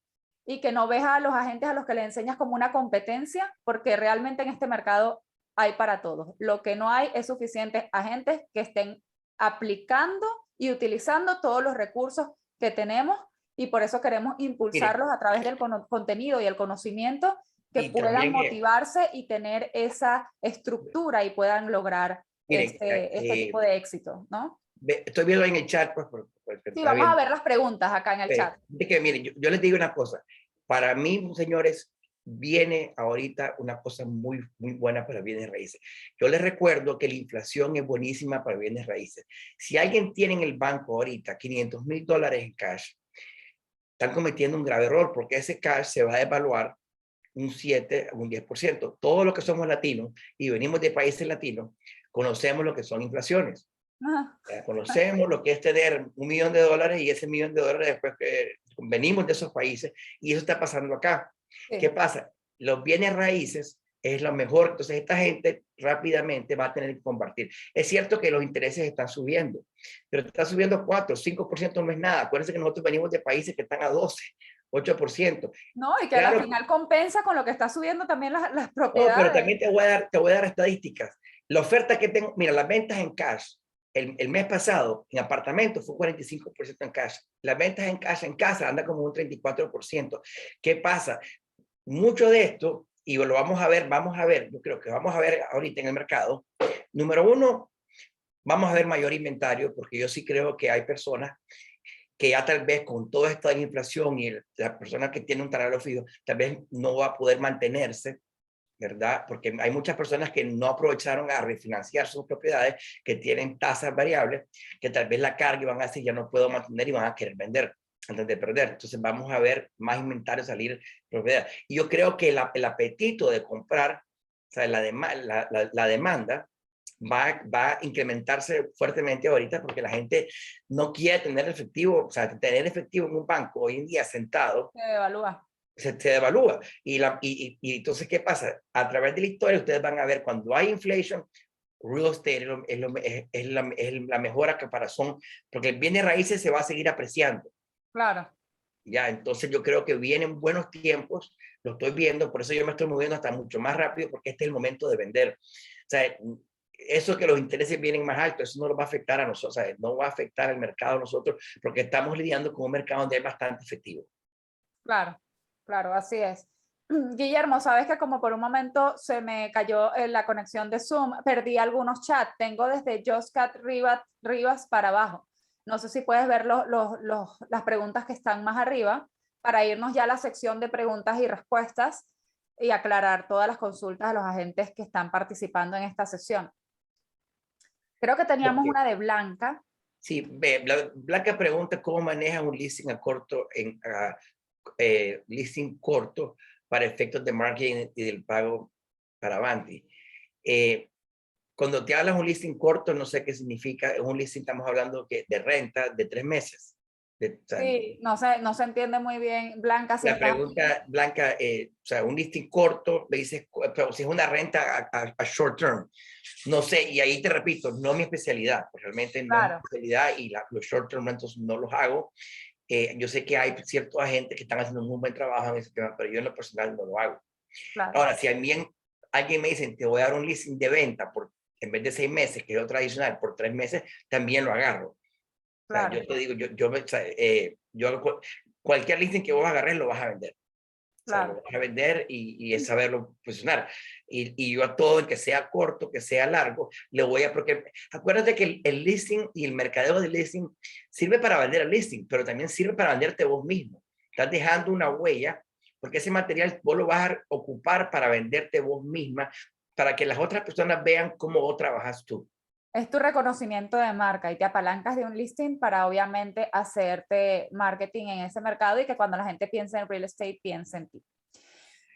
y que no ves a los agentes a los que le enseñas como una competencia, porque realmente en este mercado hay para todos. Lo que no hay es suficientes agentes que estén aplicando y utilizando todos los recursos que tenemos y por eso queremos Mire, impulsarlos a través del contenido y el conocimiento que y puedan también, motivarse y tener esa estructura y puedan lograr miren, este tipo de éxito, ¿no? estoy viendo en el chat, pues, porque Sí, está vamos a bien. ver las preguntas acá en el chat. Que, miren, yo les digo una cosa. Para mí, señores, viene ahorita una cosa muy, muy buena para bienes raíces. Yo les recuerdo que la inflación es buenísima para bienes raíces. Si alguien tiene en el banco ahorita $500,000 en cash, están cometiendo un grave error porque ese cash se va a evaluar un 7 o un 10%. Todos los que somos latinos y venimos de países latinos, conocemos lo que son inflaciones. Conocemos lo que es tener $1,000,000 y ese $1,000,000 después que venimos de esos países y eso está pasando acá. Sí. ¿Qué pasa? Los bienes raíces es lo mejor. Entonces esta gente rápidamente va a tener que compartir. Es cierto que los intereses están subiendo, pero está subiendo 4, 5% no es nada. Acuérdense que nosotros venimos de países que están a 12, 8%. No, y que a la Claro, final compensa con lo que está subiendo también las no, pero propiedades. también te voy a dar estadísticas. La oferta que tengo, mira, las ventas en cash, el mes pasado en apartamentos fue 45% en cash. Las ventas en cash en casa anda como un 34%. ¿Qué pasa? Mucho de esto, y lo vamos a ver, yo creo que vamos a ver ahorita en el mercado. Número uno, vamos a ver mayor inventario, porque yo sí creo que hay personas que ya tal vez con toda esta inflación y la persona que tiene un salario fijo, tal vez no va a poder mantenerse, ¿verdad? Porque hay muchas personas que no aprovecharon a refinanciar sus propiedades, que tienen tasas variables, que tal vez la carga y van a decir, ya no puedo mantener y van a querer vender antes de perder. Entonces vamos a ver más inventario salir propiedad. Y yo creo que el apetito de comprar, o sea, la demanda va a incrementarse fuertemente ahorita porque la gente no quiere tener efectivo, o sea, tener efectivo en un banco hoy en día sentado Se evalúa. se devalúa. Y entonces, ¿qué pasa? A través de la historia, ustedes van a ver cuando hay inflation, real estate es la mejor acaparación, porque el bien de raíces se va a seguir apreciando. Claro. Ya, entonces yo creo que vienen buenos tiempos, lo estoy viendo, por eso yo me estoy moviendo hasta mucho más rápido, porque este es el momento de vender. O sea, eso que los intereses vienen más altos, eso no lo va a afectar a nosotros, o sea, no va a afectar al mercado a nosotros, porque estamos lidiando con un mercado donde es bastante efectivo. Claro, claro, así es. Guillermo, sabes que como por un momento se me cayó la conexión de Zoom, perdí algunos chats. Tengo desde Joscat Rivas para abajo. No sé si puedes ver las preguntas que están más arriba para irnos ya a la sección de preguntas y respuestas y aclarar todas las consultas de los agentes que están participando en esta sesión. Creo que teníamos Okay. una de Blanca. Sí, Blanca pregunta cómo maneja un listing a corto, listing corto para efectos de marketing y del pago para Avanti. Cuando te hablas un listing corto, no sé qué significa. Un listing estamos hablando de renta de 3 meses. Sí, no se entiende muy bien, Blanca, si La está. pregunta, Blanca, o sea, un listing corto, me dices, pero si es una renta a short term, no sé, y ahí te repito, no es mi especialidad, pues realmente no es mi Claro, especialidad y los short term rentals no los hago. Yo sé que hay ciertos agentes que están haciendo un muy buen trabajo en ese tema, pero yo en lo personal no lo hago. claro, Ahora, si alguien me dice, te voy a dar un leasing de venta en vez de 6 meses, que es lo tradicional, por 3 meses, también lo agarro. O sea, claro, yo te digo, cualquier listing que vos agarres lo vas a vender. O sea, lo claro. vas a vender y es saberlo posicionar. Y yo a todo, el que sea corto, que sea largo, le voy a, porque acuérdate que el listing y el mercadeo del listing sirve para vender el listing, pero también sirve para venderte vos mismo. Estás dejando una huella, porque ese material vos lo vas a ocupar para venderte vos misma, para que las otras personas vean cómo vos trabajas tú. Es tu reconocimiento de marca y te apalancas de un listing para obviamente hacerte marketing en ese mercado y que cuando la gente piense en real estate piense en ti.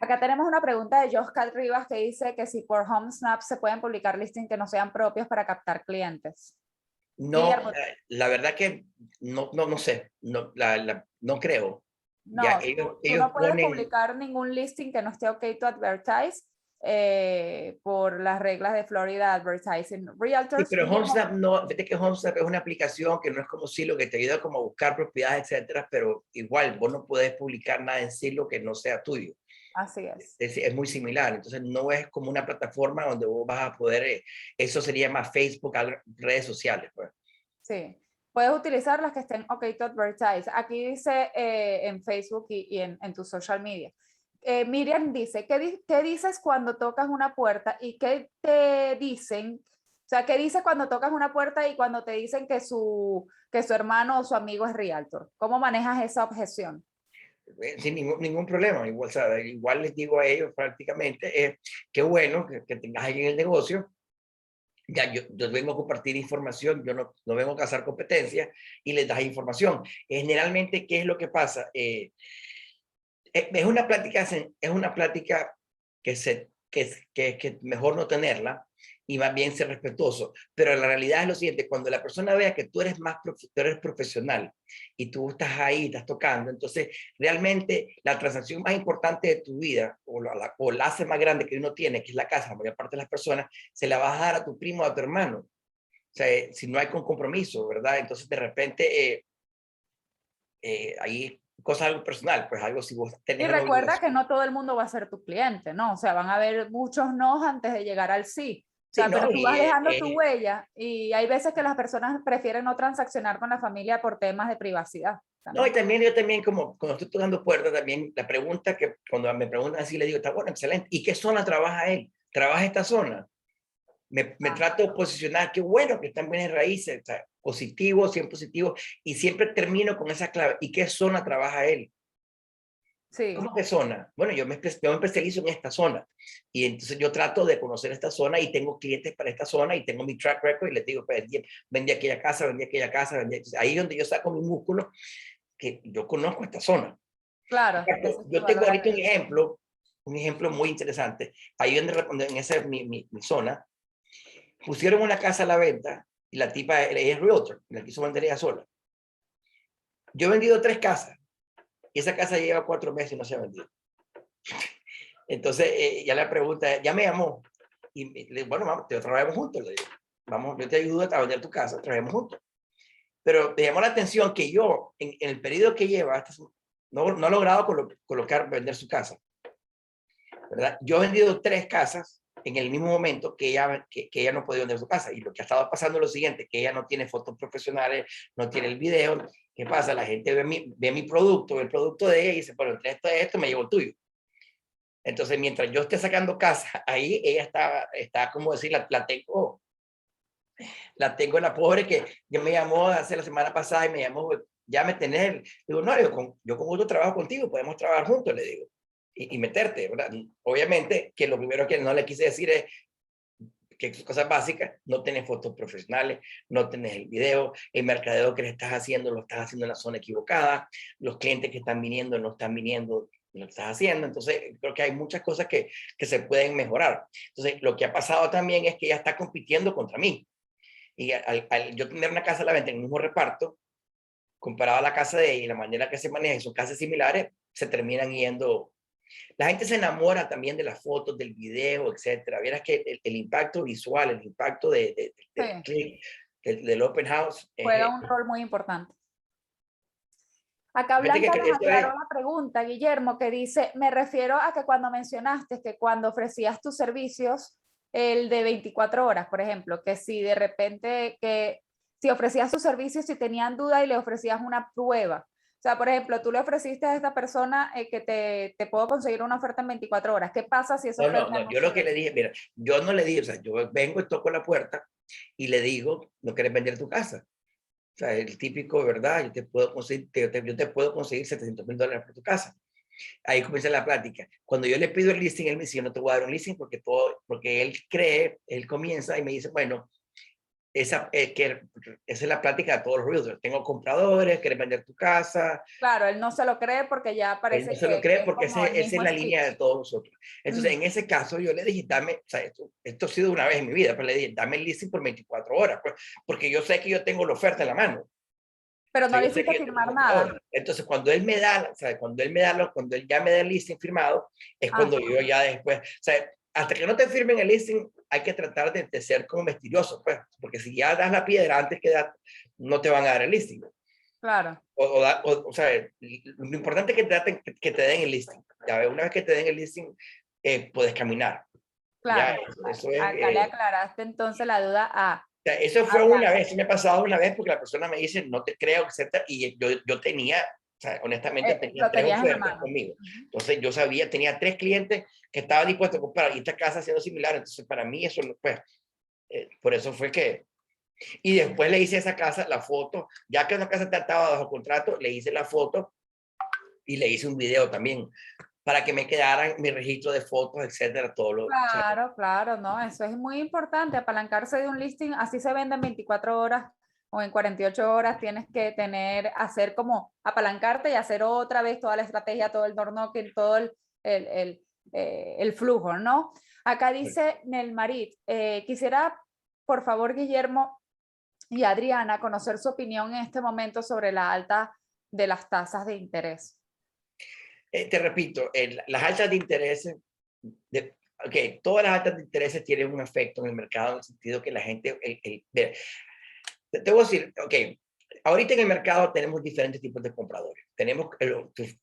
Acá tenemos una pregunta de Joscat Rivas que dice que si por HomeSnap se pueden publicar listings que no sean propios para captar clientes. No, Guillermo, la verdad que no sé, no creo. Ya no, tú ellos no puedes ponen. publicar ningún listing que no esté OK to advertise por las reglas de Florida Advertising Sí, Realtors. pero Guillermo, HomeSnap no, fíjate que HomeSnap es una aplicación que no es como Zillow que te ayuda como a buscar propiedades, etcétera, pero igual vos no puedes publicar nada en Zillow que no sea tuyo. así es. Es muy similar, entonces no es como una plataforma donde vos vas a poder, eso sería más Facebook, redes sociales, pues. Sí, puedes utilizar las que estén OK to advertise. Aquí dice en Facebook y en tu social media. Miriam dice, ¿qué dices cuando tocas una puerta y qué te dicen? O sea, ¿qué dices cuando tocas una puerta y cuando te dicen que su hermano o su amigo es realtor? ¿Cómo manejas esa objeción? Sin ningún problema, igual, igual les digo a ellos prácticamente, qué bueno que tengas alguien en el negocio. Ya, yo vengo a compartir información, yo no vengo a cazar competencia y les das información. Generalmente, ¿qué es lo que pasa? Es una plática que mejor no tenerla, y más bien ser respetuoso. Pero la realidad es lo siguiente, cuando la persona vea que tú eres tú eres profesional y tú estás ahí, estás tocando, entonces realmente la transacción más importante de tu vida o la hace más grande que uno tiene, que es la casa, la mayor parte de las personas, se la vas a dar a tu primo o a tu hermano. O sea, si no hay con compromiso, ¿verdad? Entonces de repente ahí cosas algo personal, pues algo si vos Y tenés la recuerda que obligación. no todo el mundo va a ser tu cliente, ¿no? O sea, van a haber muchos no antes de llegar al sí. O Sí, sea, pero no, tú vas dejando tu huella y hay veces que las personas prefieren no transaccionar con la familia por temas de privacidad no, y también. también yo también como cuando estoy tocando puertas, también la pregunta que cuando me preguntan así, le digo, está bueno, excelente. ¿Y qué zona trabaja él? ¿Trabaja esta zona? Me Ah, trato de posicionar, qué bueno que están bienes raíces, o sea, positivo, 100 positivo, y siempre termino con esa clave. ¿Y qué zona trabaja él? sí, ¿Cómo qué zona? Bueno, yo me especializo en esta zona. Y entonces yo trato de conocer esta zona y tengo clientes para esta zona y tengo mi track record y les digo, pues, vendí aquella casa, vendí aquella casa, vendí. Ahí es donde yo saco mi músculo, que yo conozco esta zona. claro, ese Exacto. es tu Yo tengo valor ahorita agregado. un ejemplo muy interesante. Ahí en esa mi zona, pusieron una casa a la venta y la tipa, ella es realtor, la quiso vender ella sola. Yo he vendido 3 casas y esa casa lleva 4 meses y no se ha vendido. Entonces, ya la pregunta, ya me llamó y le bueno, vamos, trabajamos juntos, le digo, vamos, yo te ayudo a vender tu casa, trabajemos juntos. Pero me llamó la atención que yo, en el periodo que lleva, no ha logrado colocar, vender su casa, ¿verdad? Yo he vendido 3 casas en el mismo momento que ella no podía vender su casa. Y lo que ha estado pasando es lo siguiente, que ella no tiene fotos profesionales, no tiene el video. ¿Qué pasa? La gente ve mi producto, ve el producto de ella y dice, bueno, entre esto me llevo el tuyo. Entonces, mientras yo esté sacando casa, ahí ella está como decir, la tengo la pobre que ya me llamó hace la semana pasada y me llamó, ya me tenés. Digo, no, yo con gusto trabajo contigo, podemos trabajar juntos, le digo, y meterte, ¿verdad? Obviamente que lo primero que no le quise decir es que cosas básicas, no tenés fotos profesionales, no tenés el video, el mercadeo que le estás haciendo lo estás haciendo en la zona equivocada, los clientes que están viniendo no están viniendo, lo estás haciendo. Entonces, creo que hay muchas cosas que se pueden mejorar. Entonces, lo que ha pasado también es que ella está compitiendo contra mí. Y al yo tener una casa a la venta en el mismo reparto, comparado a la casa de ella y la manera que se maneja, son casas similares, se terminan yendo. La gente se enamora también de las fotos, del video, etcétera. Vieras que el impacto visual, el impacto del Sí, click, del open house, juega un rol muy importante. Acá fíjate Blanca que nos esto es, aclaró la pregunta, Guillermo, que dice, me refiero a que cuando mencionaste que cuando ofrecías tus servicios, el de 24 horas, por ejemplo, que si de repente, que si ofrecías tus servicios, si tenían duda y le ofrecías una prueba. O sea, por ejemplo, tú le ofreciste a esta persona que te puedo conseguir una oferta en 24 horas. ¿Qué pasa si esa no, no, oferta no, no yo se lo que da? le dije, mira, yo no le dije, o sea, yo vengo y toco la puerta y le digo, no quieres vender tu casa. O sea, el típico, ¿verdad? Yo te puedo conseguir $700,000 por tu casa. Ahí comienza la plática. Cuando yo le pido el listing, él me dice, yo no te voy a dar un listing porque él cree, él comienza y me dice, bueno, esa es la plática de todos los realtors. Tengo compradores, quieres vender tu casa. Claro, él no se lo cree porque ya Él no parece se lo que cree es porque como el esa es mismo la línea de speech. todos nosotros. Entonces, Ujú. en ese caso, yo le dije, o sea, esto ha sido una vez en mi vida, pero le dije, dame el listing por 24 horas, pues, porque yo sé que yo tengo la oferta en la mano. O Pero no sea, le yo sé hiciste que yo tengo firmar compradores. nada. Entonces, cuando él me da, o sea, cuando él ya me da el listing firmado, es cuando Ajá, yo ya después, o sea, hasta que no te firmen el listing, hay que tratar de ser como misterioso, pues, porque si ya das la piedra antes que no te van a dar el listing. claro. O sea, lo importante es que te den el listing. Ya, una vez que te den el listing, puedes caminar. Ya, Claro, eso es. acá le aclaraste entonces la duda O sea, eso a fue una Blanca. vez, sí me ha pasado una vez porque la persona me dice, no te creo, etcétera, y yo tenía, o sea, honestamente tenía Lo 3 tenías en la ofertas mano. conmigo. Ujú. Entonces yo sabía, tenía 3 clientes que estaban dispuestos a comprar y esta casa siendo similar, entonces para mí eso, pues, por eso fue que. Y después le hice a esa casa la foto, ya que una casa estaba bajo contrato, le hice la foto y le hice un video también para que me quedaran mi registro de fotos, etcétera, todo lo. O sea, Claro, claro, no, eso es muy importante, apalancarse de un listing, así se vende en 24 horas o en 48 horas, tienes que hacer como apalancarte y hacer otra vez toda la estrategia, todo el door knocking, todo el flujo, ¿no? Acá dice Nelmarit, quisiera, por favor, Guillermo y Adriana, conocer su opinión en este momento sobre la alta de las tasas de interés. Te repito, las altas de interés, todas las altas de interés tienen un efecto en el mercado en el sentido que la gente, te voy a decir, ahorita en el mercado tenemos diferentes tipos de compradores. Tenemos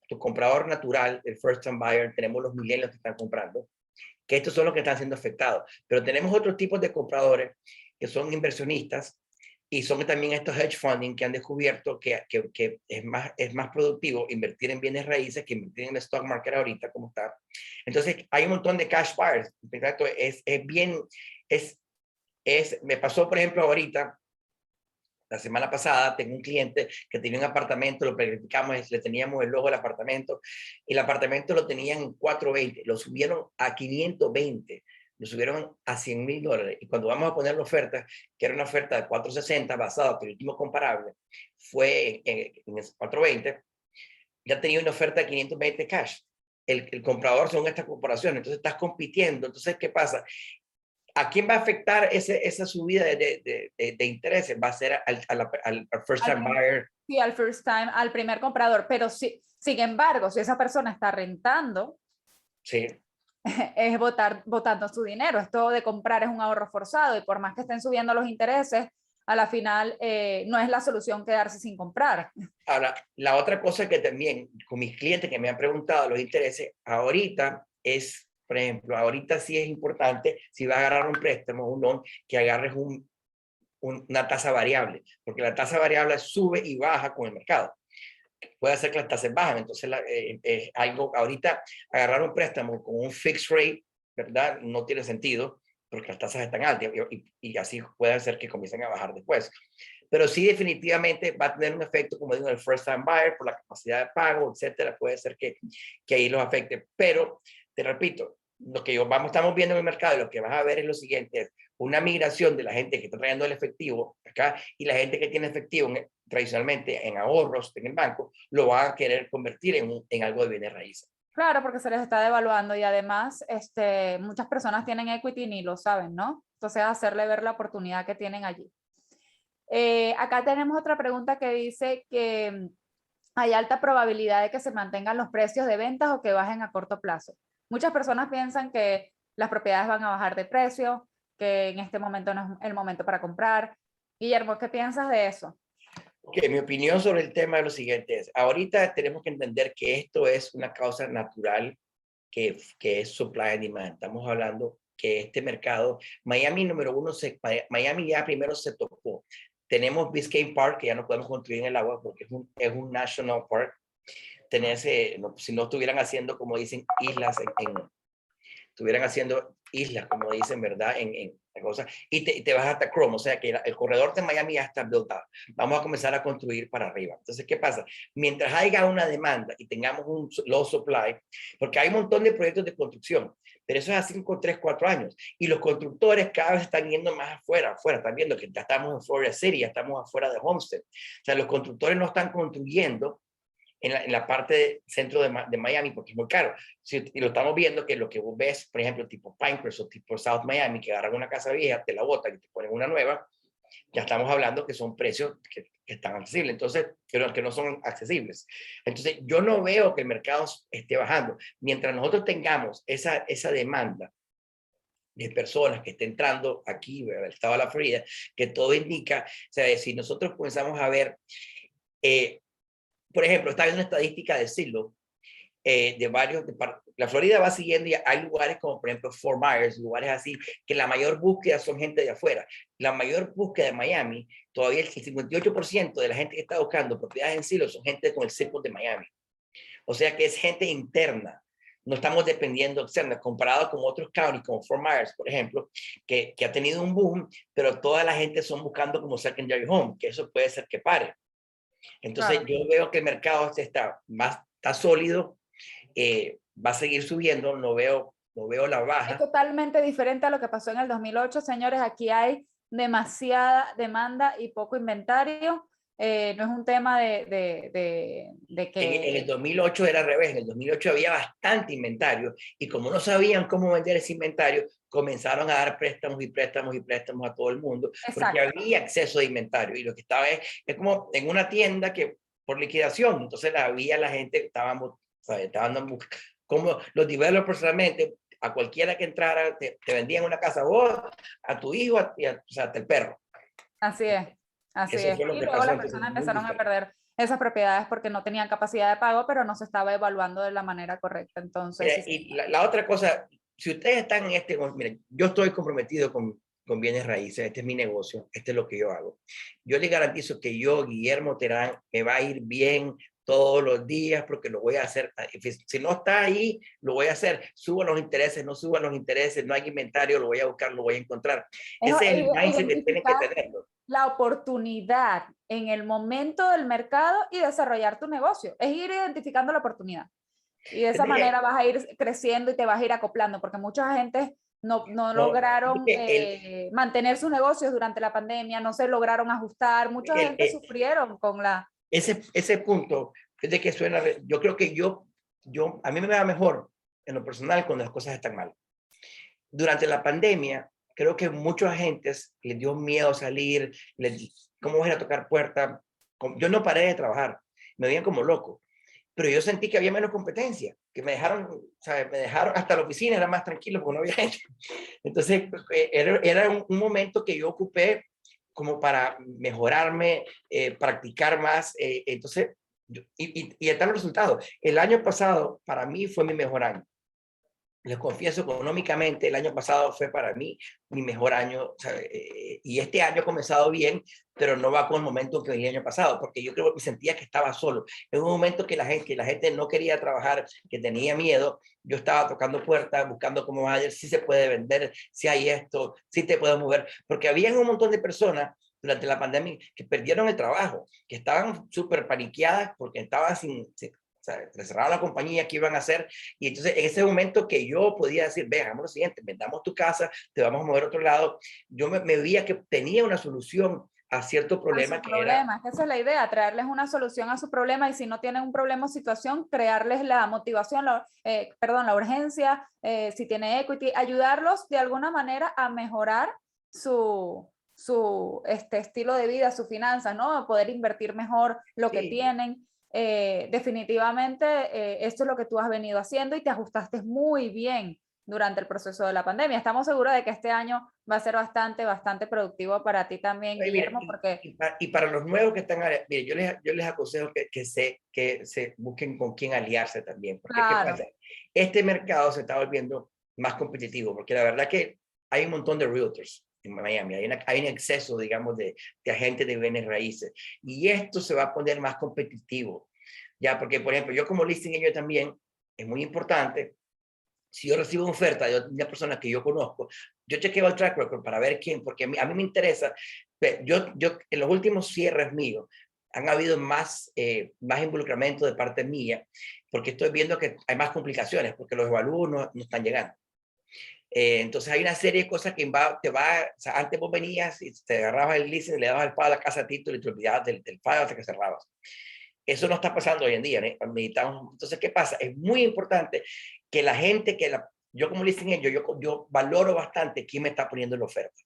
tu comprador natural, el first time buyer, tenemos los millennials que están comprando, que estos son los que están siendo afectados. Pero tenemos otros tipos de compradores que son inversionistas y son también estos hedge funding que han descubierto que es más productivo invertir en bienes raíces que invertir en el stock market ahorita como está. Entonces hay un montón de cash buyers. Me pasó, por ejemplo, ahorita, la semana pasada, tengo un cliente que tenía un apartamento, lo planificamos, le teníamos el logo del apartamento, y el apartamento lo tenían en 420, lo subieron a 520, lo subieron a $100,000. Y cuando vamos a poner la oferta, que era una oferta de 460 basada en el último comparable, fue en 420, ya tenía una oferta de 520 cash. El comprador son estas corporaciones, entonces estás compitiendo. Entonces, ¿qué pasa? ¿A quién va a afectar esa subida de intereses? Va a ser al first time buyer. Sí, al first time, al primer comprador. Pero sin embargo, si esa persona está rentando, sí, es botando su dinero. Esto de comprar es un ahorro forzado y por más que estén subiendo los intereses, a la final no es la solución quedarse sin comprar. Ahora, la otra cosa que también con mis clientes que me han preguntado los intereses, ahorita es, por ejemplo, ahorita sí es importante, si vas a agarrar un préstamo, un loan, que agarres una tasa variable, porque la tasa variable sube y baja con el mercado. Puede hacer que las tasas bajen, entonces algo, ahorita agarrar un préstamo con un fixed rate, ¿verdad? No tiene sentido, porque las tasas están altas y así puede ser que comiencen a bajar después. Pero sí definitivamente va a tener un efecto, como digo, el first time buyer, por la capacidad de pago, etcétera, puede ser que ahí los afecte. Pero, te repito, lo que estamos viendo en el mercado y lo que vas a ver es lo siguiente, es una migración de la gente que está trayendo el efectivo acá y la gente que tiene efectivo tradicionalmente en ahorros en el banco, lo van a querer convertir en algo de bienes raíces. Claro, porque se les está devaluando y además muchas personas tienen equity y ni lo saben, ¿no? Entonces hacerle ver la oportunidad que tienen allí. Acá tenemos otra pregunta que dice que hay alta probabilidad de que se mantengan los precios de ventas o que bajen a corto plazo. Muchas personas piensan que las propiedades van a bajar de precio, que en este momento no es el momento para comprar. Guillermo, ¿qué piensas de eso? Mi opinión sobre el tema es lo siguiente. Ahorita tenemos que entender que esto es una causa natural que es supply and demand. Estamos hablando que este mercado, Miami número uno, Miami ya primero se tocó. Tenemos Biscayne Park, que ya no podemos construir en el agua porque es un national park. Si no estuvieran haciendo, como dicen, islas, estuvieran haciendo islas, como dicen, ¿verdad? En la cosa, y te vas hasta Chrome, o sea que el corredor de Miami ya está built up. Vamos a comenzar a construir para arriba. Entonces, ¿qué pasa? Mientras haya una demanda y tengamos un low supply, porque hay un montón de proyectos de construcción, pero eso es a 5, 3, 4 años, y los constructores cada vez están yendo más afuera, están viendo que ya estamos en Florida City, ya estamos afuera de Homestead. O sea, los constructores no están construyendo en la parte centro de Miami, porque es muy caro. Y lo estamos viendo que lo que vos ves, por ejemplo, tipo Pinecrest o tipo South Miami, que agarran una casa vieja, te la botan y te ponen una nueva, ya estamos hablando que son precios que están accesibles, entonces, que no son accesibles. Entonces, yo no veo que el mercado esté bajando. Mientras nosotros tengamos esa demanda de personas que estén entrando aquí, el estado de la Florida, que todo indica, o sea, si nosotros comenzamos a ver, por ejemplo, está viendo una estadística de Zillow, de varios, la Florida va siguiendo y hay lugares como por ejemplo Fort Myers, lugares así, que la mayor búsqueda son gente de afuera. La mayor búsqueda de Miami, todavía el 58% de la gente que está buscando propiedades en Zillow son gente con el circo de Miami. O sea que es gente interna. No estamos dependiendo externa, comparado con otros counties como Fort Myers, por ejemplo, que ha tenido un boom, pero toda la gente son buscando como secondary home, que eso puede ser que pare. Entonces claro, yo veo que el mercado está sólido, va a seguir subiendo, no veo la baja. Es totalmente diferente a lo que pasó en el 2008, señores. Aquí hay demasiada demanda y poco inventario. no es un tema de En que... el 2008 era al revés, en el 2008 había bastante inventario y como no sabían cómo vender ese inventario, comenzaron a dar préstamos y préstamos y préstamos a todo el mundo porque Exacto. había acceso de inventario y lo que estaba es como en una tienda que por liquidación, entonces había la gente, estaban como los developers realmente, a cualquiera que entrara, te vendían una casa a vos, a tu hijo, o sea, hasta el perro. Así es, así Eso es. fue lo Y que luego pasó, las entonces personas muy empezaron a diferente. perder esas propiedades porque no tenían capacidad de pago, pero no se estaba evaluando de la manera correcta. Entonces, sí, Y la otra cosa, si ustedes están en miren, yo estoy comprometido con bienes raíces, este es mi negocio, este es lo que yo hago. Yo le garantizo que yo, Guillermo Terán, me va a ir bien todos los días porque lo voy a hacer. Si no está ahí, lo voy a hacer. Suban los intereses, no suban los intereses, no hay inventario, lo voy a buscar, lo voy a encontrar. es Ese es el mindset que tienen que identificar tenerlo. la oportunidad en el momento del mercado y desarrollar tu negocio. Es ir identificando la oportunidad. Y de esa manera vas a ir creciendo y te vas a ir acoplando, porque mucha gente no No, lograron el, mantener sus negocios durante la pandemia, no se lograron ajustar, mucha el, gente sufrieron con la... ese punto es de que suena, yo creo que a mí me va mejor en lo personal cuando las cosas están mal. Durante la pandemia, creo que muchos agentes les dio miedo salir, ¿cómo voy a ir a tocar puerta? Yo no paré de trabajar, me veían como loco, pero yo sentí que había menos competencia, que me dejaron hasta la oficina, era más tranquilo porque no había gente. Entonces, era un momento que yo ocupé como para mejorarme, practicar más. Entonces, y están los resultados. El año pasado, para mí, fue mi mejor año. Les confieso, económicamente, el año pasado fue para mí mi mejor año. O sea, y este año ha comenzado bien, pero no va con el momento que venía el año pasado, porque yo creo que sentía que estaba solo. En un momento que la gente no quería trabajar, que tenía miedo, yo estaba tocando puertas, buscando cómo manager, si se puede vender, si hay esto, si te puedes mover, porque había un montón de personas durante la pandemia que perdieron el trabajo, que estaban súper paniqueadas porque estaban o sea, cerraron la compañía, ¿qué iban a hacer? Y entonces en ese momento que yo podía decir, ve, hagamos lo siguiente, vendamos tu casa, te vamos a mover a otro lado, yo me veía que tenía una solución a cierto A su problema que era... problema, esa es la idea, traerles una solución a su problema y si no tienen un problema o situación, crearles la motivación, perdón, la urgencia, si tiene equity, ayudarlos de alguna manera a mejorar su estilo de vida, sus finanzas, ¿no? Poder invertir mejor lo que Sí, tienen. Definitivamente, esto es lo que tú has venido haciendo y te ajustaste muy bien durante el proceso de la pandemia. Estamos seguros de que este año va a ser bastante productivo para ti también, mire, Guillermo, porque y para los nuevos que están, mire, yo les aconsejo que se busquen con quién aliarse también, porque ¿qué claro, pasa? Este mercado se está volviendo más competitivo, porque la verdad que hay un montón de realtors en Miami, hay un exceso, digamos, de agentes de bienes raíces, y esto se va a poner más competitivo, ya, porque, por ejemplo, yo como listing agent también, es muy importante, si yo recibo una oferta de una persona que yo conozco, yo chequeo el track record para ver quién, porque a mí me interesa. Yo en los últimos cierres míos han habido más involucramiento de parte mía, porque estoy viendo que hay más complicaciones, porque los evalúos no están llegando. Entonces hay una serie de cosas que o sea, antes vos venías y te agarrabas el leasing, le dabas el pago a la casa a título y te olvidabas del pago hasta que cerrabas. Eso no está pasando hoy en día, ¿eh? Entonces, ¿qué pasa? Es muy importante que la gente, yo como listing agent, yo valoro bastante quién me está poniendo la oferta.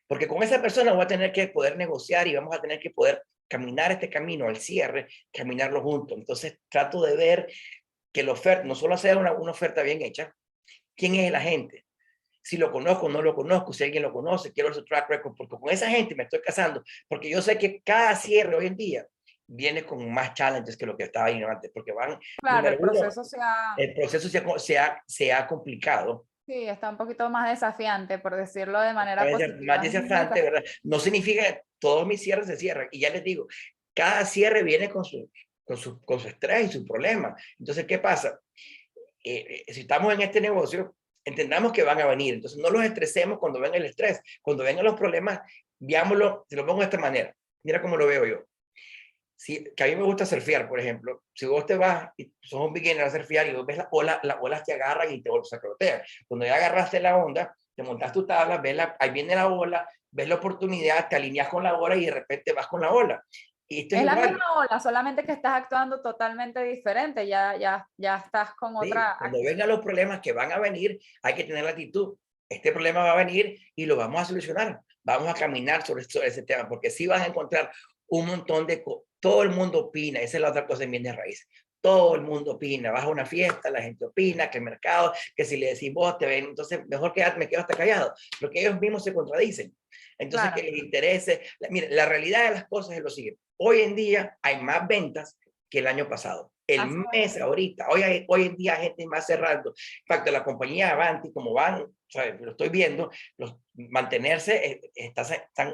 Porque con esa persona voy a tener que poder negociar y vamos a tener que poder caminar este camino al cierre, caminarlo juntos. Entonces, trato de ver que la oferta no solo sea una oferta bien hecha, quién es el agente, si lo conozco o no lo conozco, si alguien lo conoce, quiero su track record, porque con esa gente me estoy casando, porque yo sé que cada cierre hoy en día viene con más challenges que lo que estaba ahí antes, porque claro, número el uno, proceso sea, el proceso se ha complicado, sí, está un poquito más desafiante, por decirlo de manera más positiva. desafiante, ¿verdad? No significa que todos mis cierres se cierran, y ya les digo, cada cierre viene con su estrés y su problema. Entonces, ¿qué pasa? Si estamos en este negocio, entendamos que van a venir. Entonces, no los estresemos cuando venga el estrés. Cuando vengan los problemas, veámoslo, te lo pongo de esta manera. Mira cómo lo veo yo. Que a mí me gusta surfear, por ejemplo. Si vos te vas y sos un beginner a surfear y vos ves las olas te agarran y te sacrotean. Cuando ya agarraste la onda, te montas tu tabla, ahí viene la ola, ves la oportunidad, te alineas con la ola y de repente vas con la ola. Y esto Es es la igual. misma ola, solamente que estás actuando totalmente diferente, ya estás con Sí, otra cuando actitud. vengan los problemas que van a venir, hay que tener la actitud. Este problema va a venir y lo vamos a solucionar. Vamos a caminar sobre ese tema, porque sí vas a encontrar un montón de cosas. Todo el mundo opina, esa es la otra cosa en bienes raíces. Todo el mundo opina. Vas a una fiesta, la gente opina, que el mercado, que si le decís vos te ven, entonces mejor quedarte, me quedo hasta callado, porque ellos mismos se contradicen. Entonces, Claro, que les interese. Mire, la realidad de las cosas es lo siguiente. Hoy en día hay más ventas que el año pasado. El así mes ahorita, hoy en día gente más cerrando. En fact, la compañía Avanti, como van, o sea, lo estoy viendo, mantenerse,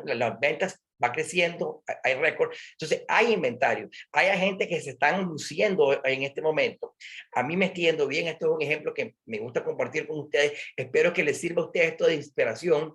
las ventas va creciendo, hay récord. Entonces, hay inventario, hay gente que se están luciendo en este momento. A mí me estoy yendo bien, esto es un ejemplo que me gusta compartir con ustedes. Espero que les sirva a ustedes esto de inspiración,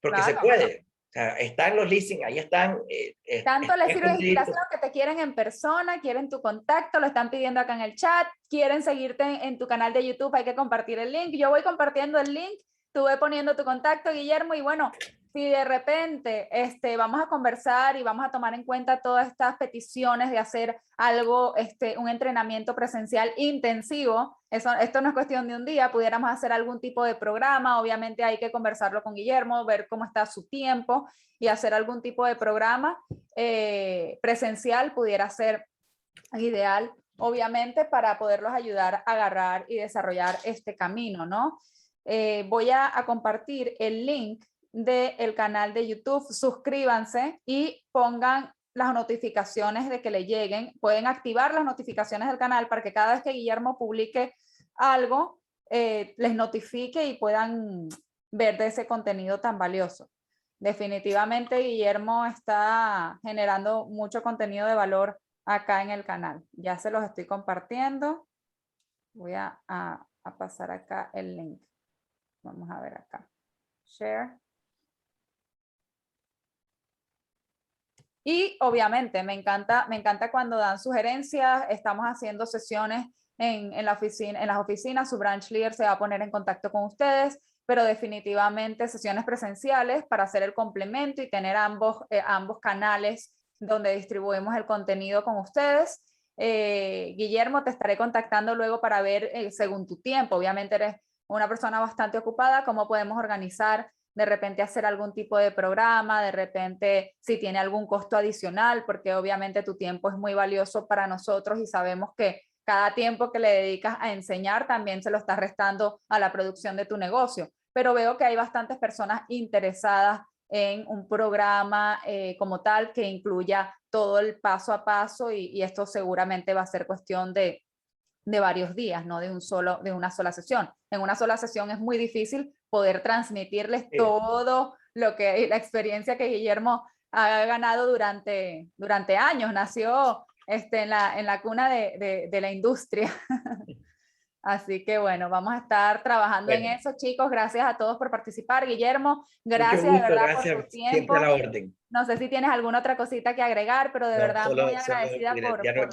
porque se claro. puede. O sea, están los leasing, ahí están. Tanto les Están sirve de escondiditos. inspiración que te quieren en persona, quieren tu contacto, lo están pidiendo acá en el chat, quieren seguirte en tu canal de YouTube, hay que compartir el link. Yo voy compartiendo el link, tú ve poniendo tu contacto, Guillermo, y bueno, si de repente vamos a conversar y vamos a tomar en cuenta todas estas peticiones de hacer algo, un entrenamiento presencial intensivo, esto no es cuestión de un día, pudiéramos hacer algún tipo de programa, obviamente hay que conversarlo con Guillermo, ver cómo está su tiempo y hacer algún tipo de programa presencial pudiera ser ideal, obviamente, para poderlos ayudar a agarrar y desarrollar este camino, ¿no? Voy a compartir el link del canal de YouTube, suscríbanse y pongan las notificaciones de que le lleguen, pueden activar las notificaciones del canal para que cada vez que Guillermo publique algo, les notifique y puedan ver de ese contenido tan valioso. Definitivamente Guillermo está generando mucho contenido de valor acá en el canal. Ya se los estoy compartiendo. Voy a pasar acá el link. Vamos a ver acá. Share. Y obviamente me encanta cuando dan sugerencias. Estamos haciendo sesiones en las oficinas. Su branch leader se va a poner en contacto con ustedes, pero definitivamente sesiones presenciales para hacer el complemento y tener ambos canales donde distribuimos el contenido con ustedes. Guillermo, te estaré contactando luego para ver según tu tiempo. Obviamente eres una persona bastante ocupada, cómo podemos organizar de repente hacer algún tipo de programa, de repente si tiene algún costo adicional, porque obviamente tu tiempo es muy valioso para nosotros y sabemos que cada tiempo que le dedicas a enseñar también se lo estás restando a la producción de tu negocio. Pero veo que hay bastantes personas interesadas en un programa como tal que incluya todo el paso a paso y esto seguramente va a ser cuestión de varios días, no de una sola sesión. En una sola sesión es muy difícil poder transmitirles todo lo que la experiencia que Guillermo ha ganado durante años. Nació en la cuna de la industria. Así que bueno, vamos a estar trabajando en Bueno, eso, chicos. Gracias a todos por participar. Guillermo, mucho gracias de gusto, verdad por tu gracias, siempre a tiempo. la orden. No sé si tienes alguna otra cosita que agregar, pero de No, verdad muy agradecida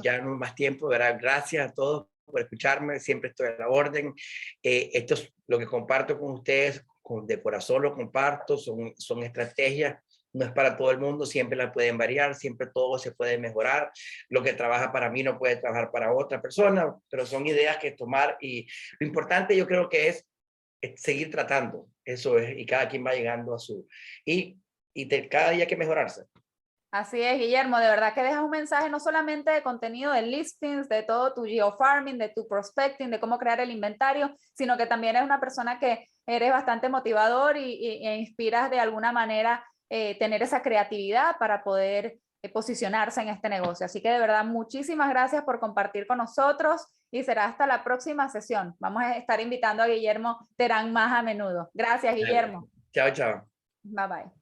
ya no más tiempo, ¿verdad? Gracias a todos por escucharme, siempre estoy a la orden. Esto es lo que comparto con ustedes, de corazón lo comparto, son estrategias, no es para todo el mundo, siempre las pueden variar, siempre todo se puede mejorar. Lo que trabaja para mí no puede trabajar para otra persona, pero son ideas que tomar y lo importante yo creo que es seguir tratando, eso es, y cada quien va llegando a su... Cada día hay que mejorarse. Así es, Guillermo, de verdad que dejas un mensaje no solamente de contenido de listings, de todo tu geofarming, de tu prospecting, de cómo crear el inventario, sino que también eres una persona que eres bastante motivador e inspiras de alguna manera tener esa creatividad para poder posicionarse en este negocio. Así que de verdad, muchísimas gracias por compartir con nosotros y será hasta la próxima sesión. Vamos a estar invitando a Guillermo Terán más a menudo. Gracias, Guillermo. Chao, chao. Bye bye.